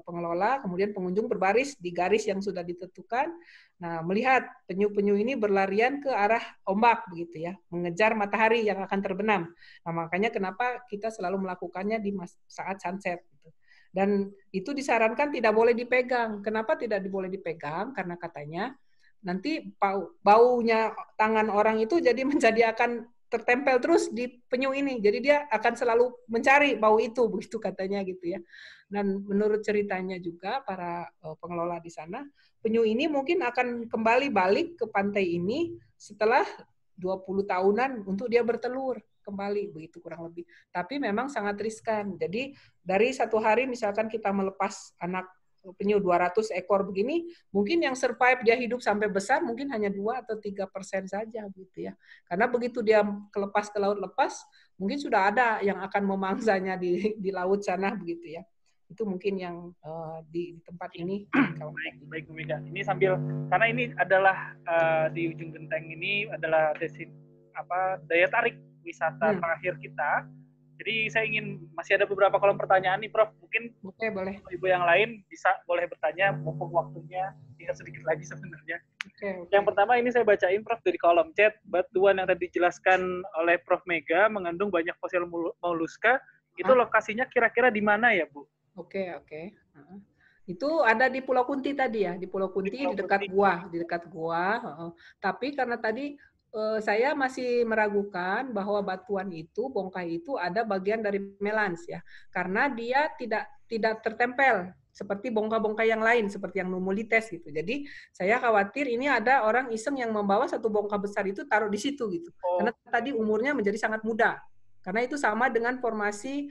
pengelola, kemudian pengunjung berbaris di garis yang sudah ditentukan. Nah, melihat penyu-penyu ini berlarian ke arah ombak begitu ya, mengejar matahari yang akan terbenam. Nah, makanya kenapa kita selalu melakukannya di saat sunset gitu. Dan itu disarankan tidak boleh dipegang. Kenapa tidak boleh dipegang? Karena katanya nanti baunya tangan orang itu menjadi akan tertempel terus di penyu ini. Jadi dia akan selalu mencari bau itu, begitu katanya gitu ya. Dan menurut ceritanya juga para pengelola di sana, penyu ini mungkin akan kembali balik ke pantai ini setelah 20 tahunan untuk dia bertelur kembali, begitu kurang lebih. Tapi memang sangat riskan. Jadi dari satu hari misalkan kita melepas anak penyu 200 ekor begini, mungkin yang survive dia hidup sampai besar mungkin hanya 2 atau 3% saja gitu ya. Karena begitu dia kelepas ke laut lepas, mungkin sudah ada yang akan memangsanya di laut sana begitu ya. Itu mungkin yang di tempat ini. Baik, Bu Mega. Ini sambil, karena ini adalah di ujung genteng ini adalah daya tarik wisata terakhir kita. Jadi saya ingin, masih ada beberapa kolom pertanyaan nih Prof. Mungkin boleh. Ibu yang lain boleh bertanya, mumpung waktunya tinggal sedikit lagi sebenarnya. Okay. Yang pertama ini saya bacain Prof dari kolom chat. Batuan yang tadi dijelaskan oleh Prof Mega mengandung banyak fosil moluska. Itu lokasinya kira-kira di mana ya Bu? Oke. Itu ada di Pulau Kunti tadi ya, di Pulau Kunti di dekat gua. Tapi karena tadi saya masih meragukan bahwa batuan itu, bongkai itu ada bagian dari melans ya, karena dia tidak tertempel seperti bongkai-bongkai yang lain seperti yang numulites gitu. Jadi saya khawatir ini ada orang iseng yang membawa satu bongkai besar itu taruh di situ gitu. Karena tadi umurnya menjadi sangat muda. Karena itu sama dengan formasi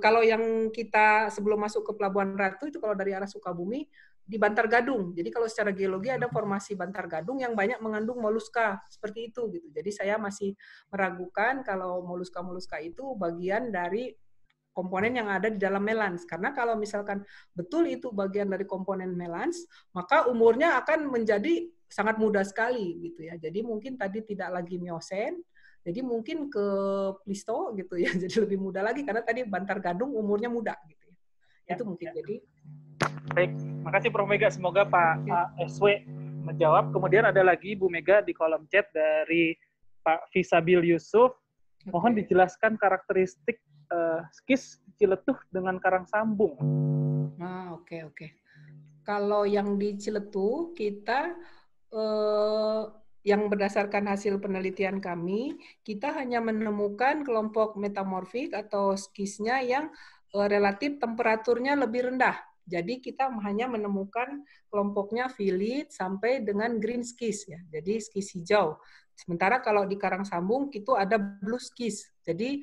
kalau yang kita sebelum masuk ke Pelabuhan Ratu itu kalau dari arah Sukabumi di Bantar Gadung. Jadi kalau secara geologi ada formasi Bantar Gadung yang banyak mengandung moluska seperti itu gitu. Jadi saya masih meragukan kalau moluska-moluska itu bagian dari komponen yang ada di dalam melans. Karena kalau misalkan betul itu bagian dari komponen melans, maka umurnya akan menjadi sangat muda sekali gitu ya. Jadi mungkin tadi tidak lagi Miosen, Jadi mungkin ke Plisto gitu ya, jadi lebih muda lagi karena tadi Bantar Gadung umurnya muda gitu ya. Itu mungkin jadi. Baik, makasih Prof. Mega. Semoga Pak SW menjawab. Kemudian ada lagi Bu Mega di kolom chat dari Pak Fisabil Yusuf. Mohon dijelaskan karakteristik skis Ciletuh dengan karang sambung. Oke. Kalau yang di Ciletuh kita yang berdasarkan hasil penelitian kami, kita hanya menemukan kelompok metamorfik atau skisnya yang relatif temperaturnya lebih rendah. Jadi kita hanya menemukan kelompoknya violet sampai dengan green skis ya. Jadi skis hijau. Sementara kalau di karang sambung itu ada blue skis. Jadi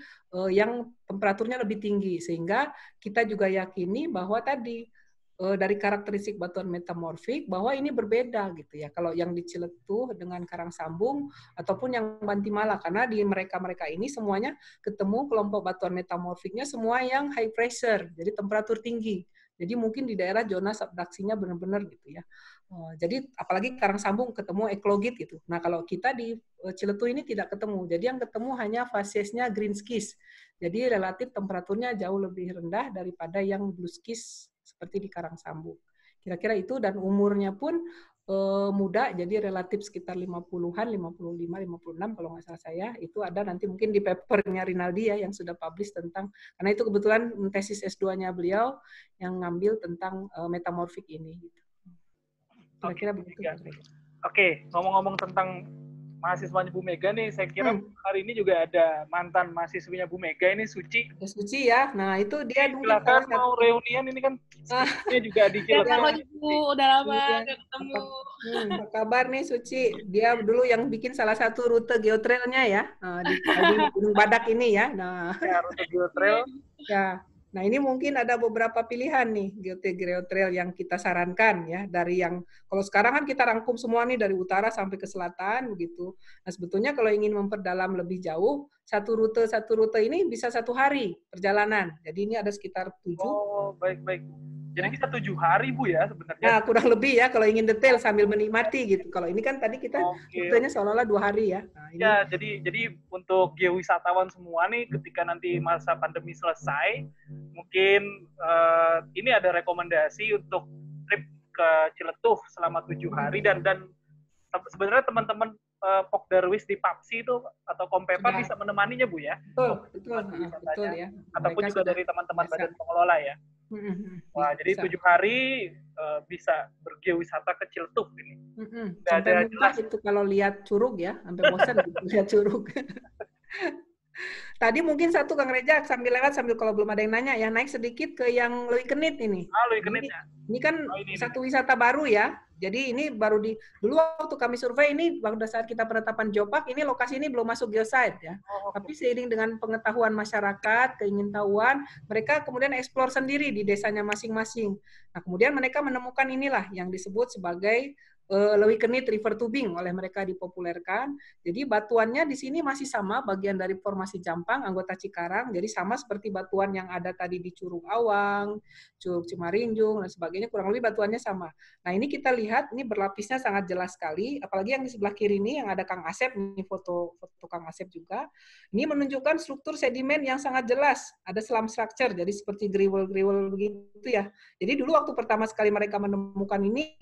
yang temperaturnya lebih tinggi sehingga kita juga yakini bahwa tadi dari karakteristik batuan metamorfik bahwa ini berbeda gitu ya. Kalau yang di Ciletuh dengan karang sambung ataupun yang Bantimala karena di mereka ini semuanya ketemu kelompok batuan metamorfiknya semua yang high pressure. Jadi temperatur tinggi. Jadi mungkin di daerah zona subduksinya benar-benar gitu ya. Jadi apalagi karang sambung ketemu eklogit gitu. Nah kalau kita di Ciletuh ini tidak ketemu. Jadi yang ketemu hanya fasesnya green skis. Jadi relatif temperaturnya jauh lebih rendah daripada yang blue skis seperti di karang sambung. Kira-kira itu dan umurnya pun muda, jadi relatif sekitar 50-an, 55, 56 kalau nggak salah saya. Itu ada nanti mungkin di papernya Rinaldi ya yang sudah publish tentang, karena itu kebetulan tesis S2-nya beliau yang ngambil tentang metamorfik ini. Kira-kira begitu. Oke, ngomong-ngomong tentang mahasiswanya Bu Mega nih, saya kira hari ini juga ada mantan mahasiswinya Bu Mega ini, Suci. Suci ya, nah itu dia silakan mau reunian ini kan, skripnya juga di Halo Ibu, udah lama nggak ketemu. Apa kabar nih Suci? Dia dulu yang bikin salah satu rute geotrailnya ya, di Gunung Badak ini ya. Nah, ya, rute geotrail. Ya. Nah, ini mungkin ada beberapa pilihan nih geotrail yang kita sarankan ya dari yang kalau sekarang kan kita rangkum semua nih dari utara sampai ke selatan begitu. Nah, sebetulnya kalau ingin memperdalam lebih jauh, satu rute ini bisa 1 hari perjalanan. Jadi ini ada sekitar 7. Oh, baik. Jadi bisa 7 hari Bu ya sebenarnya. Nah, kurang lebih ya kalau ingin detail sambil menikmati gitu. Kalau ini kan tadi kita rutenya seolah-olah 2 hari ya. Nah, ini. Ya, jadi untuk geowisatawan semua nih ketika nanti masa pandemi selesai, mungkin ini ada rekomendasi untuk trip ke Ciletuh selama 7 hari dan sebenarnya teman-teman Pok Darwis di PAPSI itu atau Kompepa bisa menemaninya Bu ya. Betul ya. Ataupun juga dari teman-teman badan pengelola ya. Wah, jadi 7 hari bisa bergeowisata ke Ciletuh ini. Sampai muntah itu kalau lihat curug ya, sampai bosan lihat curug. Tadi mungkin satu Kang Reza sambil lewat sambil kalau belum ada yang nanya ya naik sedikit ke yang Leuwi Kenit ini. Leuwi Kenit ya. Ini kan satu wisata baru ya. Jadi ini baru dulu waktu kami survei ini pada saat kita penetapan geopark ini lokasi ini belum masuk geosite ya. Tapi seiring dengan pengetahuan masyarakat, keingintahuan, mereka kemudian eksplor sendiri di desanya masing-masing. Nah, kemudian mereka menemukan inilah yang disebut sebagai Leuwi Kenit River Tubing oleh mereka dipopulerkan. Jadi batuannya di sini masih sama bagian dari formasi Jampang anggota Cikarang. Jadi sama seperti batuan yang ada tadi di Curug Awang, Curug Cimarinjung dan sebagainya kurang lebih batuannya sama. Nah, ini kita lihat ini berlapisnya sangat jelas sekali, apalagi yang di sebelah kiri ini yang ada Kang Asep, ini foto Kang Asep juga. Ini menunjukkan struktur sedimen yang sangat jelas. Ada slump structure jadi seperti griwel-griwel begitu ya. Jadi dulu waktu pertama sekali mereka menemukan ini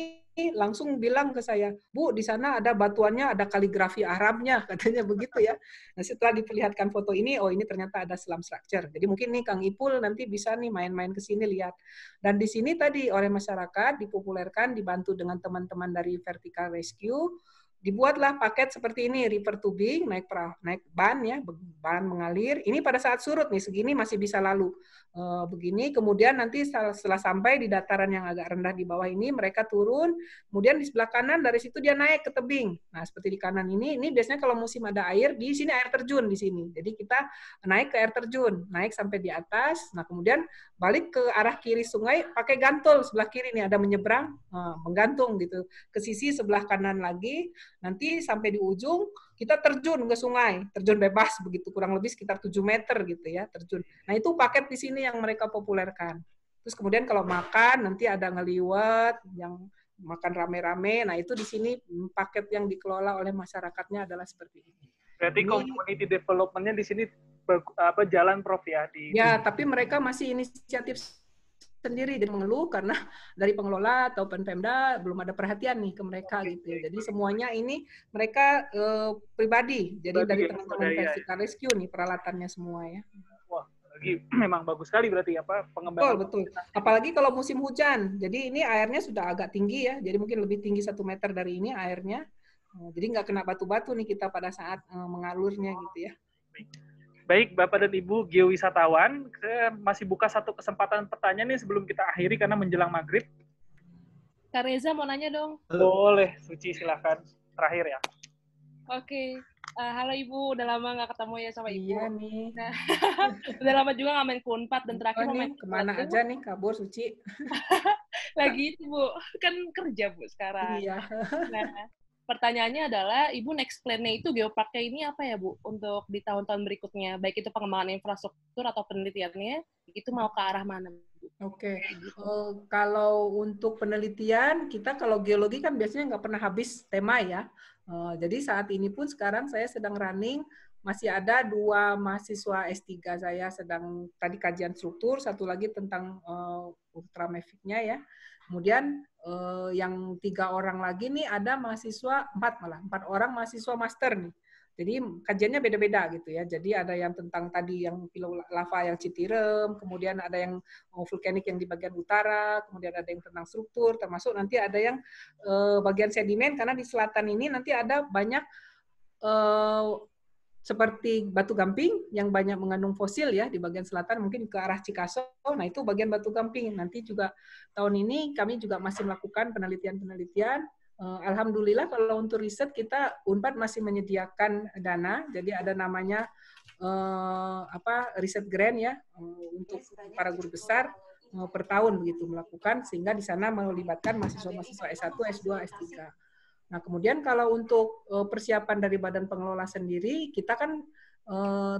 langsung bilang ke saya, Bu, di sana ada batuannya, ada kaligrafi Arabnya, katanya begitu ya. Nah, setelah diperlihatkan foto ini, oh ini ternyata ada slump structure. Jadi mungkin nih Kang Ipul nanti bisa nih main-main ke sini lihat. Dan di sini tadi oleh masyarakat dipopulerkan, dibantu dengan teman-teman dari Vertical Rescue, dibuatlah paket seperti ini, river tubing, naik ban ya, ban mengalir. Ini pada saat surut nih, segini masih bisa lalu. Begini, kemudian nanti setelah sampai di dataran yang agak rendah di bawah ini, mereka turun, kemudian di sebelah kanan dari situ dia naik ke tebing. Nah, seperti di kanan ini biasanya kalau musim ada air, di sini air terjun di sini. Jadi kita naik ke air terjun, naik sampai di atas, nah kemudian balik ke arah kiri sungai, pakai gantol sebelah kiri nih, ada menyeberang, menggantung gitu. Ke sisi sebelah kanan lagi, nanti sampai di ujung, kita terjun ke sungai, terjun bebas begitu, kurang lebih sekitar 7 meter gitu ya, terjun. Nah, itu paket di sini yang mereka populerkan. Terus kemudian kalau makan, nanti ada ngeliwet, yang makan rame-rame, nah itu di sini paket yang dikelola oleh masyarakatnya adalah seperti ini. Berarti community development-nya di sini jalan Prof ya di. Ya, tapi mereka masih inisiatif sendiri dan mengeluh karena dari pengelola atau Pemda belum ada perhatian nih ke mereka gitu. Jadi semuanya ini mereka pribadi. Jadi dari teman-teman Vertical Rescue nih peralatannya semua ya. Wah, lagi memang bagus sekali berarti pengembangan. Betul. Apalagi kalau musim hujan. Jadi ini airnya sudah agak tinggi ya. Jadi mungkin lebih tinggi 1 meter dari ini airnya. Jadi nggak kena batu-batu nih kita pada saat mengalurnya gitu ya. Baik, Bapak dan Ibu geowisatawan, saya masih buka satu kesempatan pertanyaan nih sebelum kita akhiri karena menjelang maghrib. Kak Reza mau nanya dong. Boleh, Suci silakan. Terakhir ya. Oke. Halo Ibu, udah lama nggak ketemu ya sama Ibu. Iya nih. Nah, udah lama juga nggak main Kunpat dan terakhir mau main kemana aja nih kabur Suci? Lagi itu Bu, kan kerja Bu sekarang. Iya. Nah, pertanyaannya adalah, Ibu next plan-nya itu geoparknya ini apa ya Bu untuk di tahun-tahun berikutnya? Baik itu pengembangan infrastruktur atau penelitiannya, itu mau ke arah mana? Oke. Kalau untuk penelitian, kita kalau geologi kan biasanya nggak pernah habis tema ya. Jadi saat ini pun sekarang saya sedang running, masih ada 2 mahasiswa S3 saya sedang tadi kajian struktur, satu lagi tentang ultramafic-nya ya. Kemudian yang 3 orang lagi nih ada mahasiswa 4 orang mahasiswa master nih. Jadi kajiannya beda-beda gitu ya. Jadi ada yang tentang tadi yang pilau lava yang Citirem, kemudian ada yang vulkanik yang di bagian utara, kemudian ada yang tentang struktur, termasuk nanti ada yang bagian sedimen karena di selatan ini nanti ada banyak seperti batu gamping yang banyak mengandung fosil ya di bagian selatan mungkin ke arah Cikaso. Nah, itu bagian batu gamping. Nanti juga tahun ini kami juga masih melakukan penelitian-penelitian. Alhamdulillah kalau untuk riset kita Unpad masih menyediakan dana. Jadi ada namanya riset grant ya untuk para guru besar per tahun begitu melakukan sehingga di sana melibatkan mahasiswa-mahasiswa S1, S2, S3. Nah, kemudian kalau untuk persiapan dari Badan Pengelola sendiri, kita kan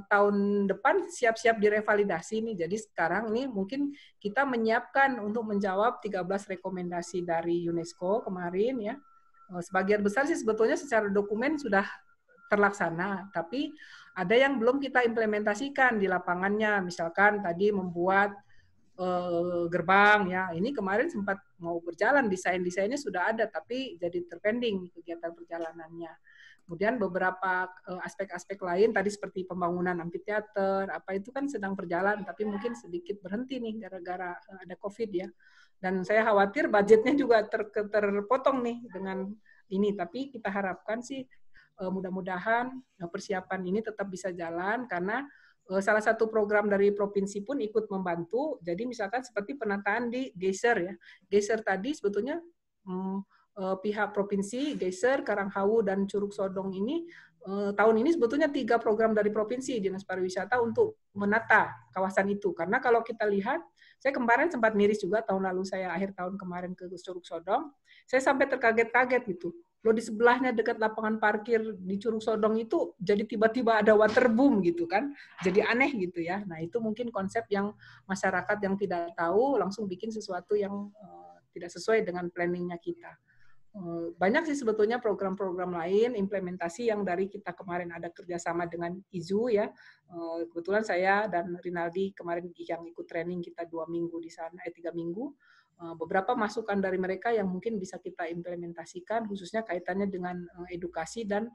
tahun depan siap-siap direvalidasi nih. Jadi sekarang ini mungkin kita menyiapkan untuk menjawab 13 rekomendasi dari UNESCO kemarin ya. Sebagian besar sih sebetulnya secara dokumen sudah terlaksana, tapi ada yang belum kita implementasikan di lapangannya. Misalkan tadi membuat gerbang ya, ini kemarin sempat mau berjalan, desainnya sudah ada tapi jadi terpending kegiatan perjalanannya. Kemudian beberapa aspek-aspek lain tadi seperti pembangunan amphitheater apa itu kan sedang berjalan tapi mungkin sedikit berhenti nih gara-gara ada COVID ya. Dan saya khawatir budgetnya juga terpotong nih dengan ini, tapi kita harapkan sih mudah-mudahan persiapan ini tetap bisa jalan karena salah satu program dari provinsi pun ikut membantu. Jadi misalkan seperti penataan di geyser ya. Geyser tadi sebetulnya pihak provinsi, geyser, Karanghawu, dan Curug Sodong ini tahun ini sebetulnya 3 program dari provinsi Dinas Pariwisata untuk menata kawasan itu. Karena kalau kita lihat, saya kemarin sempat miris juga tahun lalu saya akhir tahun kemarin ke Curug Sodong, saya sampai terkaget-kaget gitu. Loh di sebelahnya dekat lapangan parkir di Curug Sodong itu jadi tiba-tiba ada waterboom gitu kan. Jadi aneh gitu ya. Nah, itu mungkin konsep yang masyarakat yang tidak tahu langsung bikin sesuatu yang tidak sesuai dengan planningnya kita. Banyak sih sebetulnya program-program lain, implementasi yang dari kita kemarin ada kerjasama dengan IZU ya. Kebetulan saya dan Rinaldi kemarin yang ikut training kita 2 minggu di sana, 3 minggu. Beberapa masukan dari mereka yang mungkin bisa kita implementasikan, khususnya kaitannya dengan edukasi dan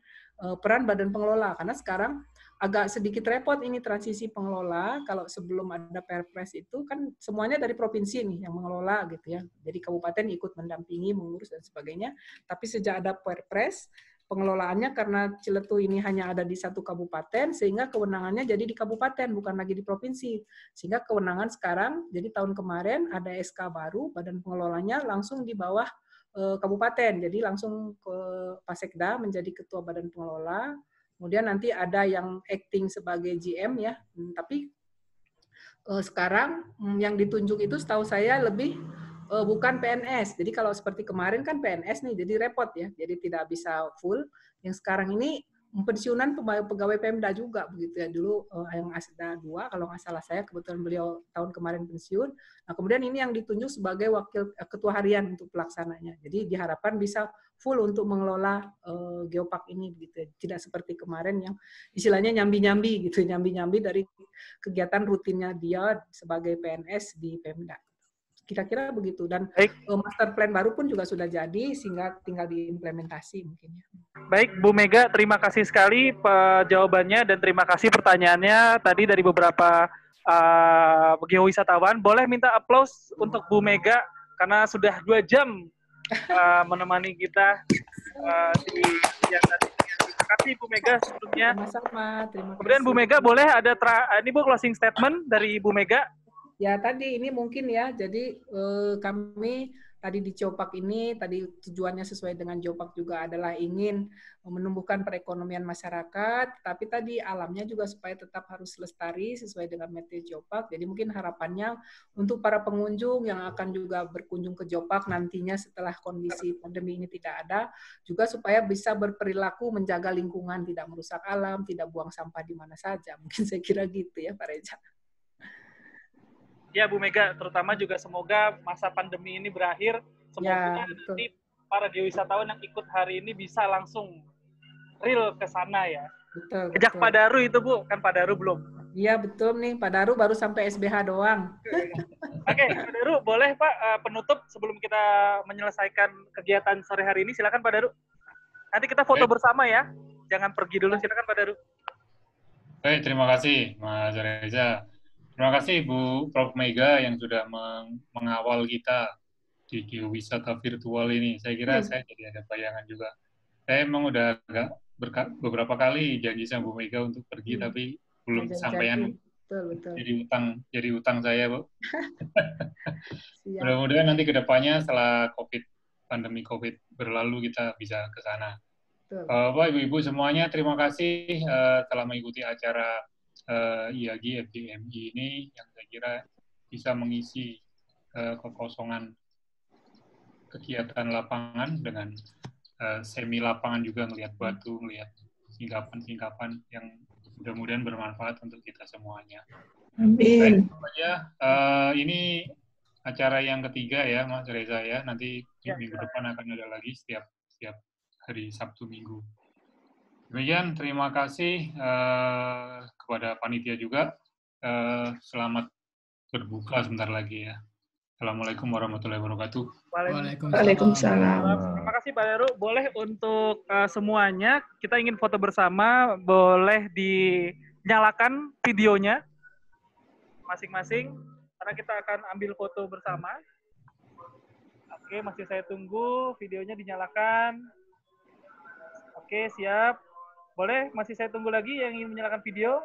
peran badan pengelola. Karena sekarang agak sedikit repot ini transisi pengelola, kalau sebelum ada Perpres itu kan semuanya dari provinsi nih yang mengelola gitu ya. Jadi kabupaten ikut mendampingi, mengurus dan sebagainya. Tapi sejak ada Perpres, pengelolaannya karena Ciletuh ini hanya ada di 1 kabupaten, sehingga kewenangannya jadi di kabupaten, bukan lagi di provinsi. Sehingga kewenangan sekarang, jadi tahun kemarin ada SK baru, badan pengelolanya langsung di bawah kabupaten. Jadi langsung ke Pasekda menjadi ketua badan pengelola. Kemudian nanti ada yang acting sebagai GM ya, tapi sekarang yang ditunjuk itu setahu saya lebih bukan PNS. Jadi kalau seperti kemarin kan PNS nih, jadi repot ya, jadi tidak bisa full. Yang sekarang ini pensiunan pegawai Pemda juga begitu ya, dulu yang Asda 2 kalau nggak salah saya, kebetulan beliau tahun kemarin pensiun. Nah, kemudian ini yang ditunjuk sebagai wakil ketua harian untuk pelaksananya. Jadi diharapkan bisa full untuk mengelola Geopark ini begitu ya. Tidak seperti kemarin yang istilahnya nyambi-nyambi gitu, nyambi-nyambi dari kegiatan rutinnya dia sebagai PNS di Pemda. Kira-kira begitu. Dan master plan baru pun juga sudah jadi, sehingga tinggal diimplementasi mungkin ya. Baik, Bu Mega, terima kasih sekali jawabannya dan terima kasih pertanyaannya tadi dari beberapa geowisatawan. Boleh minta aplaus untuk Bu Mega karena sudah 2 jam menemani kita di kegiatan ini. Terima kasih Bu Mega sebelumnya. Sama-sama, terima kasih. Kemudian Bu Mega boleh ada ini Bu closing statement dari Bu Mega. Ya tadi ini mungkin ya, jadi kami tadi di Geopark ini, tadi tujuannya sesuai dengan Geopark juga adalah ingin menumbuhkan perekonomian masyarakat, tapi tadi alamnya juga supaya tetap harus lestari sesuai dengan metode Geopark. Jadi mungkin harapannya untuk para pengunjung yang akan juga berkunjung ke Geopark nantinya setelah kondisi pandemi ini tidak ada, juga supaya bisa berperilaku menjaga lingkungan, tidak merusak alam, tidak buang sampah di mana saja. Mungkin saya kira gitu ya Pak Reza. Ya Bu Mega, terutama juga semoga masa pandemi ini berakhir. Semoga nanti para geowisatawan yang ikut hari ini bisa langsung real ke sana ya. Betul. Sejak Padaru itu Bu, kan Padaru belum? Iya betul nih, Padaru baru sampai SBH doang. Oke, Padaru boleh Pak penutup sebelum kita menyelesaikan kegiatan sore hari ini. Silakan Padaru. Nanti kita foto bersama ya. Jangan pergi dulu, silakan Padaru. Baik, terima kasih Mas Reza. Terima kasih Bu Prof. Mega yang sudah mengawal kita di geowisata virtual ini. Saya kira saya jadi ada bayangan juga. Saya memang udah agak beberapa kali janji sama Bu Mega untuk pergi, tapi belum kesampaian. Jadi utang saya, Bu. Mudah-mudahan nanti ke depannya setelah pandemi COVID berlalu kita bisa ke sana. Bapak, Ibu-Ibu semuanya, terima kasih telah mengikuti acara IAGI FGMI ini yang saya kira bisa mengisi kekosongan kegiatan lapangan dengan semi lapangan juga, melihat batu, melihat singkapan-singkapan yang mudah-mudahan bermanfaat untuk kita semuanya. Amin. Ini acara yang ketiga ya Mas Reza ya, nanti minggu depan akan ada lagi setiap hari Sabtu Minggu. Demikian, terima kasih kepada panitia juga. Selamat berbuka sebentar lagi ya. Assalamualaikum warahmatullahi wabarakatuh. Waalaikumsalam. Terima kasih Pak Daru. Boleh untuk semuanya, kita ingin foto bersama, boleh dinyalakan videonya masing-masing, karena kita akan ambil foto bersama. Oke, masih saya tunggu videonya dinyalakan. Oke, siap. Boleh, masih saya tunggu lagi yang ingin menyalakan video.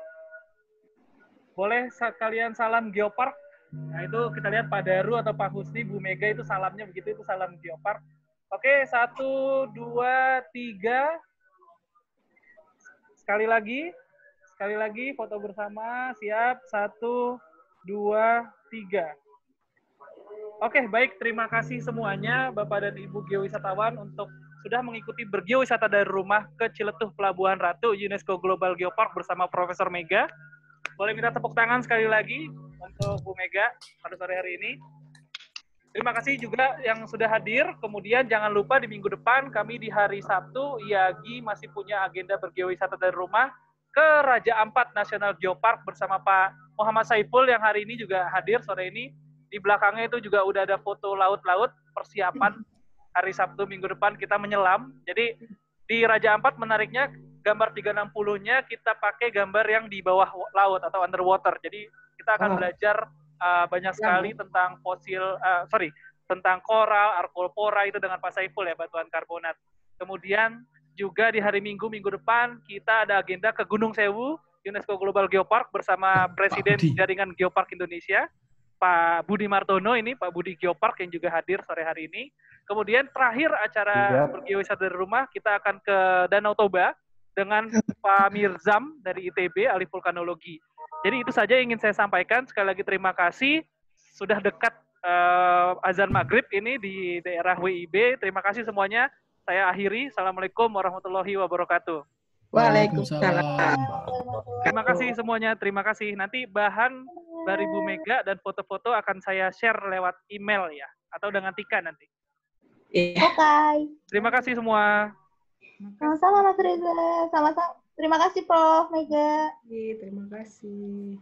Boleh kalian salam Geopark. Nah, itu kita lihat Pak Daru atau Pak Husni, Bu Mega itu salamnya begitu, itu salam Geopark. Oke, 1, 2, 3. Sekali lagi foto bersama, siap. 1, 2, 3. Oke, baik, terima kasih semuanya Bapak dan Ibu geowisatawan untuk sudah mengikuti bergeowisata dari rumah ke Ciletuh Pelabuhan Ratu UNESCO Global Geopark bersama Profesor Mega. Boleh minta tepuk tangan sekali lagi untuk Bu Mega pada sore hari ini. Terima kasih juga yang sudah hadir. Kemudian jangan lupa di minggu depan kami di hari Sabtu, IAGI masih punya agenda bergeowisata dari rumah ke Raja Ampat National Geopark bersama Pak Muhammad Saiful yang hari ini juga hadir sore ini. Di belakangnya itu juga udah ada foto laut-laut persiapan hari Sabtu minggu depan kita menyelam. Jadi di Raja Ampat menariknya gambar 360-nya kita pakai gambar yang di bawah laut atau underwater. Jadi kita akan belajar banyak sekali tentang tentang koral, arkolpora itu dengan Pak Saiful ya, batuan karbonat. Kemudian juga di hari Minggu depan kita ada agenda ke Gunung Sewu, UNESCO Global Geopark bersama Presiden Jaringan Geopark Indonesia, Pak Budi Martono ini, Pak Budi Geopark yang juga hadir sore hari ini. Kemudian terakhir acara bergeowisata dari rumah, kita akan ke Danau Toba dengan Pak Mirzam dari ITB, Ahli Vulkanologi. Jadi itu saja yang ingin saya sampaikan. Sekali lagi terima kasih. Sudah dekat azan maghrib ini di daerah WIB. Terima kasih semuanya. Saya akhiri. Assalamualaikum warahmatullahi wabarakatuh. Waalaikumsalam. Terima kasih semuanya, terima kasih. Nanti bahan dari Bu Mega dan foto-foto akan saya share lewat email ya, atau dengan Tika nanti. Oke. Terima kasih semua. Sama-sama Mas Reza, sama-sama. Terima kasih Prof. Mega. Terima kasih.